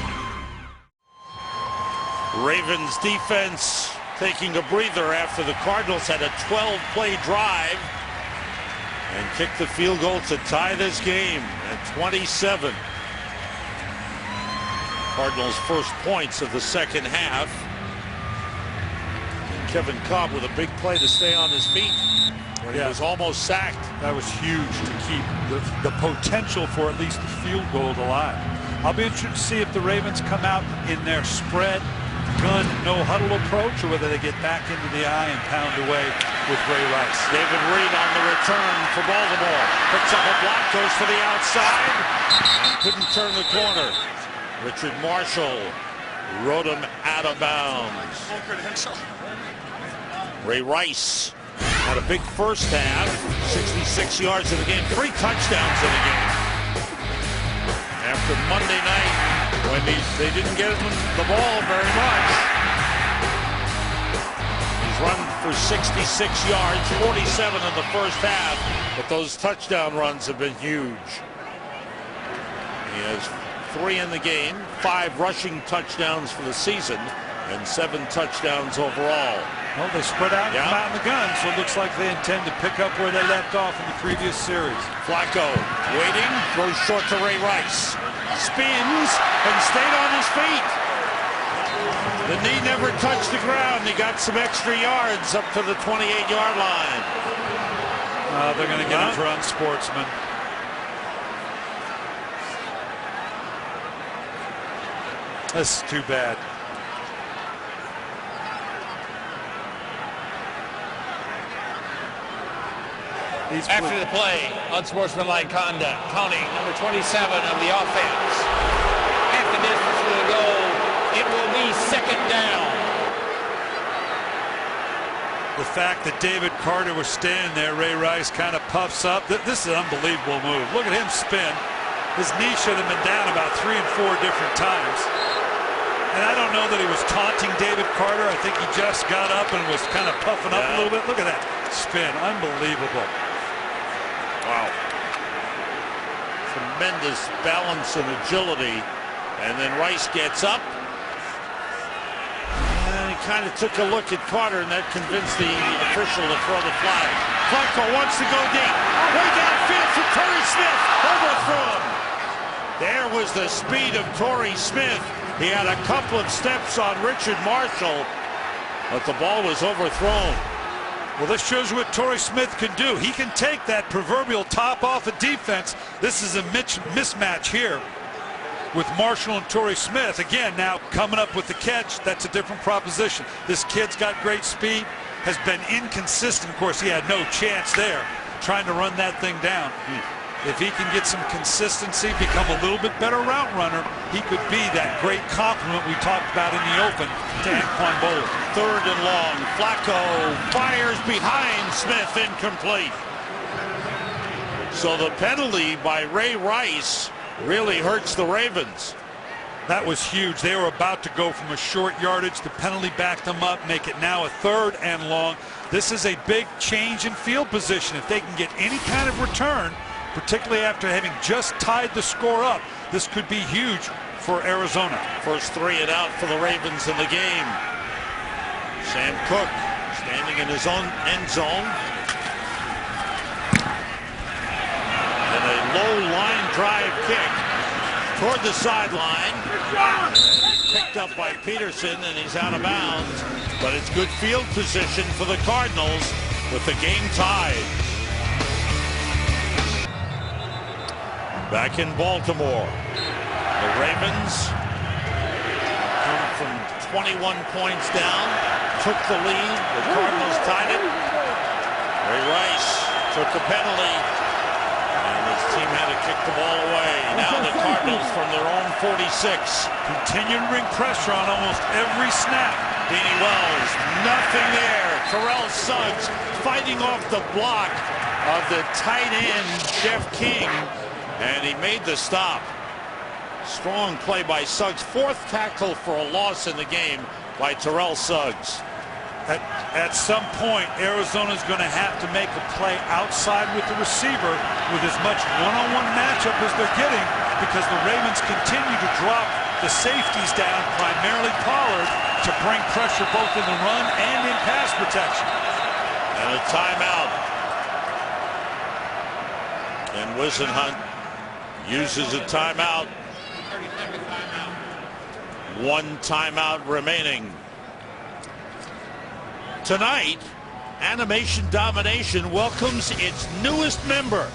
Ravens defense taking a breather after the Cardinals had a 12-play drive and kicked the field goal to tie this game at 27. Cardinals' first points of the second half. And Kevin Kolb with a big play to stay on his feet. He was almost sacked. That was huge to keep the potential for at least the field goal alive. I'll be interested to see if the Ravens come out in their spread, gun, no huddle approach, or whether they get back into the eye and pound away with Ray Rice. David Reed on the return for Baltimore. Picks up a block, goes to the outside, and couldn't turn the corner. Richard Marshall rode him out of bounds. Ray Rice had a big first half, 66 yards in the game, 3 touchdowns in the game. After Monday night, when they didn't get him the ball very much. He's run for 66 yards, 47 in the first half, but those touchdown runs have been huge. He has 3 in the game, 5 rushing touchdowns for the season, and 7 touchdowns overall. Well, they spread out and come out in the gun, so it looks like they intend to pick up where they left off in the previous series. Flacco waiting, throws short to Ray Rice. Spins and stayed on his feet. The knee never touched the ground. He got some extra yards up to the 28-yard line. They're going to get him for unsportsman. This is too bad. After the play, unsportsmanlike conduct. Tony, number 27 of the offense. Half the distance for the goal. It will be second down. The fact that David Carter was standing there, Ray Rice kind of puffs up. This is an unbelievable move. Look at him spin. His knee should have been down about 3 and 4 different times. And I don't know that he was taunting David Carter. I think he just got up and was kind of puffing up a little bit. Look at that spin. Unbelievable. Wow. Tremendous balance and agility. And then Rice gets up. And he kind of took a look at Carter, and that convinced the official to throw the flag. Flacco wants to go deep. Way downfield for Torrey Smith. Overthrown. There was the speed of Torrey Smith. He had a couple of steps on Richard Marshall, but the ball was overthrown. Well, this shows you what Torrey Smith can do. He can take that proverbial top off of defense. This is a mismatch here with Marshall and Torrey Smith. Again, now coming up with the catch, that's a different proposition. This kid's got great speed, has been inconsistent. Of course, he had no chance there trying to run that thing down. If he can get some consistency, become a little bit better route runner, he could be that great complement we talked about in the open to Anquan Boldin. 3rd and long. Flacco fires behind Smith, incomplete. So the penalty by Ray Rice really hurts the Ravens. That was huge. They were about to go from a short yardage. The penalty backed them up, make it now a 3rd and long. This is a big change in field position. If they can get any kind of return, particularly after having just tied the score up, this could be huge for Arizona. First 3 and out for the Ravens in the game. Sam Cook standing in his own end zone. And a low line drive kick toward the sideline. And he's picked up by Peterson, and he's out of bounds. But it's good field position for the Cardinals with the game tied. Back in Baltimore, the Ravens come from 21 points down, took the lead, the Cardinals tied it. Ray Rice took the penalty, and his team had to kick the ball away. Now the Cardinals from their own 46. Continue to bring pressure on almost every snap. Beanie Wells, nothing there. Terrell Suggs fighting off the block of the tight end, Jeff King. And he made the stop. Strong play by Suggs. 4th tackle for a loss in the game by Terrell Suggs. At some point, Arizona's going to have to make a play outside with the receiver with as much one-on-one matchup as they're getting, because the Ravens continue to drop the safeties down, primarily Pollard, to bring pressure both in the run and in pass protection. And a timeout. And Whisenhunt uses a timeout. One timeout remaining. Tonight, Animation Domination welcomes its newest member.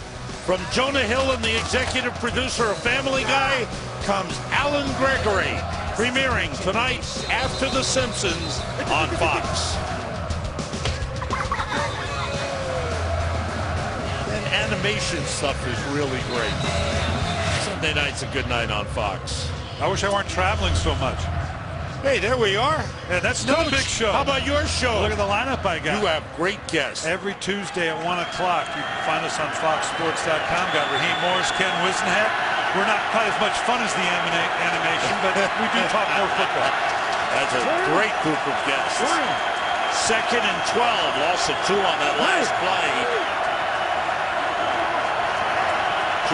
From Jonah Hill and the executive producer of Family Guy comes Alan Gregory, premiering tonight after The Simpsons on Fox. And animation stuff is really great. Sunday night's a good night on Fox. I wish I weren't traveling so much. Hey, there we are. Yeah, that's no big show. How about your show? Look at the lineup I got. You have great guests. Every Tuesday at 1 o'clock. You can find us on FoxSports.com. Got Raheem Morris, Ken Whisenhunt. We're not quite as much fun as the animation, but we do talk more football. That's a great group of guests. 2nd and 12. Loss of 2 on that last play.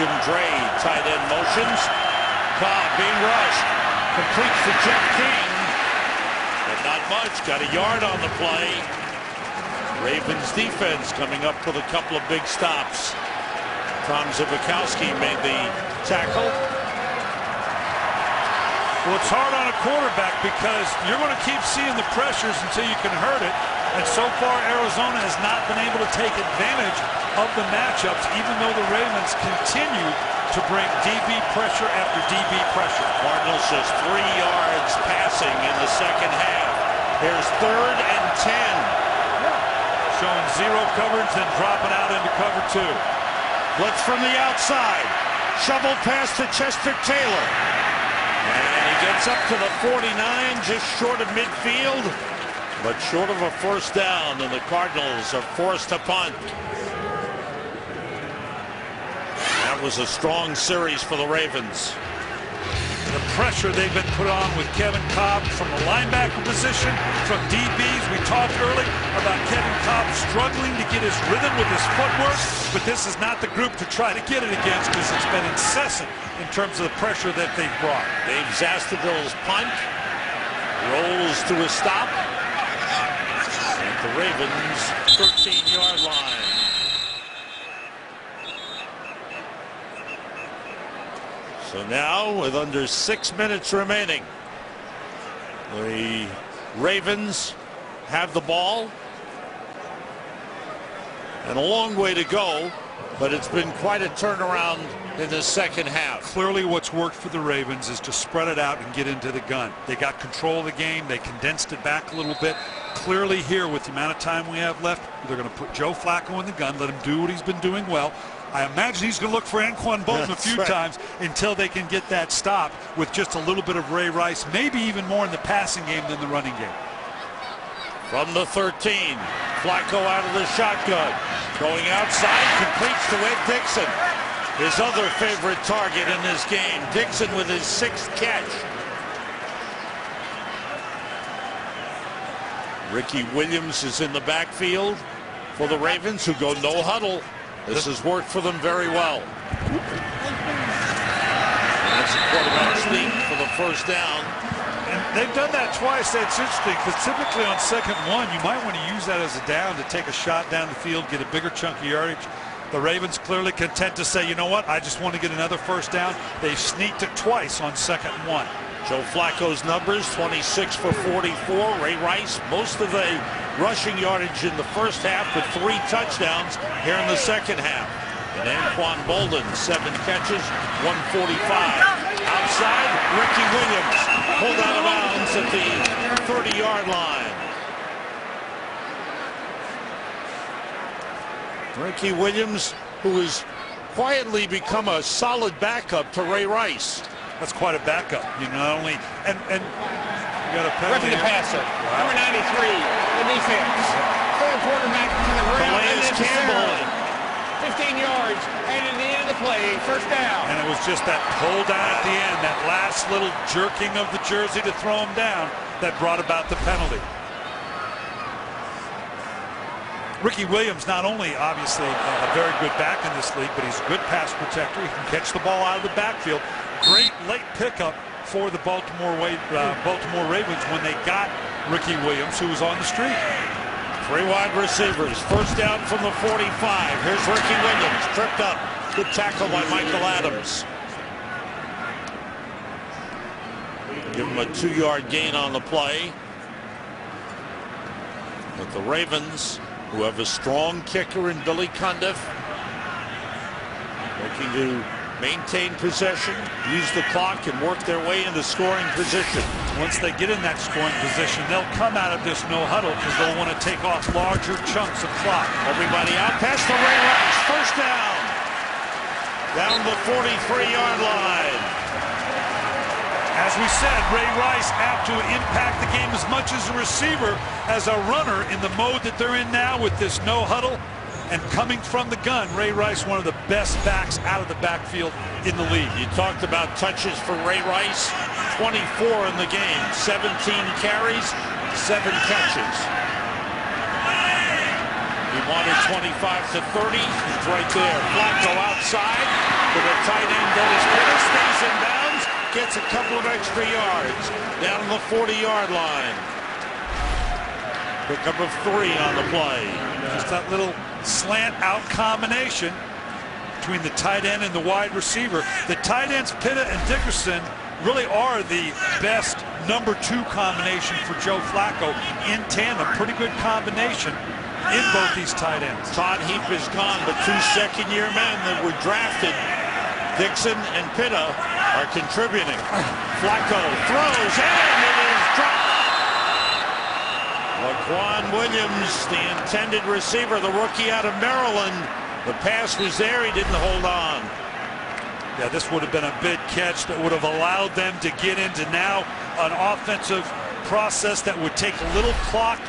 Jim Dre, tight end motions. Kolb being rushed. Completes to Jeff King. But not much. Got a yard on the play. Ravens defense coming up with a couple of big stops. Tom Zivakowski made the tackle. Well, it's hard on a quarterback because you're going to keep seeing the pressures until you can hurt it. And so far, Arizona has not been able to take advantage of the matchups, even though the Ravens continue to bring DB pressure after DB pressure. Cardinals just 3 yards passing in the second half. Here's 3rd and 10. Showing zero coverage, then dropping out into cover 2. Blitz from the outside. Shovel pass to Chester Taylor. And he gets up to the 49, just short of midfield, but short of a first down, and the Cardinals are forced to punt. That was a strong series for the Ravens. The pressure they've been put on with Kevin Kolb from the linebacker position, from DBs. We talked early about Kevin Kolb struggling to get his rhythm with his footwork, but this is not the group to try to get it against because it's been incessant in terms of the pressure that they've brought. Dave Zastudil's punt rolls to a stop at the Ravens' 13-yard line. So now, with under 6 minutes remaining, the Ravens have the ball. And a long way to go, but it's been quite a turnaround in the second half. Clearly what's worked for the Ravens is to spread it out and get into the gun. They got control of the game. They condensed it back a little bit. Clearly here, with the amount of time we have left, they're going to put Joe Flacco in the gun, let him do what he's been doing well. I imagine he's going to look for Anquan Bolton a few times until they can get that stop with just a little bit of Ray Rice, maybe even more in the passing game than the running game. From the 13, Flacco out of the shotgun. Going outside, completes to Ed Dixon. His other favorite target in this game. Dixon with his 6th catch. Ricky Williams is in the backfield for the Ravens, who go no huddle. This has worked for them very well. And that's a quarterback sneak for the first down. And they've done that twice. That's interesting because typically on 2nd and 1, you might want to use that as a down to take a shot down the field, get a bigger chunk of yardage. The Ravens clearly content to say, you know what, I just want to get another first down. They've sneaked it twice on 2nd and 1. Joe Flacco's numbers, 26 for 44. Ray Rice, most of the rushing yardage in the first half with 3 touchdowns here in the second half. And Anquan Bolton, 7 catches, 145. Outside, Ricky Williams pulled out of bounds at the 30-yard line. Ricky Williams, who has quietly become a solid backup to Ray Rice. That's quite a backup. You not only and you got a penalty. Roughing the passer. Wow. Number 93, the defense. Third quarterback to the ground. Campbell. 15 yards, and at the end of the play, first down. And it was just that pull down at the end, that last little jerking of the jersey to throw him down, that brought about the penalty. Ricky Williams, not only obviously a very good back in this league, but he's a good pass protector. He can catch the ball out of the backfield. Great late pickup for the Baltimore Ravens when they got Ricky Williams, who was on the street. 3 wide receivers. First down from the 45. Here's Ricky Williams. Tripped up. Good tackle by Michael Adams. Give him a 2-yard gain on the play. But the Ravens, who have a strong kicker in Billy Cundiff, looking to maintain possession, use the clock, and work their way into scoring position. Once they get in that scoring position, they'll come out of this no huddle because they'll want to take off larger chunks of clock. Everybody out past the Ray Rice. First down. Down the 43-yard line. As we said, Ray Rice apt to impact the game as much as a receiver as a runner in the mode that they're in now with this no huddle. And coming from the gun, Ray Rice, one of the best backs out of the backfield in the league. You talked about touches for Ray Rice. 24 in the game. 17 carries, 7 catches. He wanted 25 to 30. He's right there. Flacco outside to the tight end. Dennis Pitta stays in bounds. Gets a couple of extra yards. Down the 40-yard line. Pickup of 3 on the play. Just that little slant out combination between the tight end and the wide receiver. The tight ends, Pitta and Dickerson, really are the best number 2 combination for Joe Flacco in tandem. Pretty good combination in both these tight ends. Todd Heap is gone, but 2 second-year men that were drafted, Dixon and Pitta, are contributing. Flacco throws, and it is dropped. Laquan Williams, the intended receiver, the rookie out of Maryland. The pass was there, he didn't hold on. Yeah, this would have been a big catch that would have allowed them to get into now an offensive process that would take a little clock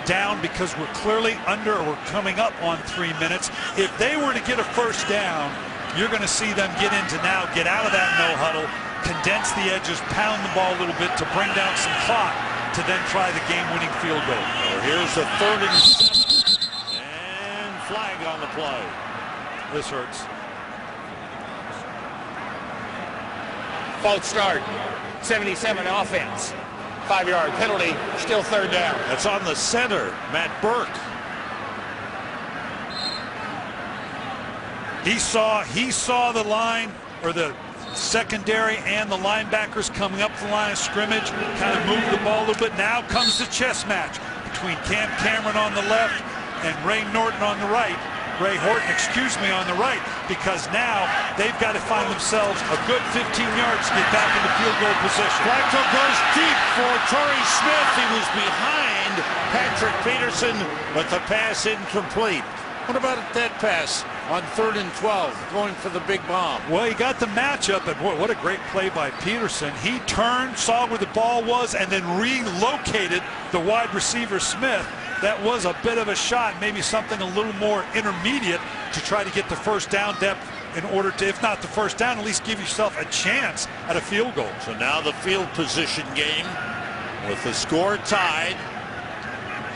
down because we're clearly under, or we're coming up on 3 minutes. If they were to get a first down, you're going to see them get into now, get out of that no huddle, condense the edges, pound the ball a little bit to bring down some clock to then try the game-winning field goal. Well, here's the 3rd and 7, and flag on the play. This hurts. False start. 77 offense. 5-yard penalty. Still 3rd down. That's on the center, Matt Burke. He saw the line, or the secondary and the linebackers coming up the line of scrimmage, kind of moved the ball a little bit. Now comes the chess match between Cam Cameron on the left and Ray Horton on the right, on the right, because now they've got to find themselves a good 15 yards to get back into field goal position. Flacco goes deep for Torrey Smith. He was behind Patrick Peterson, but the pass incomplete. What about that pass on 3rd and 12, going for the big bomb? Well, he got the matchup, and boy, what a great play by Peterson. He turned, saw where the ball was, and then relocated the wide receiver Smith. That was a bit of a shot, maybe something a little more intermediate to try to get the first down depth in order to, if not the first down, at least give yourself a chance at a field goal. So now the field position game with the score tied.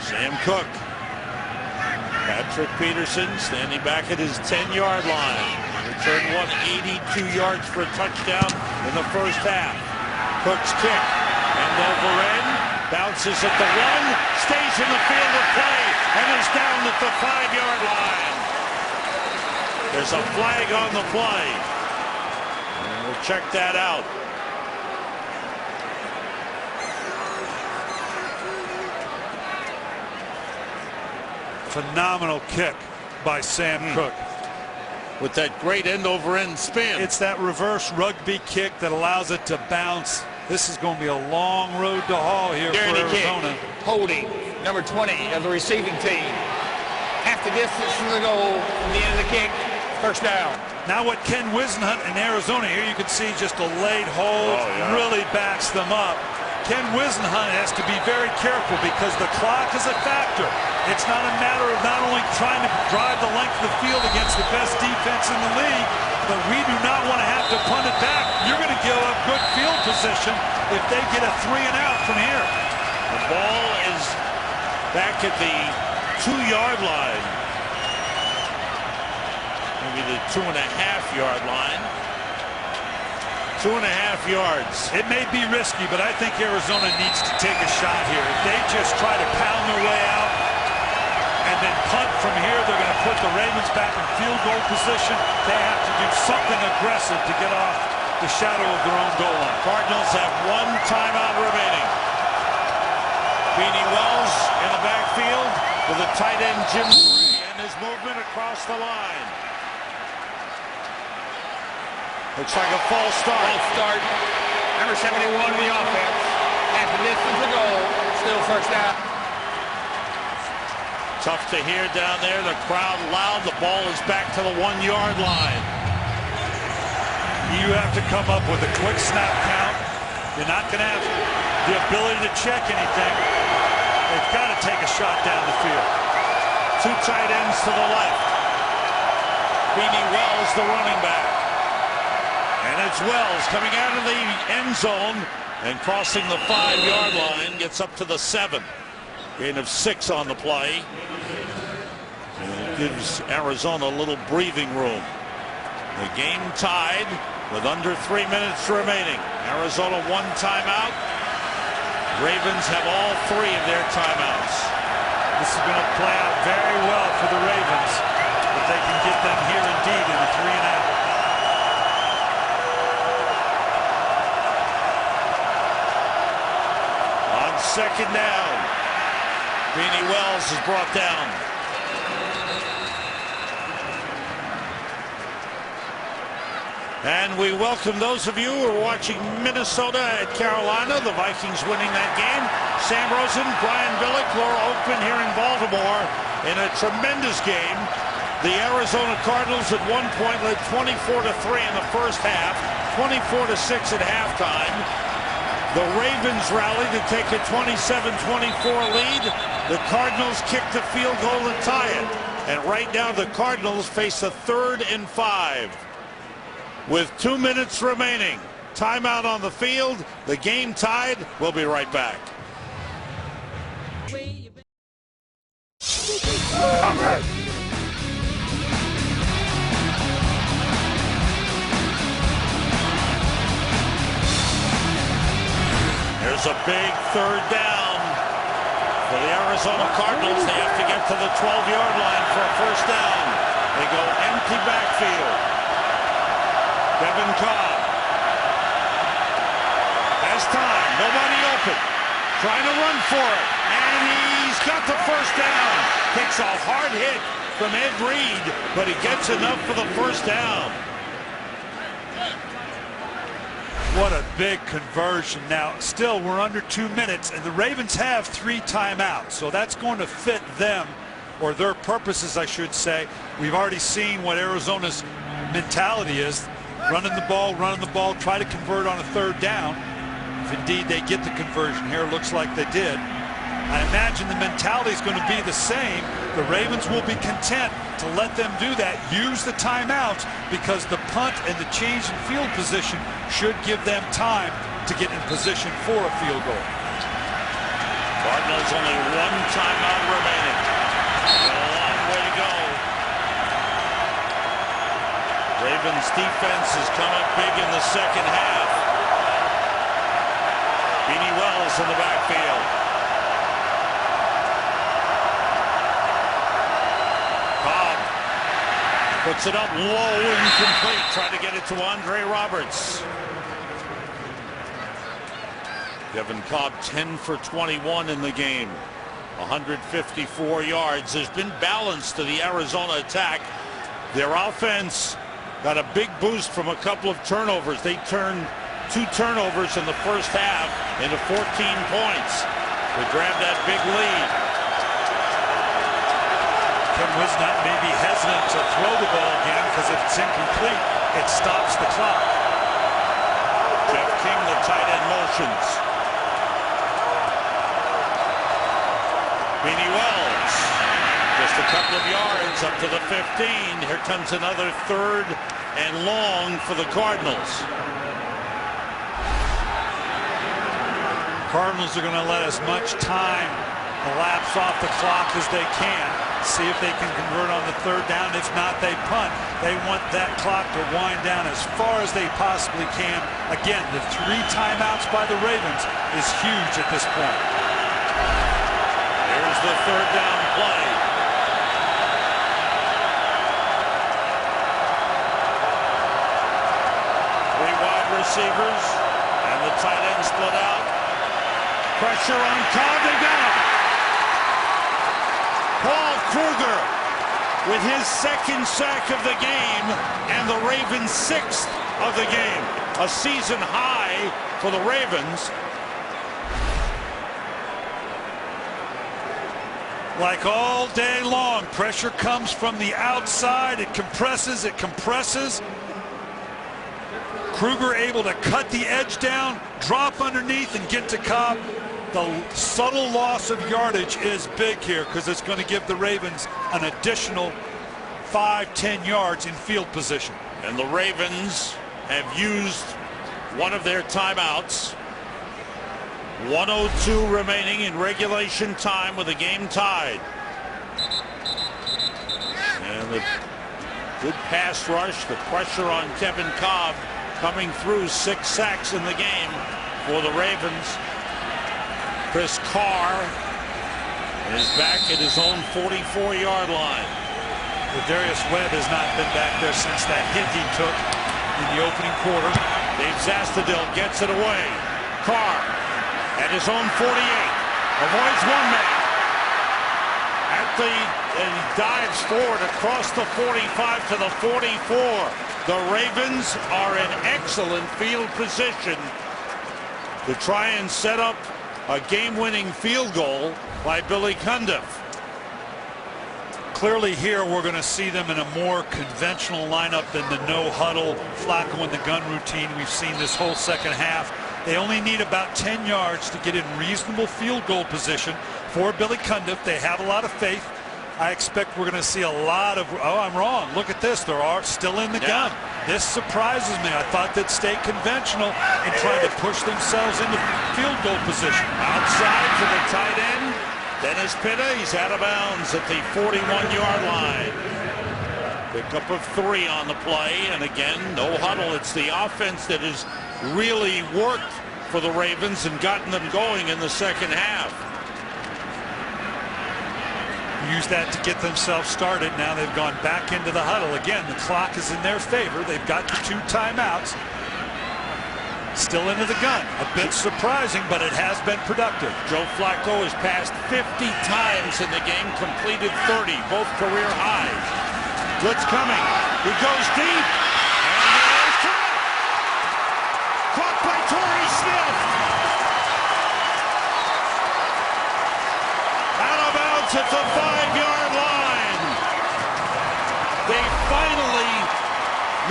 Sam Cook. Patrick Peterson standing back at his 10-yard line. Returned 182 yards for a touchdown in the first half. Cook's kick. End over end. Bounces at the 1. Stays in the field of play. And is down at the 5-yard line. There's a flag on the play. And we'll check that out. Phenomenal kick by Sam Cook. With that great end-over-end spin. It's that reverse rugby kick that allows it to bounce. This is going to be a long road to haul here for Arizona. Kick. Holding, number 20 of the receiving team. Half the distance from the goal from the end of the kick. First down. Now what Ken Whisenhunt in Arizona, here you can see just a late hold, really backs them up. Ken Whisenhunt has to be very careful because the clock is a factor. It's not a matter of not only trying to drive the length of the field against the best defense in the league, but we do not want to have to punt it back. You're going to give up good field position if they get a 3 and out from here. The ball is back at the 2-yard line. Maybe the 2.5-yard line. 2.5 yards. It may be risky, but I think Arizona needs to take a shot here. If they just try to pound their way out and then punt from here, they're going to put the Ravens back in field goal position. They have to do something aggressive to get off the shadow of their own goal line. Cardinals have 1 timeout remaining. Beanie Wells in the backfield with the tight end Jim Gray and his movement across the line. Looks like a false start. False start. Number 71 of the offense. At the distance of goal. Still first down. Tough to hear down there. The crowd loud. The ball is back to the 1-yard line. You have to come up with a quick snap count. You're not going to have the ability to check anything. They've got to take a shot down the field. 2 tight ends to the left. Beanie Wells, the running back. And it's Wells coming out of the end zone and crossing the 5-yard line. Gets up to the 7. Gain of 6 on the play. And it gives Arizona a little breathing room. The game tied with under 3 minutes remaining. Arizona 1 timeout. Ravens have all 3 of their timeouts. This is going to play out very well for the Ravens if they can get them here indeed in a 3-and-out. Second down. Beanie Wells is brought down. And we welcome those of you who are watching Minnesota at Carolina. The Vikings winning that game. Sam Rosen, Brian Billick, Laura Oakman here in Baltimore in a tremendous game. The Arizona Cardinals at one point led 24-3 in the first half, 24-6 at halftime. The Ravens rallied to take a 27-24 lead. The Cardinals kicked the field goal to tie it. And right now the Cardinals face a 3rd and 5. With 2 minutes remaining. Timeout on the field. The game tied. We'll be right back. There's a big 3rd down for the Arizona Cardinals. They have to get to the 12-yard line for a first down. They go empty backfield. Devin Kolb has time. Nobody open. Trying to run for it. And he's got the first down. Takes a hard hit from Ed Reed, but he gets enough for the first down. What a big conversion. Now, still, we're under 2 minutes, and the Ravens have 3 timeouts, so that's going to fit them, or their purposes, I should say. We've already seen what Arizona's mentality is. Running the ball, try to convert on a 3rd down. If indeed they get the conversion here, looks like they did. I imagine the mentality is going to be the same. The Ravens will be content to let them do that, use the timeouts, because the punt and the change in field position should give them time to get in position for a field goal. Cardinals only 1 timeout remaining. Got a long way to go. Ravens defense has come up big in the second half. Beanie Wells in the backfield. Kolb puts it up low, incomplete. Trying to get it to Andre Roberts. Devin Kolb 10 for 21 in the game. 154 yards. There's been balance to the Arizona attack. Their offense got a big boost from a couple of turnovers. They turned 2 turnovers in the first half into 14 points to grab that big lead. Ken Wisnott may be hesitant to throw the ball again because if it's incomplete, it stops the clock. Jeff King, the tight end, motions. Beanie Wells, just a couple of yards up to the 15. Here comes another 3rd and long for the Cardinals. Cardinals are going to let as much time elapse off the clock as they can. See if they can convert on the third down. If not, they punt. They want that clock to wind down as far as they possibly can. Again, the 3 timeouts by the Ravens is huge at this point. Here's the third down play. Three wide receivers and the tight end split out. Pressure on Kolb. They got him. Paul Kruger with his 2nd sack of the game and the Ravens' 6th of the game. A season high for the Ravens. Like all day long, pressure comes from the outside. It compresses, it compresses. Kruger able to cut the edge down, drop underneath, and get to Kolb. The subtle loss of yardage is big here because it's going to give the Ravens an additional 5-10 yards in field position. And the Ravens have used one of their timeouts. 1:02 remaining in regulation time with the game tied. And the good pass rush, the pressure on Kevin Kolb coming through. 6 sacks in the game for the Ravens. Chris Carr is back at his own 44-yard line. Darius Webb has not been back there since that hit he took in the opening quarter. Dave Zastudil gets it away. Carr at his own 48. Avoids one man. And he dives forward across the 45 to the 44. The Ravens are in excellent field position to try and set up a game-winning field goal by Billy Cundiff. Clearly here we're going to see them in a more conventional lineup than the no huddle Flacco in the gun routine we've seen this whole second half. They only need about 10 yards to get in reasonable field goal position for Billy Cundiff. They have a lot of faith. I expect we're going to see a lot of, oh, I'm wrong. Look at this. They're all still in the gun. This surprises me. I thought they'd stay conventional and try to push themselves into field goal position. Outside to the tight end. Dennis Pitta, he's out of bounds at the 41-yard line. Pickup of 3 on the play, and again, no huddle. It's the offense that has really worked for the Ravens and gotten them going in the second half. Use that to get themselves started. Now they've gone back into the huddle. Again, the clock is in their favor. They've got the 2 timeouts. Still into the gun. A bit surprising, but it has been productive. Joe Flacco has passed 50 times in the game, completed 30, both career highs. Blitz coming. He goes deep. And there's Trent. Caught by Torrey Smith. Out of bounds at the 5-yard line. They finally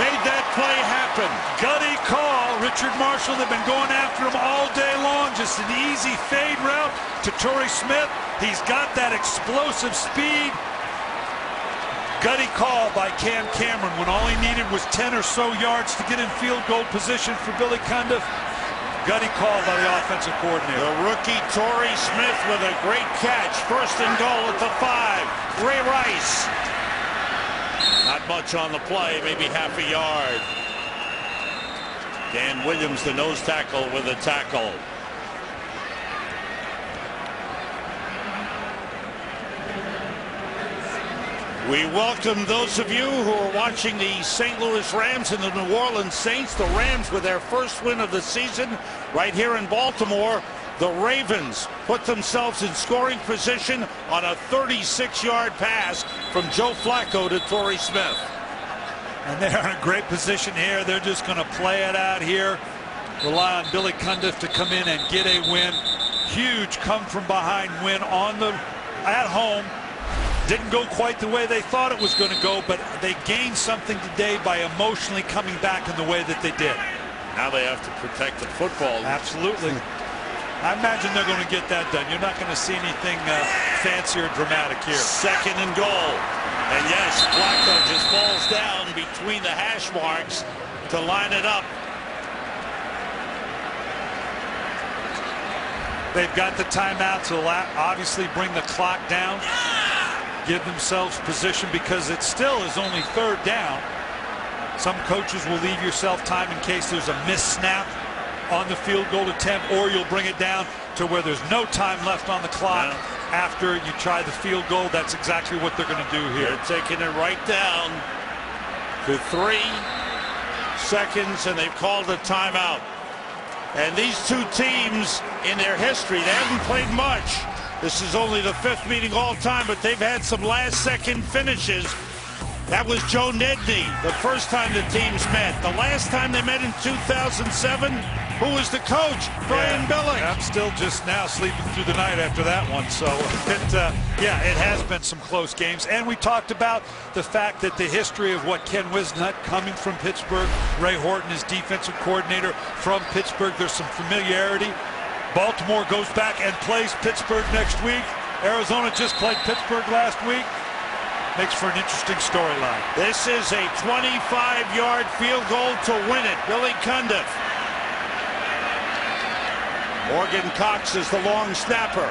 made that play happen. Gutty call. Richard Marshall, they've been going after him all day long. Just an easy fade route to Torrey Smith. He's got that explosive speed. Gutty call by Cam Cameron when all he needed was 10 or so yards to get in field goal position for Billy Cundiff. Gutty call by the offensive coordinator. The rookie Torrey Smith with a great catch. 1st and goal at the 5. Ray Rice. Not much on the play, maybe half a yard. Dan Williams, the nose tackle, with a tackle. We welcome those of you who are watching the St. Louis Rams and the New Orleans Saints. The Rams with their first win of the season right here in Baltimore. The Ravens put themselves in scoring position on a 36-yard pass from Joe Flacco to Torrey Smith. And they're in a great position here. They're just going to play it out here. Rely on Billy Cundiff to come in and get a win. Huge come from behind win at home. Didn't go quite the way they thought it was going to go, but they gained something today by emotionally coming back in the way that they did. Now they have to protect the football. Absolutely. I imagine they're going to get that done. You're not going to see anything fancy or dramatic here. 2nd and goal. And yes, Flacco just falls down between the hash marks to line it up. They've got the timeout to obviously bring the clock down, give themselves position, because it still is only 3rd down. Some coaches will leave yourself time in case there's a missed snap on the field goal attempt, or you'll bring it down to where there's no time left on the clock after you try the field goal. That's exactly what they're going to do here. They're taking it right down to 3 seconds, and they've called a timeout. And these two teams, in their history, they haven't played much. This is only the 5th meeting all time, but they've had some last-second finishes. That was Joe Nedney, the first time the teams met. The last time they met in 2007, who was the coach? Brian Billick. I'm still just now sleeping through the night after that one. So, it has been some close games. And we talked about the fact that the history of what Ken Wisnut coming from Pittsburgh, Ray Horton, his defensive coordinator from Pittsburgh, there's some familiarity. Baltimore goes back and plays Pittsburgh next week. Arizona just played Pittsburgh last week. Makes for an interesting storyline. This is a 25-yard field goal to win it. Billy Cundiff. Morgan Cox is the long snapper.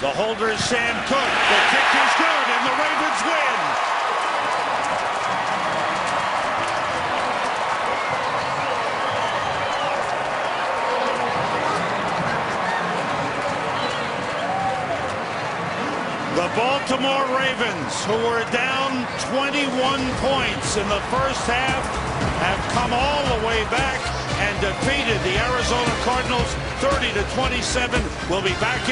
The holder is Sam Cook. The kick is good, and the Ravens win. The Baltimore Ravens, who were down 21 points in the first half, have come all the way back and defeated the Arizona Cardinals 30-27. We'll be back in